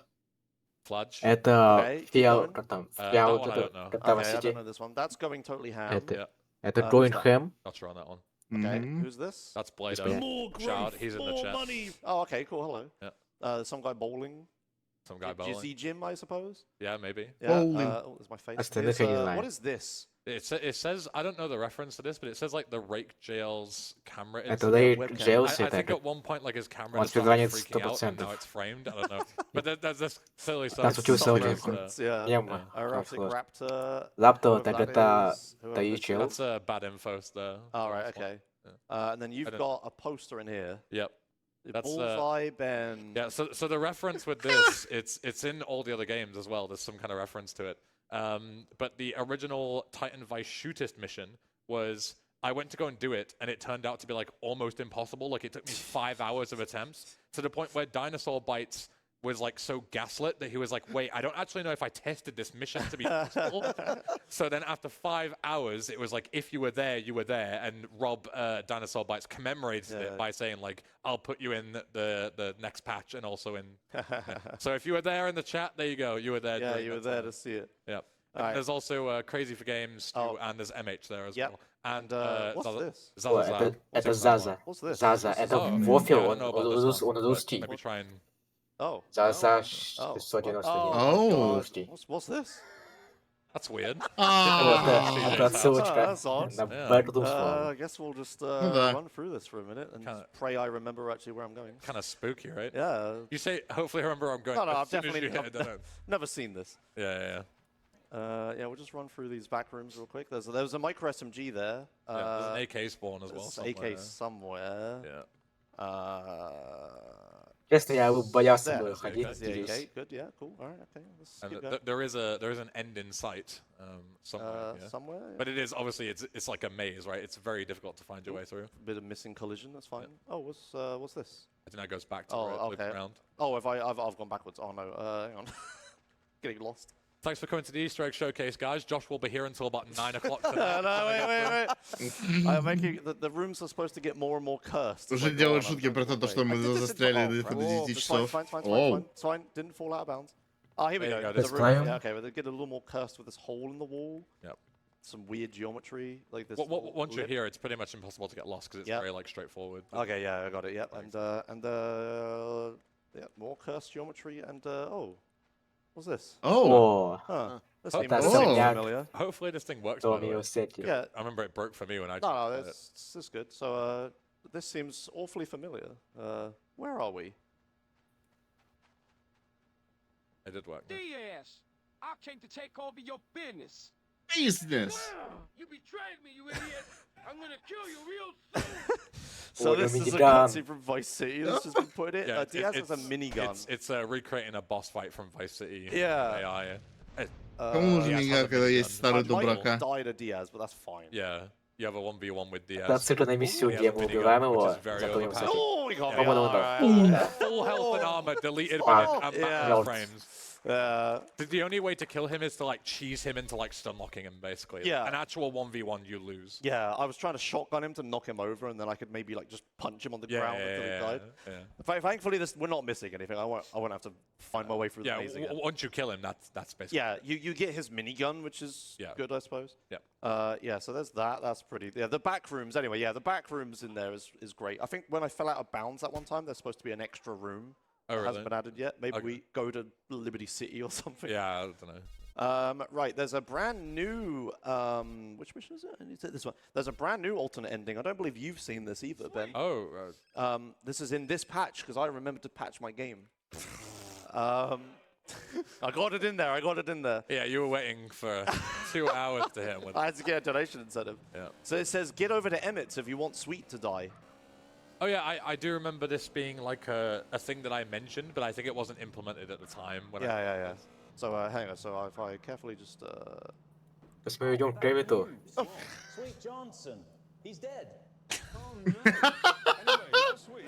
Fladge. Это Okay, Фиал, keep как там, that Фиал, one I don't know. Катава Okay, I don't Сити. know this one. That's going totally ham. Это, Yeah. это who's Going that? Ham. Not sure on that one. Okay, Мгм. who's this? That's Blade. Yeah. More Shout, growth, he's in the more chat. money. Oh, okay, cool. Hello. Yeah. Some guy bowling. Some guy Dizzy bowling. Jim, I suppose. Yeah, maybe. Yeah. Bowling. Oh, there's my face. Остальных Here's, я не знаю. what is this? It says, I don't know the reference to this, but it says like the Rake Jail's camera. Это incident. Рейд webcam. Джейлс, I это think at one point like his camera Он just started перезвонит freaking out and 100%. now it's framed. I don't know. But there's clearly Там some случился один Reference, yeah. мем. Erotic Raptor. Лаптор, whoever так that это is, whoever Таи this чел. is. That's bad info there. All right, okay. And then you've I don't- got a poster in here. Yep. That's Bullseye Ben. Yeah, so the reference with this, it's in all the other games as well. There's some kind of reference to it. But the original Titan Vice Shootist mission was I went to go and do it, and it turned out to be like almost impossible. Like it took me 5 hours of attempts to the point where Dinosaur Bites was like so gaslit that he was like, wait, I don't actually know if I tested this mission to be possible. So then after 5 hours, it was like, if you were there, you were there. And Rob Dinosaur Bites commemorated it by saying like, I'll put you in the next patch and also in. So if you were there in the chat, there you go. You were there. Yeah, during you were that there time. to see it. Yep. Right. There's also Crazy for Games, and there's MH there as well. And what's this? Это Заза. What's this? Заза. Это Вофел, он русский. Maybe try and... Заза 691. What's this? That's weird. Это отсылочка на Battletoads. I guess we'll just run through this for a minute and pray I remember actually where I'm going. Kind of spooky, right? Yeah. You say, hopefully I remember where I'm going. No, I've definitely never seen this. Yeah. Yeah, we'll just run through these back rooms real quick. There's a micro SMG there. There's an AK spawn as well. AK somewhere. Yeah. Честно, я боялся бы ходить здесь. Good, yeah, cool. All right, okay. And there is an end in sight somewhere. Somewhere. But it is obviously it's like a maze, right? It's very difficult to find your way through. A bit of missing collision. That's fine. Oh, what's this? I think that goes back to where it around. Oh, I've gone backwards. Oh no, hang on. Getting lost. Thanks for coming to the Easter egg showcase, guys. Josh will be here until about 9 o'clock tonight. No, wait. I'm making the rooms are supposed to get more and more cursed. Уже делают шутки про то, что мы застряли до 10 часов. It's fine. Didn't fall out of bounds. Here we go. The room. Yeah, okay, but they get a little more cursed with this hole in the wall. Yep. Some weird geometry like this. Once you're here, it's pretty much impossible to get lost because it's very straightforward. Okay, yeah, I got it. Yep, and more cursed geometry and what's this? This seems familiar. Hopefully this thing works. Yeah, I remember it broke for me when I. No, this is good. So this seems awfully familiar. Where are we? It did work. Diaz, I came to take over your business. Business. You betrayed me, you idiot. I'm gonna kill you real soon. So this is a cutscene from Vice City that's just been put in. Diaz has a minigun. It's recreating a boss fight from Vice City. Yeah. AI. Кому нужен мига, когда есть старый дубрака? Died a Diaz, but that's fine. Yeah. You have a 1v1 with Diaz. Там цикл на миссию, где мы убиваем его, затонем всяких. Full health and armor deleted within frames. The only way to kill him is to like cheese him into like stun locking him basically. Yeah. An actual 1v1 you lose. Yeah, I was trying to shotgun him to knock him over, and then I could maybe like just punch him on the ground until he died. Yeah. Thankfully, we're not missing anything. I won't have to find my way through the maze again. Once you kill him, that's basically. Yeah, you get his minigun, which is good, I suppose. Yeah. Yeah. So there's that. That's pretty. Yeah. The back rooms. Anyway. Yeah. The back rooms in there is great. I think when I fell out of bounds that one time, there's supposed to be an extra room. Really? Hasn't been added yet. Maybe we go to Liberty City or something. Yeah, I don't know. Right, there's a brand new... which mission is it? I need to this one. There's a brand new alternate ending. I don't believe you've seen this either, Ben. Oh, right. This is in this patch, because I remembered to patch my game. I got it in there. Yeah, you were waiting for 2 hours to hit him with I had to get a donation incentive. Yeah. So it says, get over to Emmett's if you want Sweet to die. Oh yeah, I do remember this being like a thing that I mentioned, but I think it wasn't implemented at the time. When Yeah. So hang on, so if I carefully just... Сейчас мы идем к Дэвиду. Sweet Johnson, he's dead. Oh no. Anyway, sweet.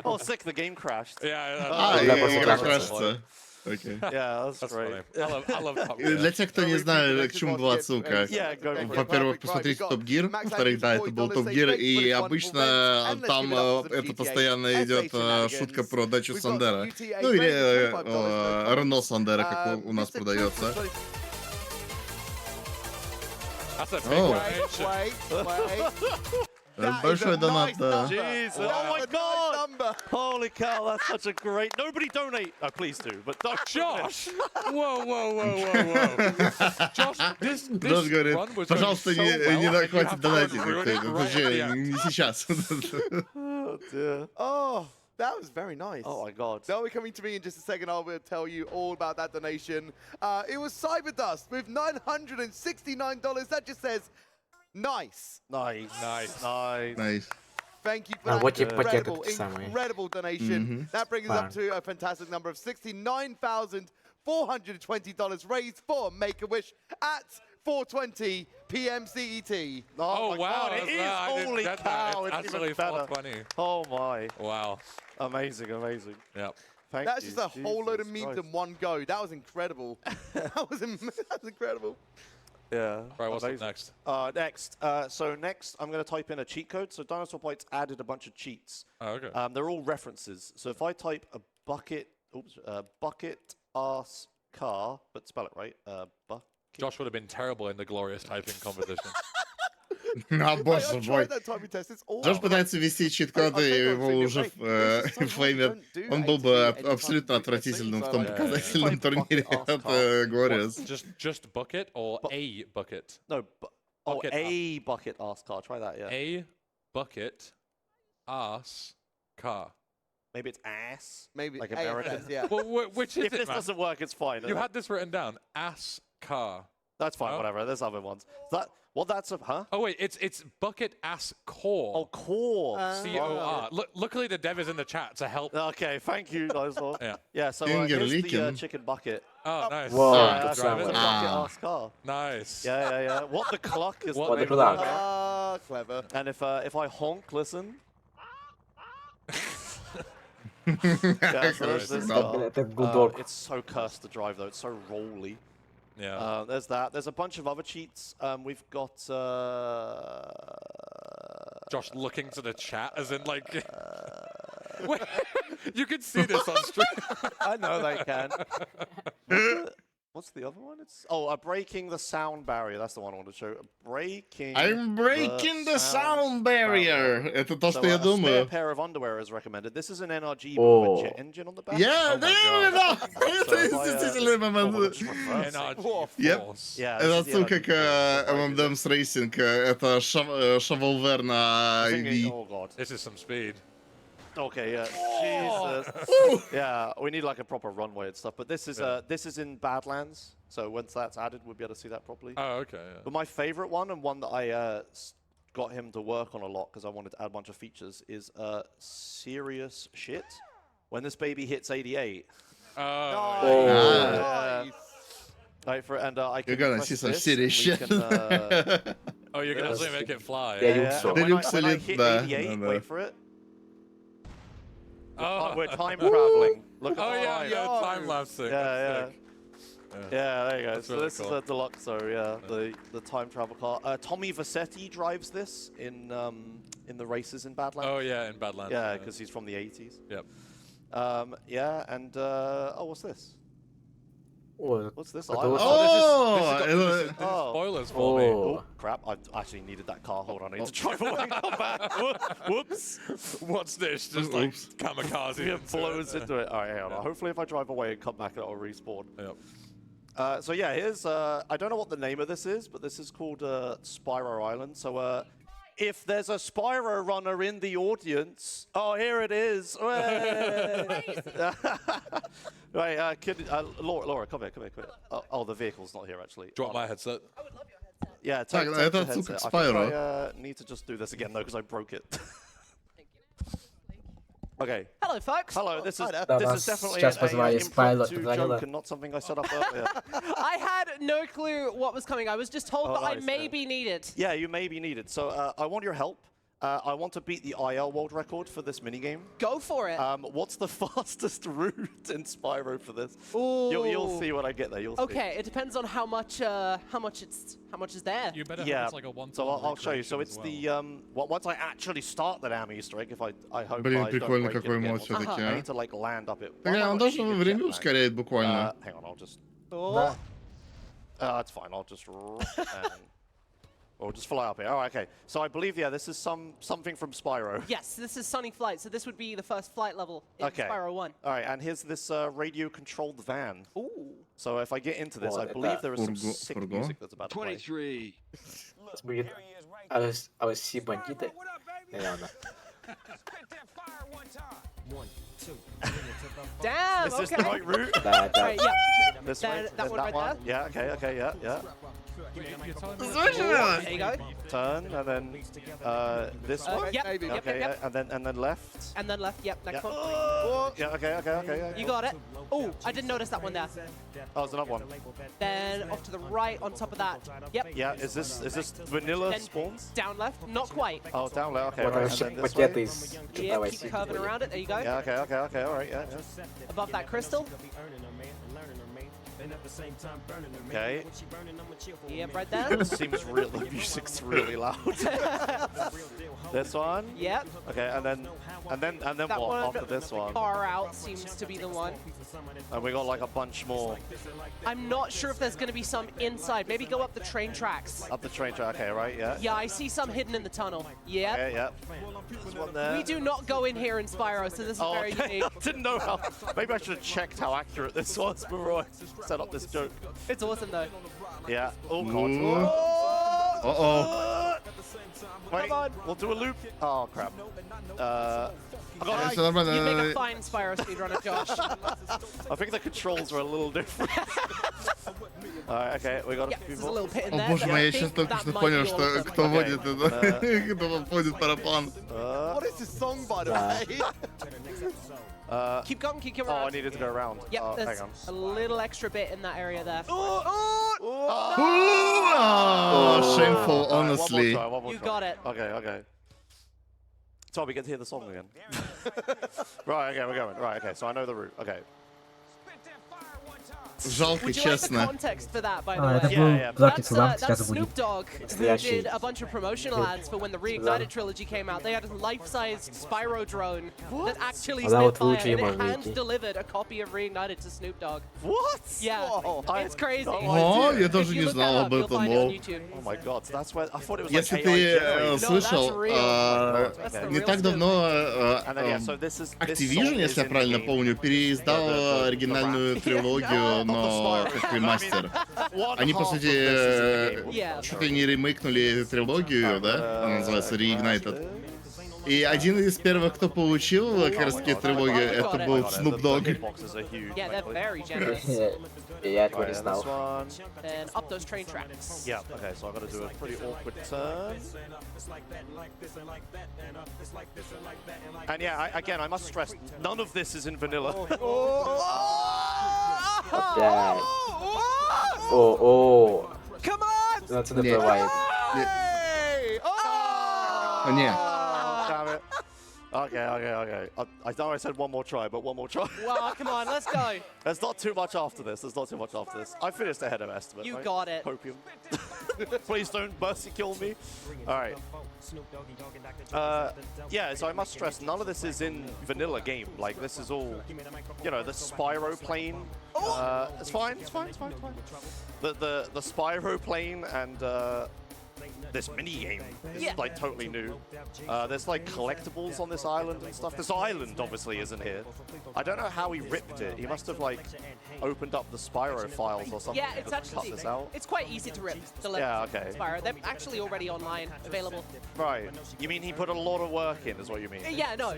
Oh, sick, the game crashed. Yeah. Игра крашится. Okay. Yeah, that's great. I love Top Для тех, кто не знает, к чему была отсылка. Во-первых, посмотрите Топ Гир. Во-вторых, да, это был Топ Гир. И обычно там это постоянно идет шутка про дачу Сандера. Ну или Рено Сандера, как у нас продается. Большой донат, да. Jesus. Oh my God! Holy cow, that's such a great... Nobody donate! Oh, please do, but don't... Josh! Whoa. Josh, this говорит, run was пожалуйста, не хватит донатить. Не сейчас. Oh, dear. Oh, that was very nice. Oh, my God. They'll be coming to me in just a second. I will tell you all about that donation. It was Cyberdust with $969. That just says... Nice. Thank you for that incredible donation. That brings us up to a fantastic number of $69,420 raised for Make-A-Wish at 4:20 p.m. CET. Oh wow, it is! Holy cow, it's actually even better. 420. Oh my. Wow. Amazing. Yep. That's just a whole load of memes in one go. That was incredible. that was incredible. Yeah. Right, what's up next? So next, I'm going to type in a cheat code. So Dinosaur Bites added a bunch of cheats. Oh, okay. They're all references. So if I type a bucket ass car, but spell it right. Bucket. Josh would have been terrible in the glorious typing competition. Боже мой. Джош пытается ввести чит-коды, его уже флеймер. Он был бы абсолютно отвратительным в том показательном турнире от Glorious. Just bucket or a bucket? No, a bucket ass car. Try that, yeah. A bucket ass car. Maybe it's ass. Maybe like American. Yeah. Well, which is if this doesn't work, it's fine. You had this written down. Ass car. That's fine. Whatever. There's other ones. That's a huh? Oh wait, it's bucket ass core. Oh, core. C-O-R. Luckily the dev is in the chat to help. Okay, thank you, Dinosaur. Yeah. So here's the chicken bucket. Oh, nice. Whoa, that's a bucket ass car. Nice. Yeah. What the cluck is What the the name of cluck? car? Clever. And if I honk, listen. Yeah, so there's this car. It's so cursed to drive though. It's so rolly. Yeah. There's that. There's a bunch of other cheats. We've got Josh looking to the chat as in like Wait, you can see this on stream. I know they can. What's the other one? It's breaking the sound barrier. That's the one I want to show. I'm breaking the sound barrier. Это то, что я думаю. A spare pair of underwear is recommended. This is an NRG with a jet engine on the back. Yeah, это действительно момент. Это отсылка как M&M's Racing. Это Shovelware на EV. Oh god. This is some speed. Okay, yeah. Jesus. Yeah, we need like a proper runway and stuff. But this is in Badlands, so once that's added, we'll be able to see that properly. Oh, okay. Yeah. But my favorite one, and one that I got him to work on a lot because I wanted to add a bunch of features, is serious shit. When this baby hits 88. Nice. Right, I can You're gonna see some serious shit. Oh, you're gonna actually make it fly. Yeah. When I hit 88, wait for it. We're time traveling. Look at yeah, time lapsing. Yeah, there you go. So this is a deluxe, the time travel car. Tommy Vassetti drives this in the races in Badlands. Oh yeah, in Badlands. Yeah, because he's from the 80s. Yep. Yeah, and what's this? What's this? This is spoilers for me. Oh crap! I actually needed that car. Hold on, I need to drive away and come back. Whoops! What's this? Just like kamikaze. It blows into it. All right, hang on. Hopefully, if I drive away and come back, it'll respawn. Yep. So yeah, here's I don't know what the name of this is, but this is called Spyro Island. So if there's a Spyro runner in the audience, here it is. Right, Laura, come here. Oh, the vehicle's not here actually. Drop my headset. I would love your headset. Yeah, take the headset. I need to just do this again though because I broke it. Okay. Hello, folks. Hello. This is definitely an impromptu joke and not something I set up earlier. I had no clue what was coming. I was just told that I may be needed. Yeah, you may be needed. So I want your help. I want to beat the IL world record for this minigame. Go for it. What's the fastest route in Spyro for this? Ooh. You'll see when I get there. You'll see. Okay, it depends on how much is there. You better have like a one. So I'll show you. So it's the once I actually start the damn Easter egg, if I hope Блин, I прикольно, don't break какой it again. мод все-таки, I need to like land up it. Он даже время ускоряет буквально. Hang on, I'll just. Oh. It's fine. I'll just. Or just fly up here. Oh, okay. So I believe, this is something from Spyro. Yes, this is Sunny Flight, so this would be the first flight level in Spyro 1. All right, and here's this radio-controlled van. Ooh. So if I get into this, I believe there is some sick music that's about to play. 23. I was see bandita. Damn, Is this the right route? Right, yeah. This way? That one right there? Yeah, okay, yeah. There you go. Turn, and then this way? Yep, Okay, yep. And then left? And then left, yep, next one. Yeah, okay. You got it. Oh, I didn't notice that one there. Oh, there's another one. Then off to the right on top of that. Yep. Yeah, is this vanilla Then spawns? down left, not quite. Oh, down left, okay. What Right, and then this way? Yeah, keep curving around it, there you go. Yeah, okay, all right, yeah. Above that crystal. Okay. Yep, right there. Seems real. The music's really loud. This one. Yep. Okay, and then That what one after this one? far out seems to be the one. And we got like a bunch more. I'm not sure if there's going to be some inside. Maybe go up the train tracks. Up the train track. Okay, right? Yeah. Yeah, I see some hidden in the tunnel. Yep. Okay, yeah. There's one there. We do not go in here in Spyro, so this is very unique. I didn't know how. Maybe I should have checked how accurate this was before I set up this joke. It's awesome though. Yeah. Oh god. Wait, Come on. we'll do a loop. Oh crap. I got it. You make a fine Spyro speedrunner, Josh. I think the controls are a little different. Alright, okay, we got a few There's a more. little pit in О there. боже мой, я сейчас только что понял, что кто водит это, кто водит параплан. What is this song, by the way? Keep going, keep going. Oh, I needed to go around. Yep, Oh, there's hang on. a little extra bit in that area there. Oh, shameful, honestly. One more You try. got it. Okay, okay. So we get to hear the song again. Right, okay, we're going. Right, okay, so I know the route. Okay. Жалко, Would you like the честно. context for that, by the Это way? Yeah, был Lucky Slam, That's сейчас Snoop будет. Dogg, who Настоящий. did a bunch of promotional ads for when the Reignited trilogy came out. They had a life-sized Spyro drone that actually А, да, вот spit fire, лучше and ему it найти. hand-delivered a copy of Reignited to Snoop Dogg. What? Yeah, Whoa. it's crazy. О, я If тоже you не look знал that об up, you'll этом, find it on о. YouTube. Oh my god, that's where I thought it was Если like ты AI generated. слышал, That's the не real так Snoop. давно And then, yeah, so this Activision, song is если я in правильно the game. помню, переиздал the оригинальную rap. трилогию, но как ремастер. Они, по сути, чуть ли не ремейкнули трилогию, да? Она называется Reignited. И один из первых, кто получил как раз таки трилогию, это был Snoop Dogg. Yeah, they're very generous. Я этого не This знал. one. And up those train tracks. Yeah, okay, so I've got to do a pretty awkward turn. And yeah, again, I must stress, none of this is in vanilla. Опять. О. Come on! Это не бывает. Не. Damn it. Okay. I know I said one more try, but one more try. Well, come on, let's go. There's not too much after this. I finished ahead of estimate. You right? got it. Hopium. Please don't mercy kill me. Alright. Yeah, so I must stress, none of this is in vanilla game. Like, this is all, you know, the Spyro plane. It's fine. The Spyro plane and this mini game is like totally new. There's like collectibles on this island and stuff. This island obviously isn't here. I don't know how he ripped it. He must have like opened up the Spyro files or something. Yeah, it's to actually, cut this out. it's quite easy to rip the Yeah, okay. Spyro. They're actually already online, available. Right. You mean he put a lot of work in, is what you mean? Yeah, no.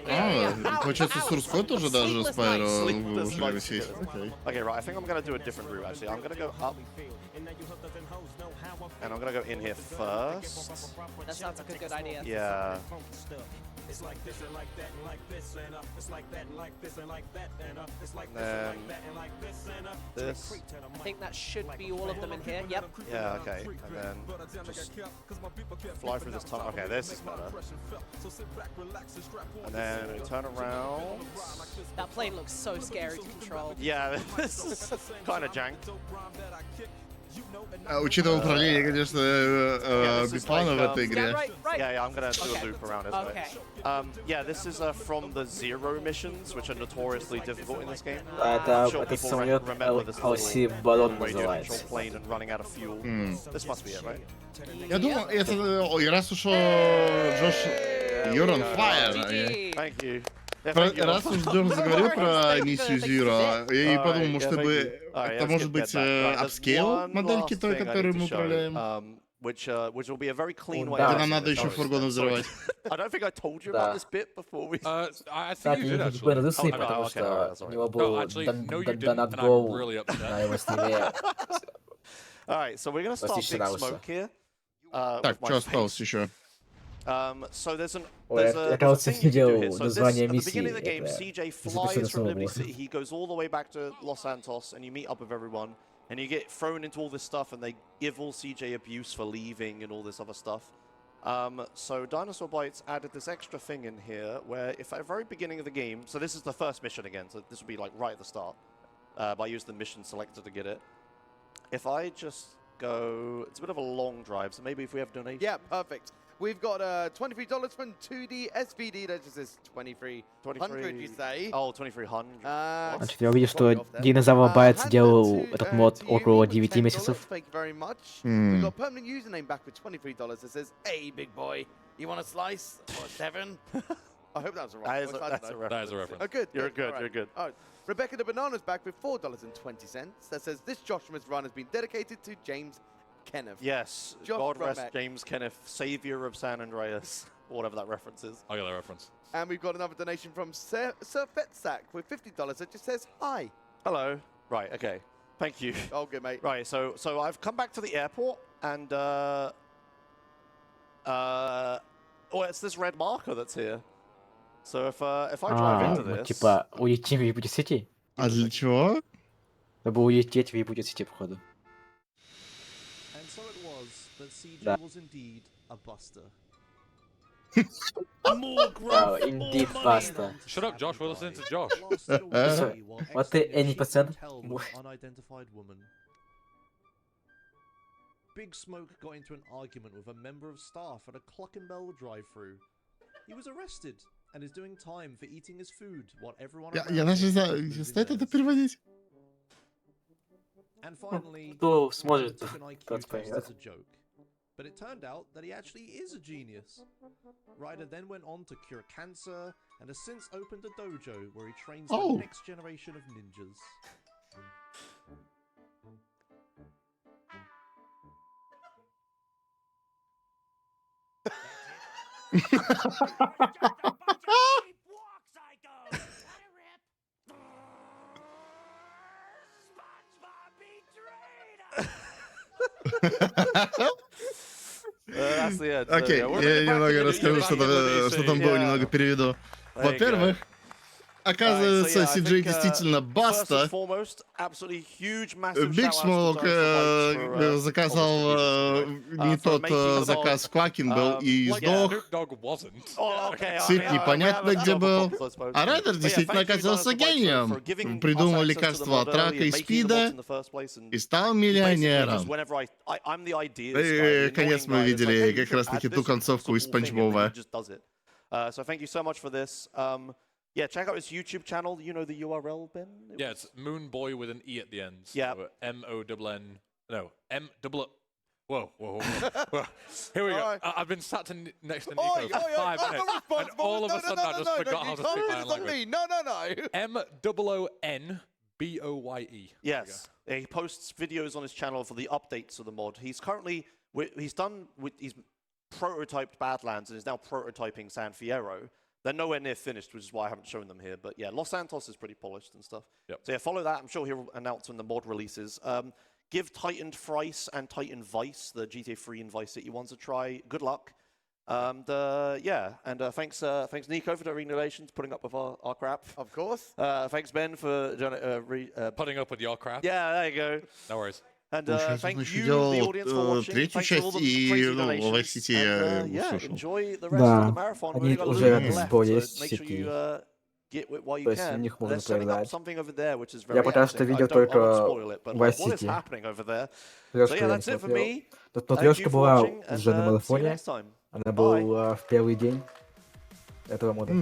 Получается, source code тоже даже Sleepless Spyro nights. уже висит. Okay, right. I think I'm gonna do a different route actually. I'm gonna go up. And I'm gonna go in here first. That sounds like a good idea. Yeah. And then this. I think that should be all of them in here. Yep. Yeah, okay. And then just fly through this tunnel. Okay, this is better. And then we turn around. That plane looks so scary to control. Yeah, this is kind of jank. Учитывая управление, конечно, Бифана в этой игре. Yeah, I'm gonna do a loop around it. Okay. Yeah, this is from the Zero missions, which are notoriously difficult in this game. Это самолет LC Баллон называется. Plane and running out of fuel. This must be it, right? Я думал, это раз уж Джош, you're on fire. Thank you. Раз уж Джош заговорил про миссию Zero, я и подумал, может, это может быть апскейл модельки той, которую мы управляем. Which will be a very clean way. Где нам надо еще фургоны взрывать. I don't think I told you about this bit before we. I think Так, you не did буду actually. разыскивать, Oh, потому okay, что alright, у него No, был actually, no, you didn't, донат and I'm гол really upset. на его стриме. Alright, so we're gonna start Простите, Big пожалуйста. Smoke here. Так, что осталось еще? So there's a я, кажется, thing you can do видел here. So this, название at the beginning of миссии. the game, Это CJ записано flies from слово. Liberty City. He goes all the way back to Los Santos, and you meet up with everyone, and you get thrown into all this stuff, and they give all CJ abuse for leaving and all this other stuff. So Dinosaur Bites added this extra thing in here, where if at the very beginning of the game, so this is the first mission again, so this would be like right at the start, but I used the mission selector to get it. if I just go, it's a bit of a long drive, so maybe if we have donation. Yeah, perfect. We've got $23 from 2D SVD. That just says 2300, you say? Oh, 2300. Значит, я увидел, что Динозавр Bytes делал этот мод около 9 месяцев. Thank you very much. We've got a permanent username back with $23 that says, "Hey, big boy, you want a slice or a 7?" I hope that's a right. That is a reference. Oh, good. You're good. good. All right. You're good. All right. Rebecca the Banana's back with $4.20. That says, "This Joshua's run has been dedicated to James Kenneth." Yes, Josh God rest Romack. James Kenneth, savior of San Andreas, or whatever that reference is. I got that reference. And we've got another donation from Sir Fetsack with $50 that just says, "Hi." Hello. Right. Okay. Thank you. Oh, good, mate. Right. So I've come back to the airport, and oh, it's this red marker that's here. So if I drive into Ну, this, типа, улетим в Вибути Сити? А для чего? Чтобы улететь в Вибути Сити, походу. and so it was that CJ Да. was indeed a buster. Indeed, pasta. Shut up, Josh. We're listening to Josh. What the any percent? Unidentified woman. Big Smoke got into an argument with a member of staff at a Clockenbell drive-thru. He was arrested and is doing time for eating his food while everyone Я даже не знаю, стоит это переводить? And finally, Кто сможет, took an IQ тот test поймет. as a joke. But it turned out that he actually is a genius. Ryder then went on to cure cancer and has since opened a dojo where he trains Oh. the next generation of ninjas. That's the end. Окей, я немного расскажу, что там было, немного переведу. Во-первых, оказывается, CJ действительно баста. Big Smoke заказал не тот заказ, Quacking был и сдох. Сид непонятно где был. А Райдер действительно оказался гением. Придумал лекарство от рака и спида и стал миллионером. И, конец мы видели как раз таки ту концовку из Спанч Боба. So thank you so much for this. Yeah, check out his YouTube channel. You know the URL, Ben? Yeah, it's Moonboy with an E at the end. Yeah. So M-O-N-N. No, M-double. Whoa. Here we go. I've been sat next to Nico for 5 minutes, and all of a sudden I just forgot how to speak my own language. No. M-O-O-N-B-O-Y-E. Yes. He posts videos on his channel for the updates of the mod. He's prototyped Badlands and is now prototyping San Fierro. They're nowhere near finished, which is why I haven't shown them here. But yeah, Los Santos is pretty polished and stuff. Yep. So yeah, follow that. I'm sure he'll announce when the mod releases. Give Tightened'reas and Titan Vice, the GTA 3 and Vice City ones, a try. Good luck. Yeah, and thanks Nico for doing donations, putting up with our crap. Of course. Thanks Ben for Putting up with your crap. Yeah, there you go. No worries. And Я thank еще you, the делал audience, for watching. третью Thanks for all часть, the и crazy в donations. Vice City я Yeah, услышал. enjoy the rest of the Да, marathon. они We've got a уже little bit left, сбор so есть в make sure сети. you get it while you То есть в can. них можно They're setting up проиграть. something over there, which is very Я пока что interesting. видел I won't только spoil it, but Vice what is City. happening over there? So Трёшку yeah, я не that's it for смотрел. me. Но Thank трёшка you for была watching, and уже на see you марафоне. next time. Она Bye. была в первый день этого мода.